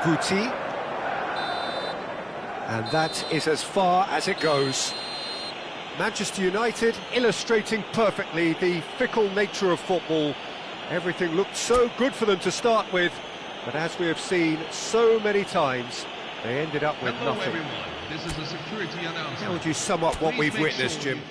Guti. And that is as far as it goes. Manchester United illustrating perfectly the fickle nature of football. Everything looked so good for them to start with, but as we have seen so many times, they ended up with Hello, nothing. everyone. This is a security announcement. How would you sum up what Please we've make witnessed, sure Jim? you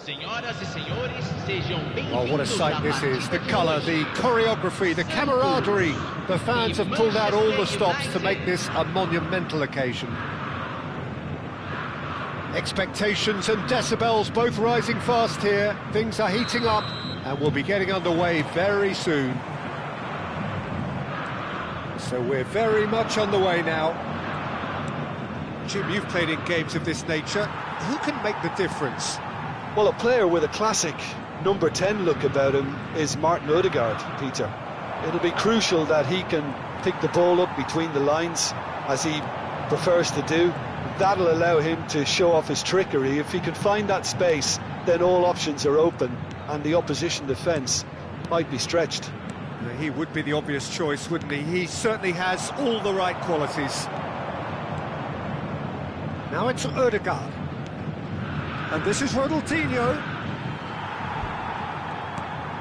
Senhoras e senhores, sejam bem-vindos. Oh, what a sight this is. The colour, the choreography, the camaraderie. The fans have pulled out all the stops to make this a monumental occasion. Expectations and decibels both rising fast here. Things are heating up and we'll be getting underway very soon. So we're very much on the way now. Jim, you've played in games of this nature. Who can make the difference? Well, a player with a classic number 10 look about him is Martin Odegaard, Peter. It'll be crucial that he can pick the ball up between the lines, as he prefers to do. That'll allow him to show off his trickery. If he can find that space, then all options are open. and the opposition defence might be stretched. He would be the obvious choice, wouldn't he? He certainly has all the right qualities. Now it's Ødegaard. And this is Ronaldinho.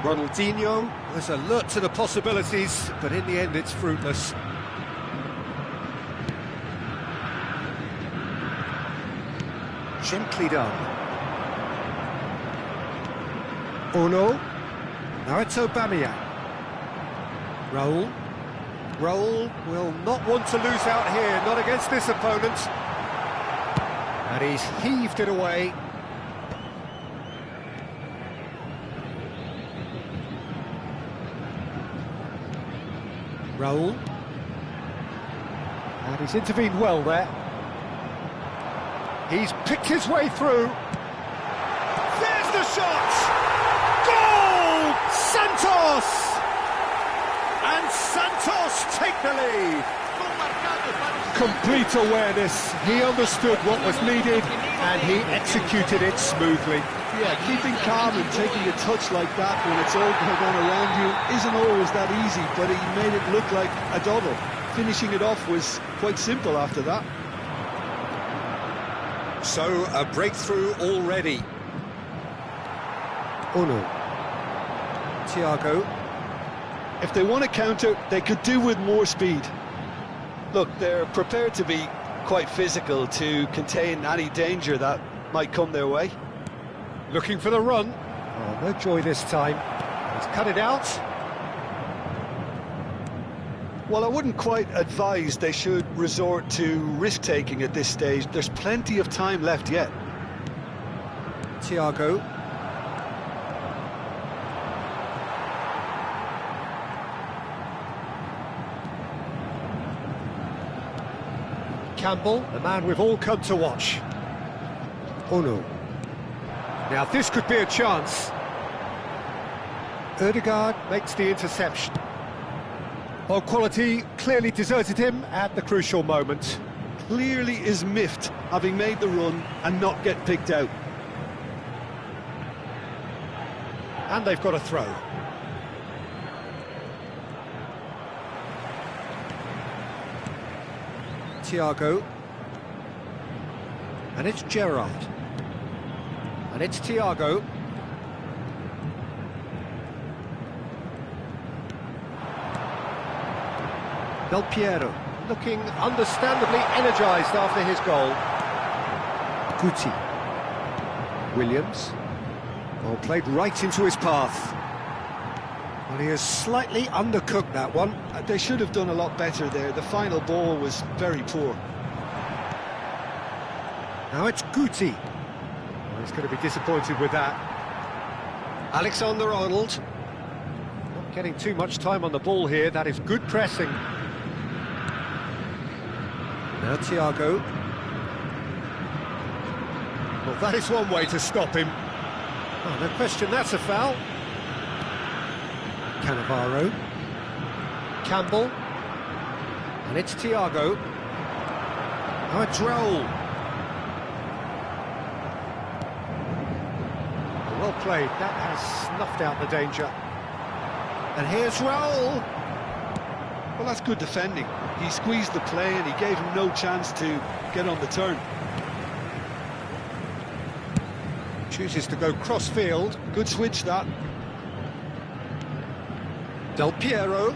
Ronaldinho was alert to the possibilities, but in the end it's fruitless. Gently done. Ono. Now it's Aubameyang. Raul. Raul will not want to lose out here, not against this opponent. And he's heaved it away. Raul. And he's intervened well there. He's picked his way through. There's the shot! Goal! Santos! And Santos take the lead. Complete awareness. He understood what was needed and he executed it smoothly. Yeah, keeping calm and taking a touch like that when it's all going on around you isn't always that easy, but he made it look like a double. Finishing it off was quite simple after that. So, a breakthrough already. Ono. Thiago. If they want to counter, they could do with more speed. Look, they're prepared to be quite physical to contain any danger that might come their way. Looking for the run. Oh, no joy this time. He's cut it out. Well, I wouldn't quite advise they should resort to risk-taking at this stage. There's plenty of time left yet. Thiago. Campbell, the man we've all come to watch. Ono. Now this could be a chance. Ødegaard makes the interception. Well, quality clearly deserted him at the crucial moment. Clearly is miffed, having made the run and not get picked out. And they've got a throw. Thiago. And it's Gerrard. And it's Thiago. Del Piero, looking understandably energised after his goal. Guti. Williams. Well, played right into his path. Well, he has slightly undercooked that one. They should have done a lot better there. The final ball was very poor. Now it's Guti. Well, he's going to be disappointed with that. Alexander-Arnold. Not getting too much time on the ball here. That is good pressing. Now Thiago. Well, that is one way to stop him. Oh, no question, that's a foul. Cannavaro. Campbell. And it's Thiago. Now it's Raul. Well played, that has snuffed out the danger. And here's Raul. Well, that's good defending. He squeezed the play and he gave him no chance to get on the turn. Chooses to go cross-field. Good switch, that. Del Piero.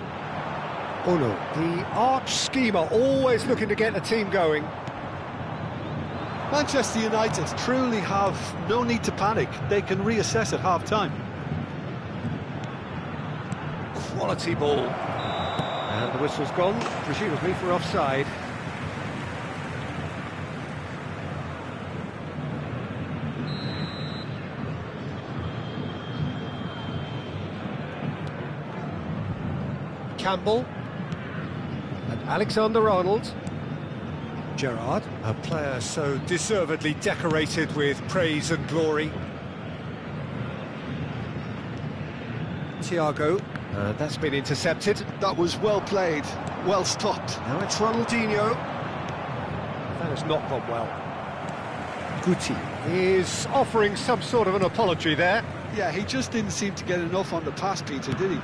Oh no, the arch schemer, always looking to get the team going. Manchester United truly have no need to panic. They can reassess at half-time. Quality ball. And the whistle's gone, presumably for offside. Campbell. And Alexander-Arnold. Gerrard, a player so deservedly decorated with praise and glory. Thiago. That's been intercepted. That was well played, well stopped. Now it's Ronaldinho. That has not gone well. Guti is offering some sort of an apology there. Yeah, he just didn't seem to get enough on the pass, Peter, did he?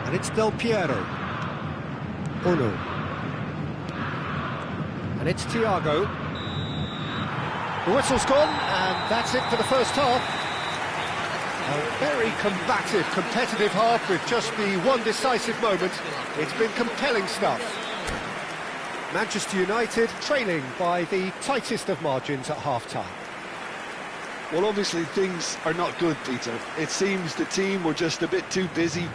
And it's Del Piero. Ono. And it's Thiago. The whistle's gone, and that's it for the first half. A very combative, competitive half with just the one decisive moment. It's been compelling stuff. Manchester United trailing by the tightest of margins at half-time. Well, obviously things are not good, Peter. It seems the team were just a bit too busy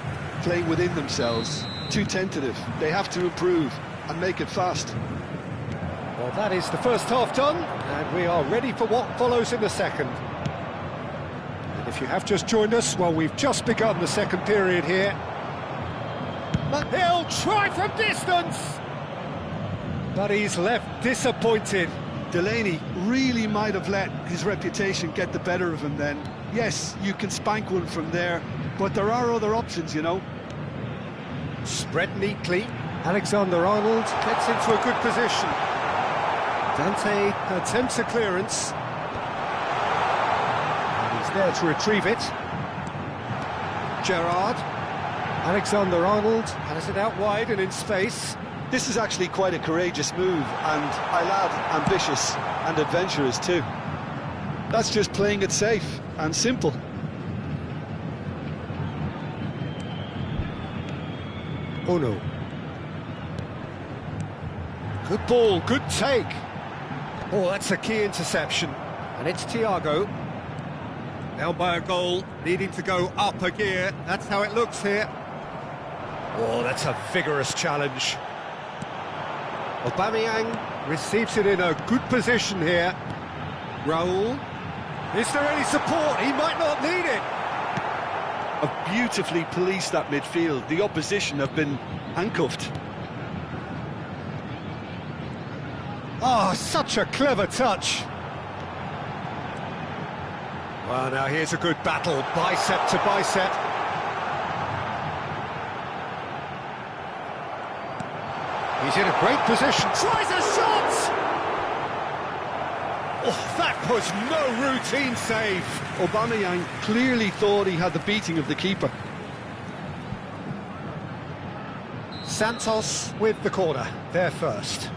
playing within themselves, too tentative. They have to improve and make it fast. Well, that is the first half done, and we are ready for what follows in the second. And if you have just joined us, well, we've just begun the second period here. But he'll try from distance! But he's left disappointed. Delaney really might have let his reputation get the better of him then. Yes, you can spank one from there, but there are other options, you know. Spread neatly. Alexander-Arnold gets into a good position. Dante attempts a clearance. And he's there to retrieve it. Gerrard. Alexander-Arnold has it out wide and in space. This is actually quite a courageous move, and I'll add ambitious and adventurous too. That's just playing it safe and simple. Ono. Good ball, good take. Oh, that's a key interception. And it's Thiago. Down by a goal, needing to go up a gear. That's how it looks here. Oh, that's a vigorous challenge. Aubameyang receives it in a good position here. Raul. Is there any support? He might not need it. Have beautifully policed that midfield. The opposition have been handcuffed. Oh, such a clever touch. Well, now here's a good battle, bicep to bicep. He's in a great position, tries a shot! Oh, that was no routine save. Aubameyang clearly thought he had the beating of the keeper. Santos with the corner, there first.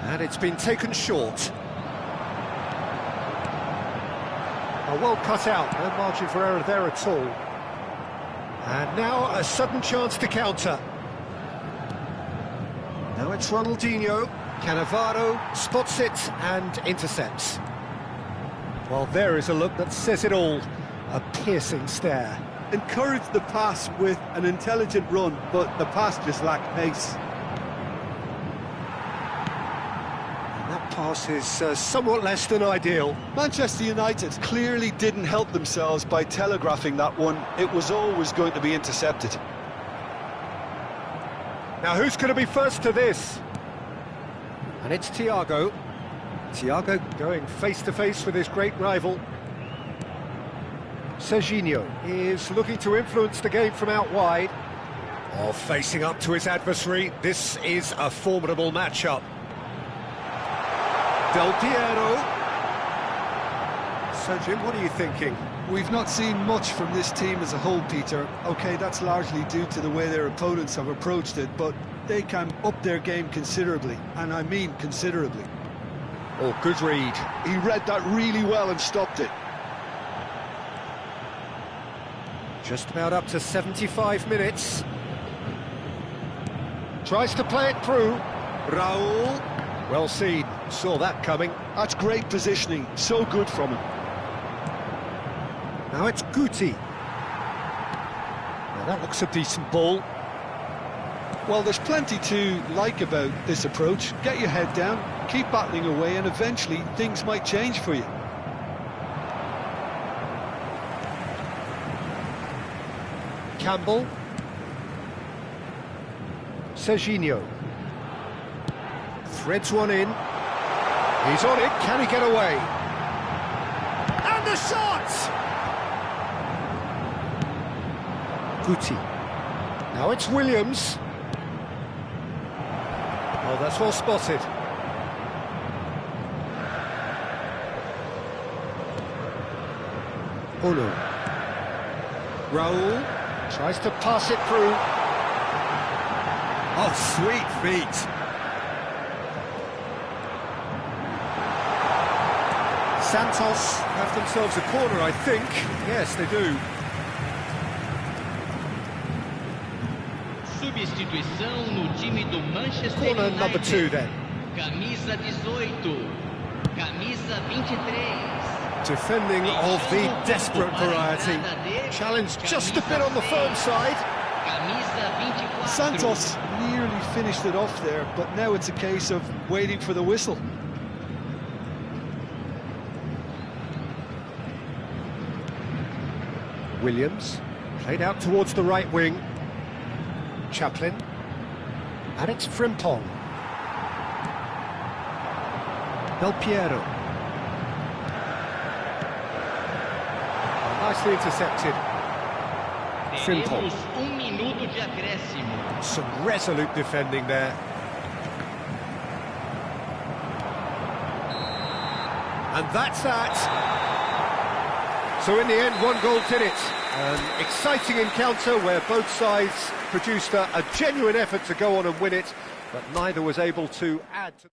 And it's been taken short. Well cut out, no margin for error there at all. And now a sudden chance to counter. Now it's Ronaldinho. Cannavaro spots it and intercepts. Well, there is a look that says it all. A piercing stare. Encouraged the pass with an intelligent run, but the pass just lacked pace. That pass is somewhat less than ideal. Manchester United clearly didn't help themselves by telegraphing that one. It was always going to be intercepted. Now who's going to be first to this? And it's Thiago. Thiago going face-to-face with his great rival. Serginho is looking to influence the game from out wide. Oh, facing up to his adversary. This is a formidable matchup. Del Piero. So, Jim, what are you thinking? We've not seen much from this team as a whole, Peter. OK, that's largely due to the way their opponents have approached it, but they can up their game considerably, and I mean considerably. Oh, good read. He read that really well and stopped it. Just about up to 75 minutes. Tries to play it through. Raul. Well seen. Saw that coming. That's great positioning. So good from him. Now it's Guti. Now that looks a decent ball. Well, there's plenty to like about this approach. Get your head down, keep battling away, and eventually things might change for you. Campbell. Serginho. Threads one in. He's on it. Can he get away? And the shot! Guti. Now it's Williams. Oh, that's well spotted. Ulu. Raul tries to pass it through. Oh, sweet feet. Santos Have themselves a corner, I think. Yes, they do. Substituição no time do Manchester corner United. number 2 then. Camisa 18, camisa 23. Defending of the desperate variety. Challenge just a bit on the firm side. Camisa 24. Santos nearly finished it off there, but now it's a case of waiting for the whistle. Williams played out towards the right wing. Chaplin. And it's Frimpong. Del Piero. Nicely intercepted. Frimpong. Teremos minuto de acréscimo. Some resolute defending there. And that's that. So in the end, 1 goal did it. An exciting encounter where both sides produced a genuine effort to go on and win it, but neither was able to add to